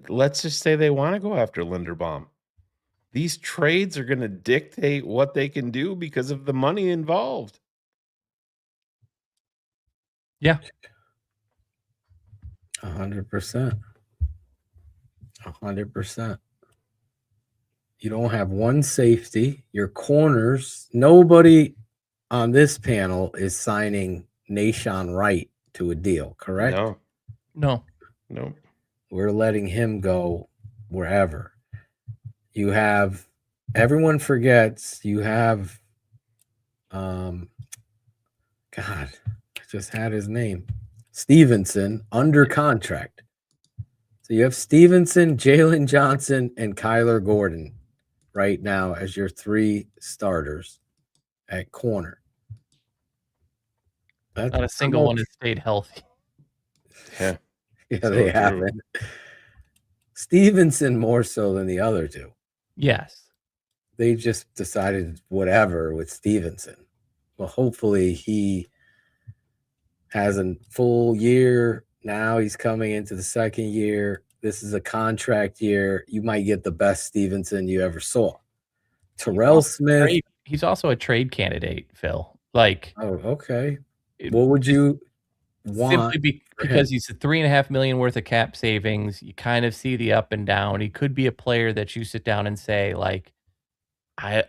Let's just say they want to go after Linderbaum. These trades are going to dictate what they can do because of the money involved. Yeah. 100%. 100%. You don't have one safety. Your corners, nobody on this panel is signing Nashawn Wright to a deal, correct? No. We're letting him go wherever. You have, everyone forgets, you have, God, I just had his name, Stevenson, under contract. So you have Stevenson, Jalen Johnson, and Kyler Gordon right now as your 3 starters at corner. Not a single one has stayed healthy. Yeah. Yeah, So they true. haven't. Stevenson more so than the other 2. Yes. They just decided whatever with Stevenson. Well, hopefully he has a full year. Now he's coming into the second year. This is a contract year. You might get the best Stevenson you ever saw. Terrell Smith. He's also a trade candidate, Phil. Like, oh, okay. What would you want? Simply because he's a $3.5 million worth of cap savings. You kind of see the up and down. He could be a player that you sit down and say, like, I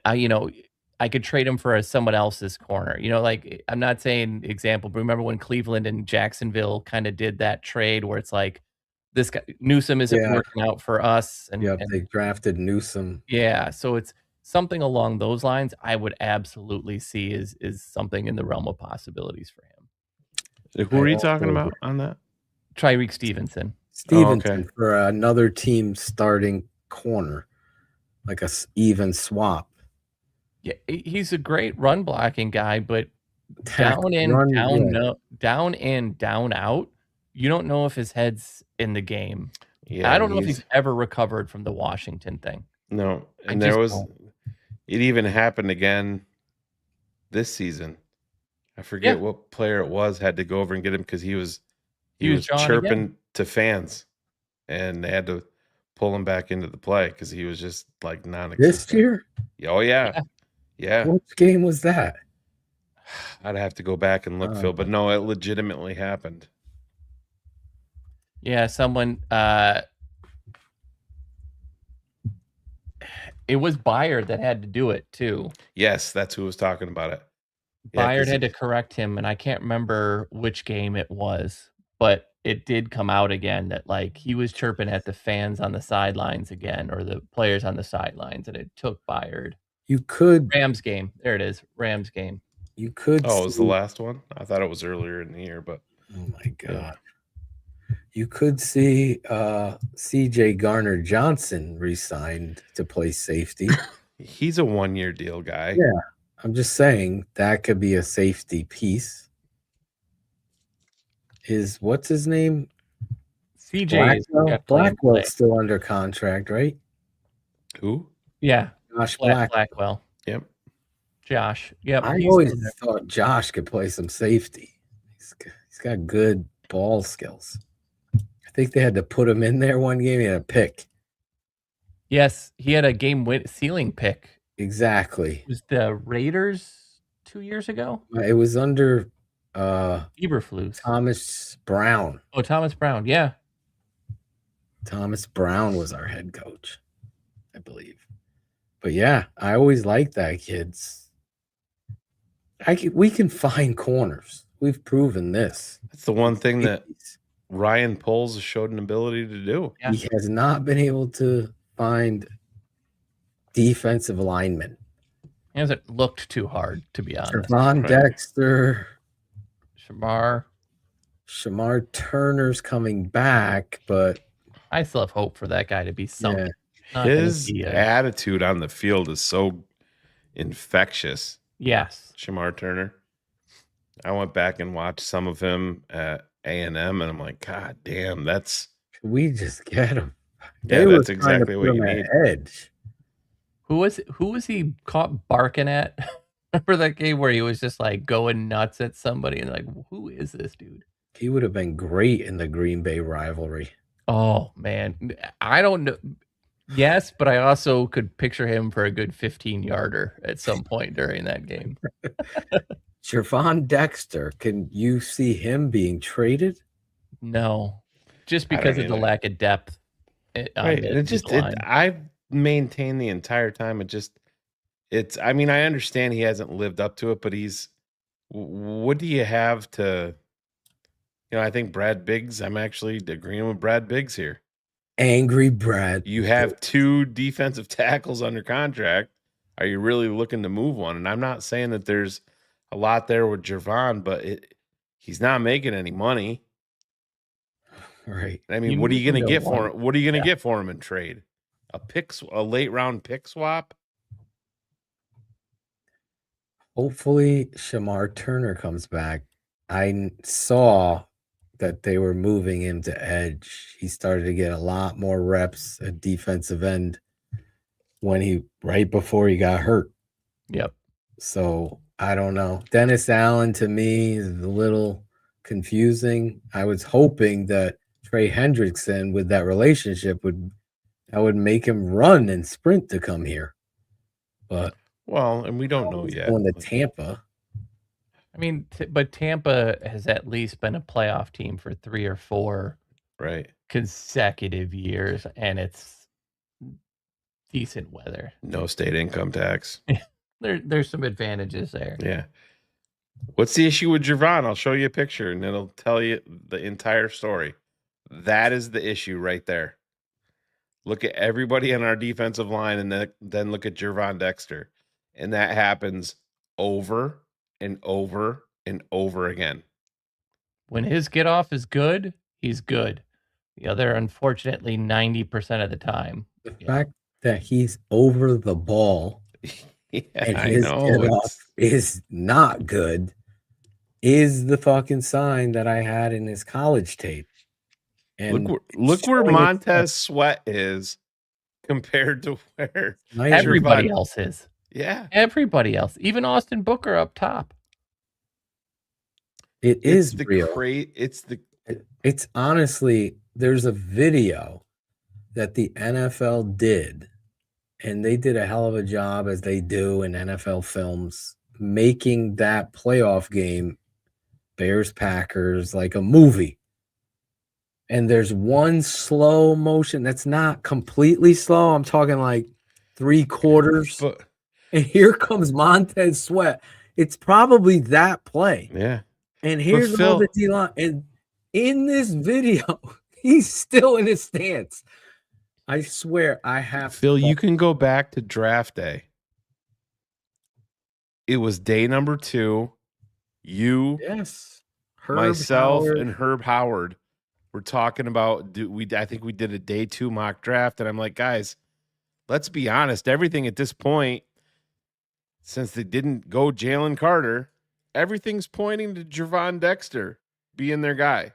could trade him for someone else's corner. Like, I'm not saying example, but remember when Cleveland and Jacksonville kind of did that trade where it's like, this guy Newsom isn't working out for us. And they drafted Newsom. Yeah, so it's something along those lines. I would absolutely see is something in the realm of possibilities for him. Who are you talking about on that? Tyreek Stevenson. Stevenson for another team starting corner, like a even swap. Yeah, he's a great run blocking guy, but down in, down out, you don't know if his head's in the game. Yeah, I don't know if he's ever recovered from the Washington thing. No, and it even happened again this season. I forget what player it was had to go over and get him because he was chirping to fans, and they had to pull him back into the play because he was just like non-existent. This year? Oh yeah. Which game was that? I'd have to go back and look, Phil, but no, it legitimately happened. Yeah, someone. It was Byard that had to do it too. Yes, that's who was talking about it. Byard had to correct him, and I can't remember which game it was, but it did come out again that like he was chirping at the fans on the sidelines again, or the players on the sidelines, and it took Byard. You could Rams game. There it is. Rams game. You could. Oh, it was the last one? I thought it was earlier in the year, but oh my god. You could see CJ Garner Johnson re-signed to play safety. He's a 1-year deal guy. Yeah. I'm just saying that could be a safety piece. What's his name? CJ Blackwell's still under contract, right? Who? Yeah. Josh Blackwell. Yep. Josh. Yep. I always thought Josh could play some safety. He's got good ball skills. I think they had to put him in there one game. He had a pick. Yes, he had a game ceiling pick. Exactly. It was the Raiders 2 years ago? It was under Eberflus. Thomas Brown. Oh, Thomas Brown, yeah. Thomas Brown was our head coach, I believe. But yeah, I always liked that kids. We can find corners. We've proven this. That's the one thing that Ryan Poles showed an ability to do. Yeah. He has not been able to find defensive linemen. He hasn't looked too hard, to be honest. Trevon Dexter. Shamar Turner's coming back, but I still have hope for that guy to be something. Yeah. His attitude on the field is so infectious. Yes. Shamar Turner. I went back and watched some of him at A&M, and I'm like, God damn, we just get him. Yeah, that's exactly what you need. Edge. Who was he caught barking at? Remember that game where he was just like going nuts at somebody and like, who is this dude? He would have been great in the Green Bay rivalry. Oh man, I don't know. Yes, but I also could picture him for a good 15-yarder at some point during that game. Jervon Dexter, can you see him being traded? No, just I don't because of the either. lack of depth on Right. the And it just line. I've maintained the entire time. I mean, I understand he hasn't lived up to it, but what do you have to, I think Brad Biggs, I'm actually agreeing with Brad Biggs here. Angry Brad. You have 2 defensive tackles under contract. Are you really looking to move one? And I'm not saying that there's a lot there with Jervon, but he's not making any money. Right. I mean, You what are move you going to him to get for one. him? What are you going to Yeah. get for him in trade? A late round pick swap? Hopefully, Shamar Turner comes back. I saw that they were moving him to edge. He started to get a lot more reps at defensive end right before he got hurt. Yep. So I don't know. Dennis Allen to me is a little confusing. I was hoping that Trey Hendrickson with that relationship would make him run and sprint to come here. But Well, and we don't know yet. Going to Tampa. I mean, but Tampa has at least been a playoff team for 3 or 4 consecutive years, and it's decent weather. No state income tax. There's some advantages there. Yeah. What's the issue with Jervon? I'll show you a picture and it'll tell you the entire story. That is the issue right there. Look at everybody on our defensive line and then look at Jervon Dexter. And that happens over and over and over again. When his get off is good, he's good. The other, unfortunately, 90% of the time. The fact that he's over the ball and his get off is not good is the fucking sign that I had in his college tape. And look where Montez Sweat is compared to where everybody else is. Yeah. Everybody else. Even Austin Booker up top. It's real. It's honestly, there's a video that the NFL did, and they did a hell of a job, as they do in NFL films, making that playoff game, Bears Packers, like a movie. And there's one slow motion that's not completely slow. I'm talking like 3/4. And here comes Montez Sweat. It's probably that play. Yeah. And here's all the D-line. And in this video, he's still in his stance. I swear I have Phil, you can go back to draft day. It was day number 2. You, myself, and Herb Howard were talking about I think we did a day 2 mock draft, and I'm like, guys, let's be honest. Everything at this point, since they didn't go Jalen Carter, everything's pointing to Jervon Dexter being their guy.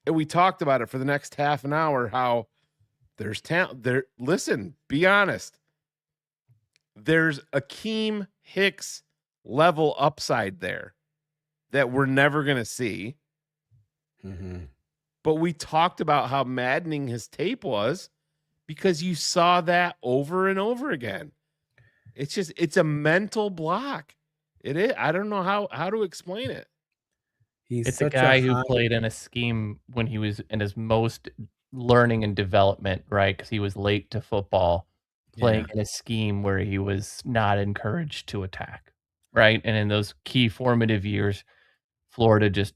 And we talked about it for the next half an hour, how there's talent there. Listen, be honest. There's Akeem Hicks level upside there that we're never going to see. Mm-hmm. But we talked about how maddening his tape was because you saw that over and over again. It's a mental block. It is. I don't know how to explain it. It's a guy who played in a scheme when he was in his most learning and development, right? Because he was late to football, playing in a scheme where he was not encouraged to attack, right? And in those key formative years, Florida just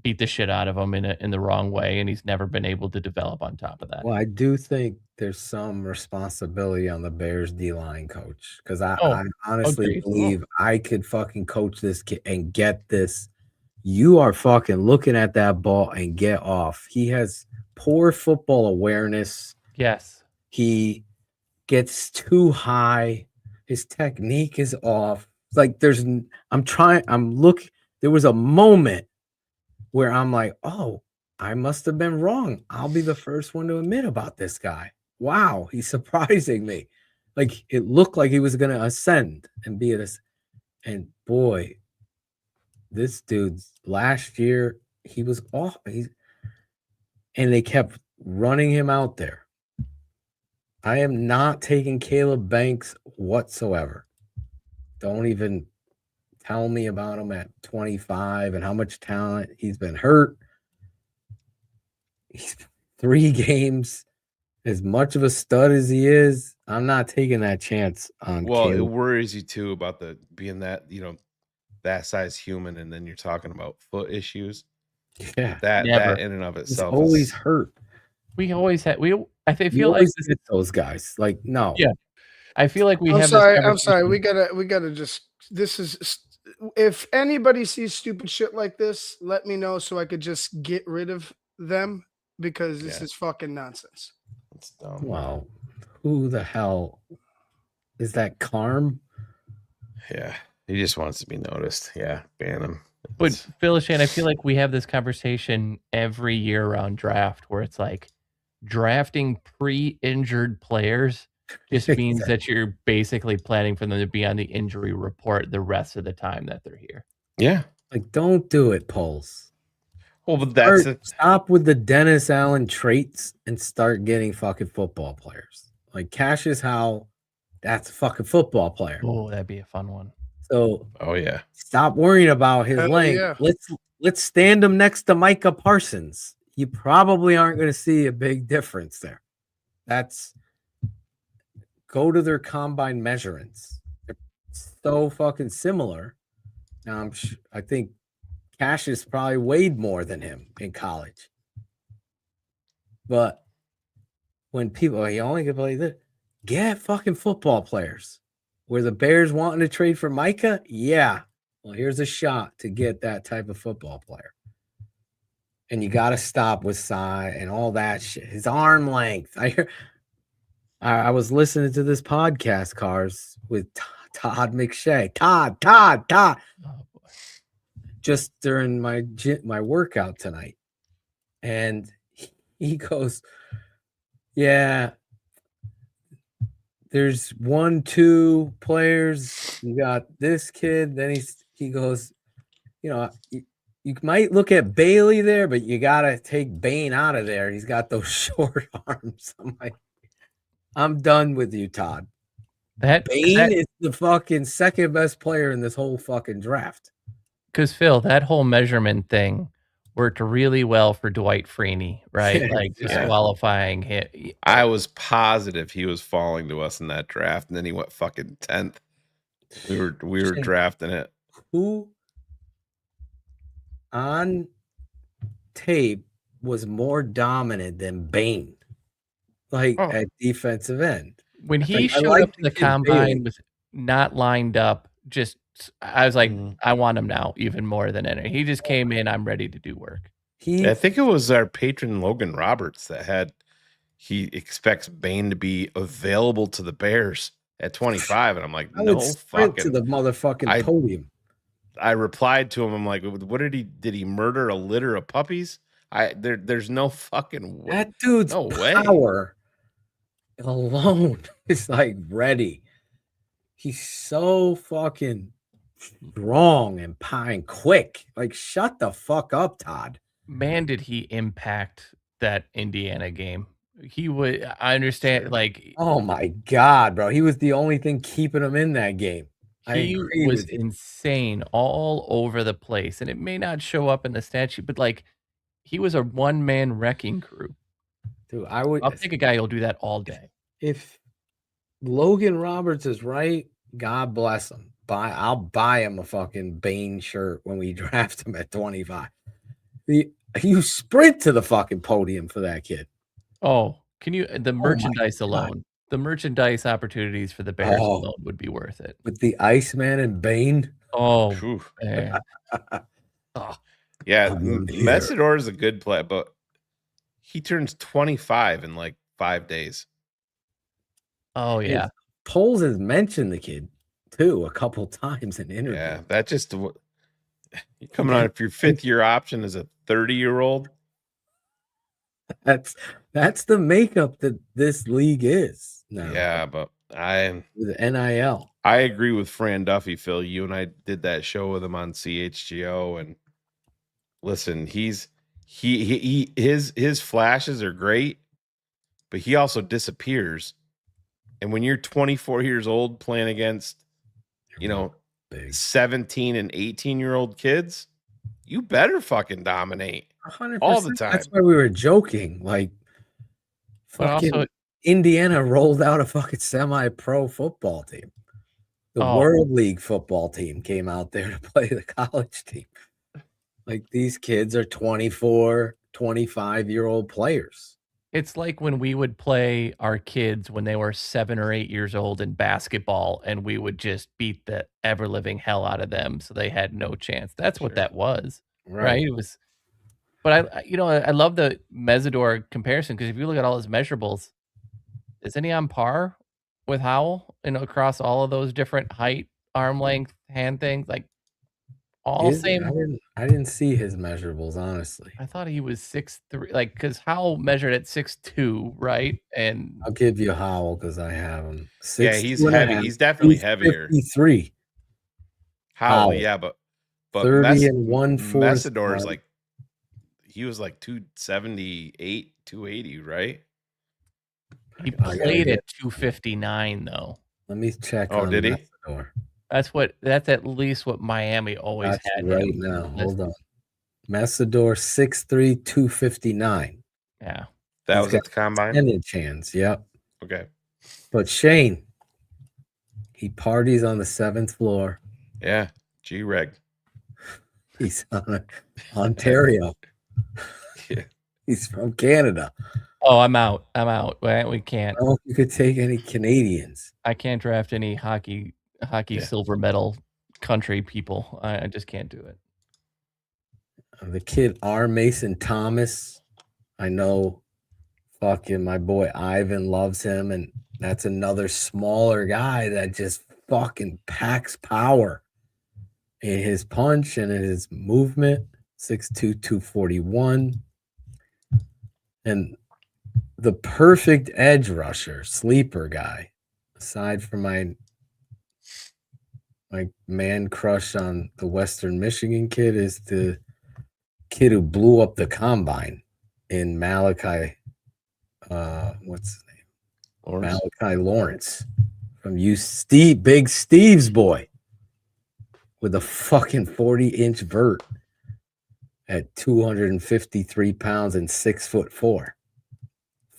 beat the shit out of him in the wrong way, and he's never been able to develop on top of that. Well, I do think there's some responsibility on the Bears D-line coach, because I honestly believe I could fucking coach this kid and get this. You are fucking looking at that ball and get off. He has poor football awareness. Yes. He gets too high. His technique is off. Like there was a moment where I'm like, oh, I must have been wrong. I'll be the first one to admit about this guy. Wow, he's surprising me. Like it looked like he was going to ascend and be this. And boy, this dude's last year, he was off. and they kept running him out there. I am not taking Caleb Banks whatsoever. Don't even tell me about him at 25 and how much talent. He's been hurt. He's 3 games. As much of a stud as he is, I'm not taking that chance on Well, it Caleb. worries you too about the being that, that size human, and then you're talking about foot issues. Yeah. That Never. in and of He's itself always is hurt. We always had I You feel like always this, get those guys. Like, no. yeah. I feel like we I'm have sorry. this I'm sorry. conversation- We gotta just. This is. If anybody sees stupid shit like this, let me know so I could just get rid of them because this is fucking nonsense. It's dumb. Wow. Who the hell is that? Carm? Yeah. He just wants to be noticed. Yeah. Ban him. But Phil Shane, I feel like we have this conversation every year around draft where it's like drafting pre-injured players just means that you're basically planning for them to be on the injury report the rest of the time that they're here. Yeah. Like, don't do it, Pulse. Well, but that's it. Stop with the Dennis Allen traits and start getting fucking football players. Like Cassius Howell, that's a fucking football player. Oh, that'd be a fun one. So, oh yeah, stop worrying about his Hell length. yeah. Let's stand him next to Micah Parsons. You probably aren't going to see a big difference there. Go to their combine measurements. They're so fucking similar. Now I think Cassius probably weighed more than him in college. But when people, he only can play this, get fucking football players. Were the Bears wanting to trade for Micah? Yeah. Well, here's a shot to get that type of football player. And you got to stop with size and all that shit. His arm length. I was listening to this podcast, Cars, with Todd McShay. Todd. Oh, boy. Just during my workout tonight. And he goes, yeah, there's 1, 2 players. You got this kid. Then he goes, you might look at Bailey there, but you got to take Bain out of there. He's got those short arms. I'm like, I'm done with you, Todd. Bain is the fucking second best player in this whole fucking draft. Because Phil, that whole measurement thing worked really well for Dwight Freeney, right? Like disqualifying him. I was positive he was falling to us in that draft, and then he went fucking 10th. We were drafting it. Who on tape was more dominant than Bain? Like at defensive end. When he showed up to the combine was not lined up, I was like, I want him now even more than any. He just came in, I'm ready to do work. I think it was our patron Logan Roberts that he expects Bain to be available to the Bears at 25, and I'm like, no fucking to the motherfucking podium. I replied to him, I'm like, what did he murder a litter of puppies? There's no fucking way. That dude's power alone is like ready. He's so fucking strong and quick. Like, shut the fuck up, Todd. Man, did he impact that Indiana game? I understand, like, oh my god, bro. He was the only thing keeping him in that game. He was insane all over the place, and it may not show up in the stat sheet, but like, he was a one-man wrecking crew. Dude, I'll take a guy who'll do that all day. If Logan Roberts is right, God bless him. I'll buy him a fucking Bain shirt when we draft him at 25. You sprint to the fucking podium for that kid. Oh, the merchandise alone, the merchandise opportunities for the Bears alone would be worth it. With the Iceman and Bain. Oh, man. Yeah, Messidor is a good play, but he turns 25 in like 5 days. Oh yeah, Poles has mentioned the kid too a couple times in interviews. Yeah, that just you're coming on if your 5th-year option is a 30-year-old. That's the makeup that this league is now. Yeah, but with NIL. I agree with Fran Duffy, Phil. You and I did that show with him on CHGO, and listen, he's his flashes are great, but he also disappears. And when you're 24 years old playing against, 17 and 18-year-old kids, you better fucking dominate 100%. all the time. That's why we were joking. Like, But fucking also- Indiana rolled out a fucking semi-pro football team. The World League football team came out there to play the college team. Like, these kids are 24, 25-year-old players. It's like when we would play our kids when they were 7 or 8 years old in basketball, and we would just beat the ever living hell out of them, so they had no chance. That's what that was, right? It was. But I love the Mesidor comparison, because if you look at all his measurables, isn't he on par with Howell? Across all of those different height, arm length, hand things, like all same. I didn't see his measurables, honestly. I thought he was 6'3", like, because Howell measured at 6'2", right? And I'll give you Howell because I have him. Yeah, he's heavy. He's definitely heavier. 53. Howell, yeah, but 30 and 1/4. Mesidor is like, he was like 278, 280, right? he played at 259 though. Let me check. Oh, did he? Mesidor. That's at least what Miami always That's had right him now. listed. Hold on. Mesidor 6'3", 259. Yeah. That He's was at got the combine? 10-inch hands, yep. Okay. But Shane, he parties on the 7th floor. Yeah, G-Reg. He's on Ontario. Yeah. He's from Canada. Oh, I'm out. We can't. I don't know if you could take any Canadians. I can't draft any hockey silver medal country people. I just can't do it. The kid R. Mason Thomas, I know fucking my boy Ivan loves him, and that's another smaller guy that just fucking packs power in his punch and in his movement. 6'2", 241. And the perfect edge rusher, sleeper guy, aside from my man crush on the Western Michigan kid, is the kid who blew up the combine in Malachi. What's his name? Lawrence. Malachi Lawrence from Big Steve's boy, with a fucking 40-inch vert at 253 pounds and 6'4",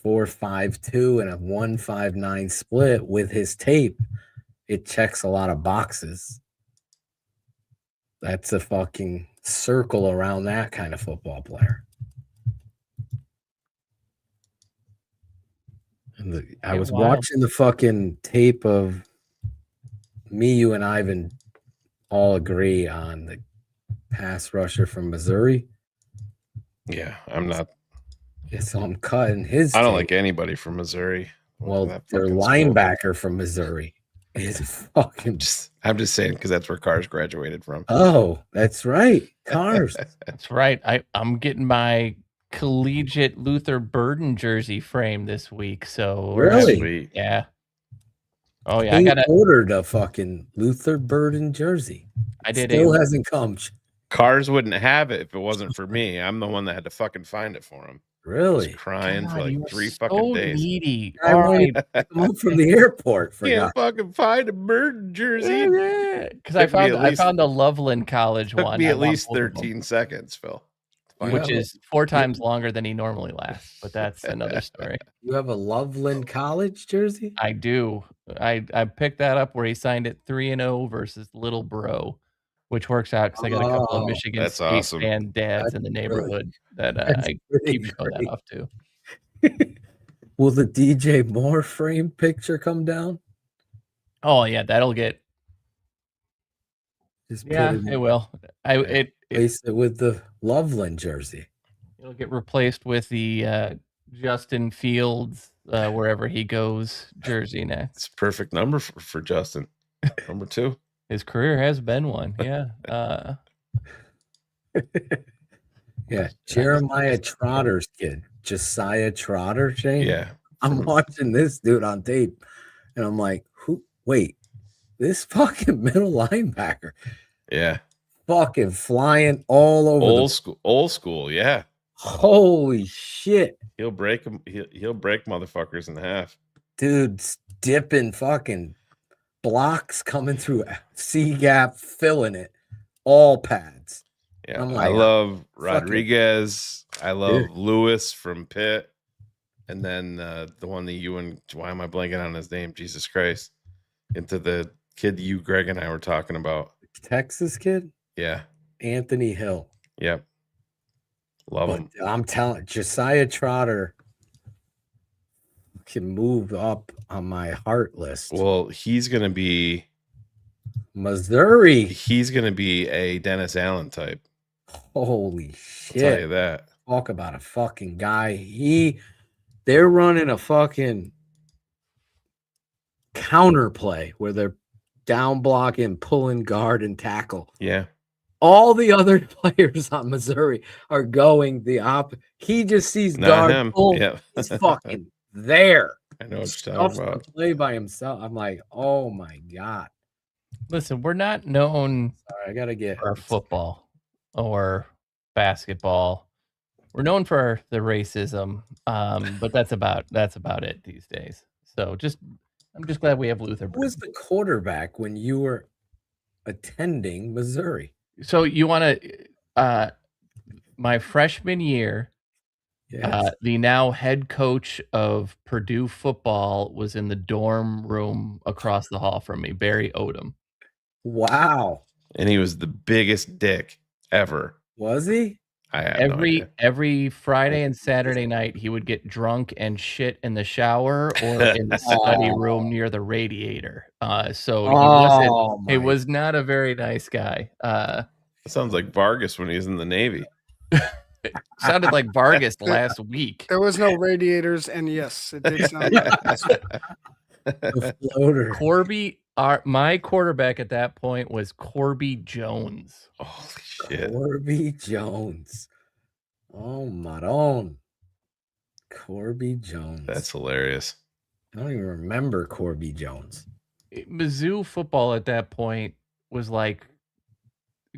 4.52 and a 1.59 split. With his tape, it checks a lot of boxes. That's a fucking circle around that kind of football player. And I was watching the fucking tape of me, you, and Ivan all agree on the pass rusher from Missouri. Yeah, I'm not. So I'm cutting his. I don't tape. like anybody from Missouri. Well, their linebacker from Missouri is fucking. I'm just saying because that's where Cars graduated from. Oh, that's right, Cars. That's right. I'm getting my collegiate Luther Burden jersey frame this week. So Really? Yeah. Oh yeah, He ordered a fucking Luther Burden jersey. I did. Still hasn't come. Cars wouldn't have it if it wasn't for me. I'm the one that had to fucking find it for him. Really? I was crying for God, you like are 3 so fucking days. needy. I All went right. to come up from the airport. Can't fucking find a Burden jersey. Because I found a Loveland College Took one. me I at want least both of them, 13 seconds, Phil. which is 4 times longer than he normally lasts. But that's another story. You have a Loveland College jersey? I do. I picked that up where he signed it 3-0 versus Little Bro, which works out because I got a couple of Michigan that's State awesome. fan dads That's in the really- neighborhood that that's I really keep showing that great. off to. Will the DJ Moore frame picture come down? Oh yeah, that'll get. Just Yeah, put it will. Replace it with the Loveland jersey. It'll get replaced with the Justin Fields wherever he goes jersey next. It's a perfect number for Justin. Number 2. His career has been one. Yeah. Yeah, Jeremiah Trotter's kid, Josiah Trotter, Shane. Yeah. I'm watching this dude on tape, and I'm like, who? Wait, this fucking middle linebacker, Yeah. fucking flying all over. Old school. Yeah. Holy shit. He'll break them. He'll break motherfuckers in half. Dude's dipping fucking blocks coming through C gap, filling it. All pads. Yeah, I'm I like, love fucking- Rodriguez. I love Dude. Lewis from Pitt, and then the one that you and why am I blanking on his name? Jesus Christ! Into the kid you, Greg, and I were talking about. Texas kid? Yeah. Anthony Hill. Yep. Love But him. I'm telling Josiah Trotter can move up on my heart list. Well, he's gonna be Missouri. He's gonna be a Dennis Allen type. Holy I'll shit. tell you that. Talk about a fucking guy. They're running a fucking counterplay where they're down blocking, pulling guard and tackle. Yeah. All the other players on Missouri are going the opposite. He just sees Not guard him. pull. Yeah. He's fucking there. I know what you're Stuffs talking the about. play by himself. I'm like, oh my God. Listen, we're not known Sorry, I gotta get for our football or basketball. We're known for the racism, but that's about it these days. So I'm just glad we have Luther. Who was the quarterback when you were attending Missouri? So you want to my freshman year, Yes. the now head coach of Purdue football was in the dorm room across the hall from me, Barry Odom. Wow. And he was the biggest dick ever. Was he? I have no idea. Every Friday and Saturday night, he would get drunk and shit in the shower or in the study room near the radiator. So he wasn't. He was not a very nice guy. It sounds like Vargas when he was in the Navy. Sounded like Vargas last week. There was no radiators, and yes, it did sound The floater. Corby, my quarterback at that point was Corby Jones. Holy shit. Corby Jones. Oh, Maron. Corby Jones. That's hilarious. I don't even remember Corby Jones. Mizzou football at that point was like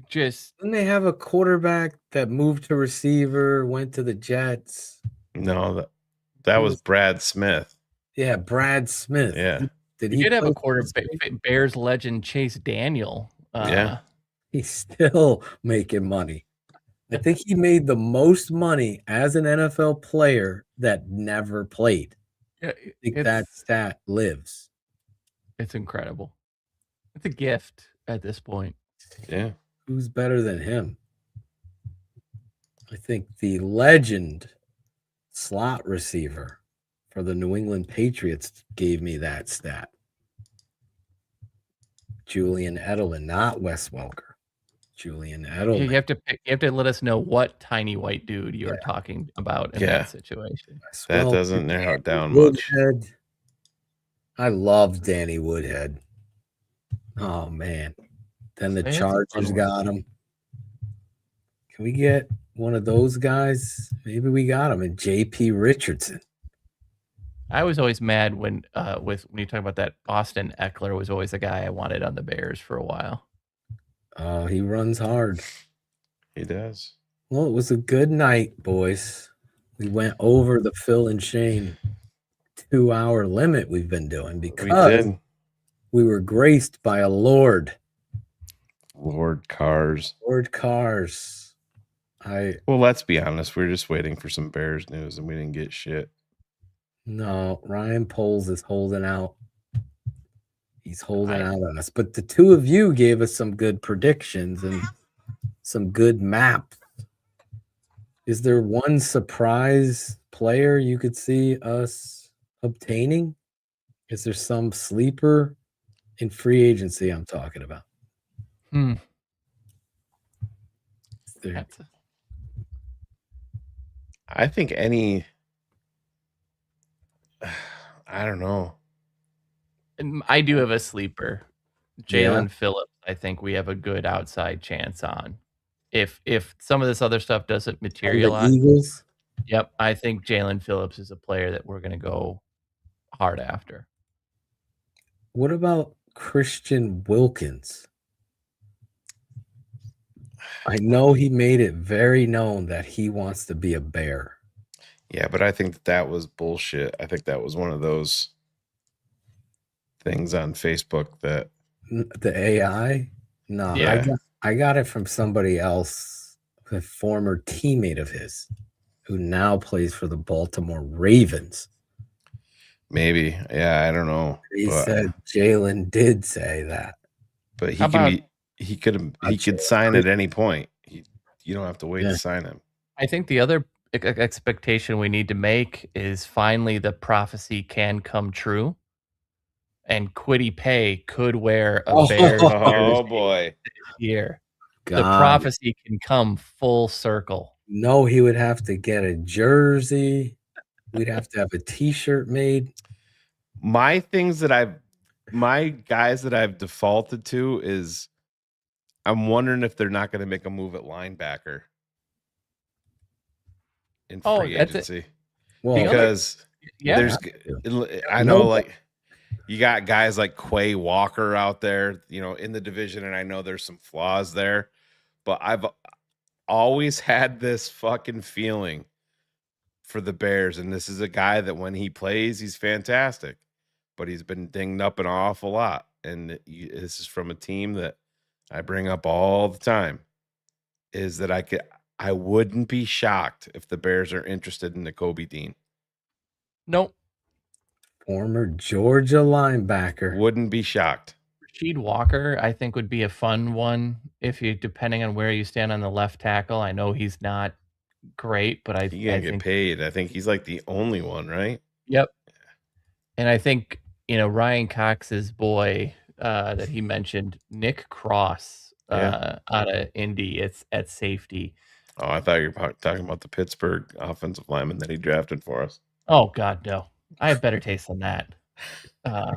just. Didn't they have a quarterback that moved to receiver, went to the Jets? No, that was Brad Smith. Yeah, Brad Smith. Yeah. Did You he did have play a for quarterback, Missouri? Bears legend Chase Daniel. Yeah. He's still making money. I think he made the most money as an NFL player that never played. Yeah, I think that stat lives. It's incredible. It's a gift at this point. Yeah. Who's better than him? I think the legend slot receiver for the New England Patriots gave me that stat. Julian Edelman, not Wes Welker. Julian Edelman. You have to let us know what tiny white dude you are talking about in that situation. That Welker, doesn't narrow it down much. Woodhead. I love Danny Woodhead. Oh man. Then the Say it's a Chargers fun one. got him. Can we get one of those guys? Maybe we got him. And JP Richardson. I was always mad when you talk about that. Austin Eckler was always the guy I wanted on the Bears for a while. Oh, he runs hard. He does. Well, it was a good night, boys. We went over the Phil and Shane 2-hour limit we've been doing because we were graced by a Lord. Lord Cars. Lord Cars. Well, let's be honest. We were just waiting for some Bears news and we didn't get shit. No, Ryan Poles is holding out. He's holding out on us. But the two of you gave us some good predictions and some good maps. Is there one surprise player you could see us obtaining? Is there some sleeper in free agency I'm talking about? I think any. I don't know. I do have a sleeper, Jalen Yeah. Phillips. I think we have a good outside chance on. If some of this other stuff doesn't materialize, Eagles? Yep, I think Jalen Phillips is a player that we're going to go hard after. What about Christian Wilkins? I know he made it very known that he wants to be a Bear. Yeah, but I think that was bullshit. I think that was one of those things on Facebook that The AI? No, Yeah. I got it from somebody else, a former teammate of his, who now plays for the Baltimore Ravens. maybe. Yeah, I don't know. He But, said Jalen did say that. but he How can about- be. He could sign at any point. You don't have to wait Yeah. to sign him. I think the other expectation we need to make is finally the prophecy can come true, and Quiddy Pay could wear a Bears Oh boy! Year. God. The prophecy can come full circle. No, he would have to get a jersey. We'd have to have a T-shirt made. My guys that I've defaulted to is, I'm wondering if they're not going to make a move at linebacker in free agency. Well, Because there's, I know, like, you got guys like Quay Walker out there, in the division, and I know there's some flaws there, but I've always had this fucking feeling for the Bears, and this is a guy that when he plays, he's fantastic, but he's been dinged up an awful lot, and this is from a team that I bring up all the time, is that I wouldn't be shocked if the Bears are interested in Nakobe Dean. Nope. Former Georgia linebacker. Wouldn't be shocked. Rasheed Walker, I think, would be a fun one depending on where you stand on the left tackle. I know he's not great, but I He can get paid. I think he's like the only one, right? Yep. And I think, Ryan Cox's boy that he mentioned, Nick Cross, out of Indy, it's at safety. Oh, I thought you were talking about the Pittsburgh offensive lineman that he drafted for us. Oh, God, no. I have better taste than that. I'm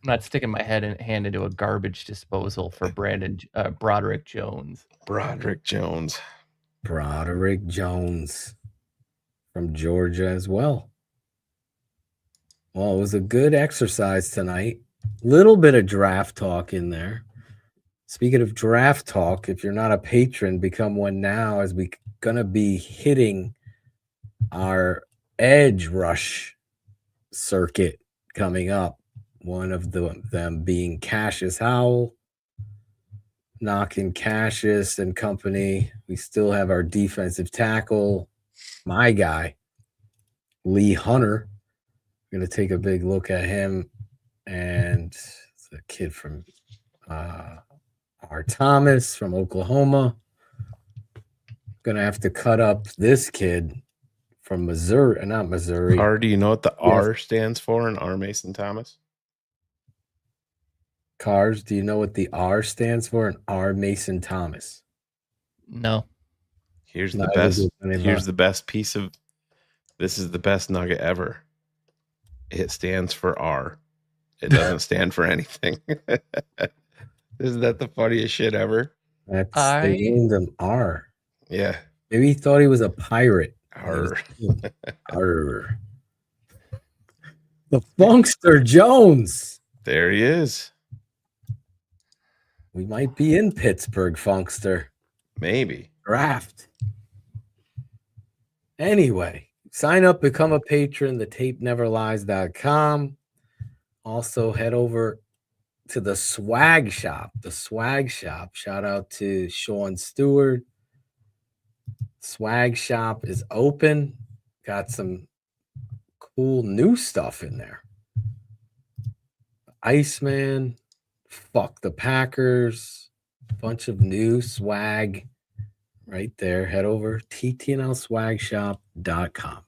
not sticking my hand into a garbage disposal for Broderick Jones. Broderick Jones from Georgia as well. Well, it was a good exercise tonight. Little bit of draft talk in there. Speaking of draft talk, if you're not a patron, become one now, as we're going to be hitting our edge rush circuit coming up. One of them being Cassius Howell, knocking Cassius and company. We still have our defensive tackle, my guy, Lee Hunter. We're going to take a big look at him, and the kid from R. Thomas from Oklahoma. Going to have to cut up this kid from Missouri, not Missouri. R, do you know what the R stands for in R. Mason Thomas? Cars, do you know what the R stands for in R. Mason Thomas? No. Here's the best. Here's the best piece of. This is the best nugget ever. It stands for R. It doesn't stand for anything. Isn't that the funniest shit ever? They named him R. Yeah. Maybe he thought he was a pirate. R. R. The Funkster Jones. There he is. We might be in Pittsburgh, Funkster. Maybe. Draft. Anyway, sign up, become a patron, thetapeneverlies.com. Also, head over to the swag shop. The swag shop. Shout out to Sean Stewart. Swag shop is open. Got some cool new stuff in there. Iceman. Fuck the Packers. Bunch of new swag right there. Head over ttnlswagshop.com.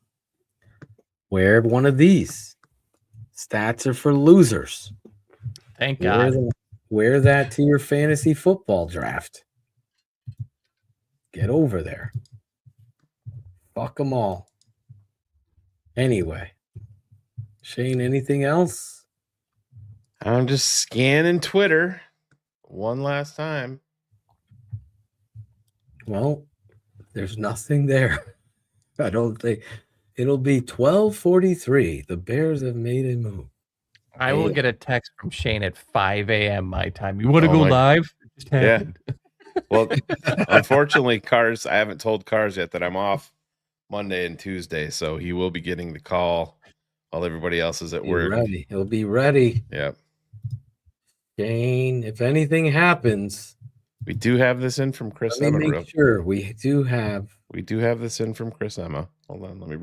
Wear one of these. Stats are for losers. Thank God. Wear that to your fantasy football draft. Get over there. Fuck them all. Anyway, Shane, anything else? I'm just scanning Twitter one last time. Well, there's nothing there. I don't think it'll be 12:43. The Bears have made a move. I will get a text from Shane at 5 a.m. my time. You want to go live? It just happened. Yeah. Well, unfortunately, Cars, I haven't told Cars yet that I'm off Monday and Tuesday, so he will be getting the call while everybody else is at work. Ready. He'll be ready. Yep. Shane, if anything happens, we do have this in from Chris let me Emma. make sure we do have this in from Chris Emma. Hold on, let me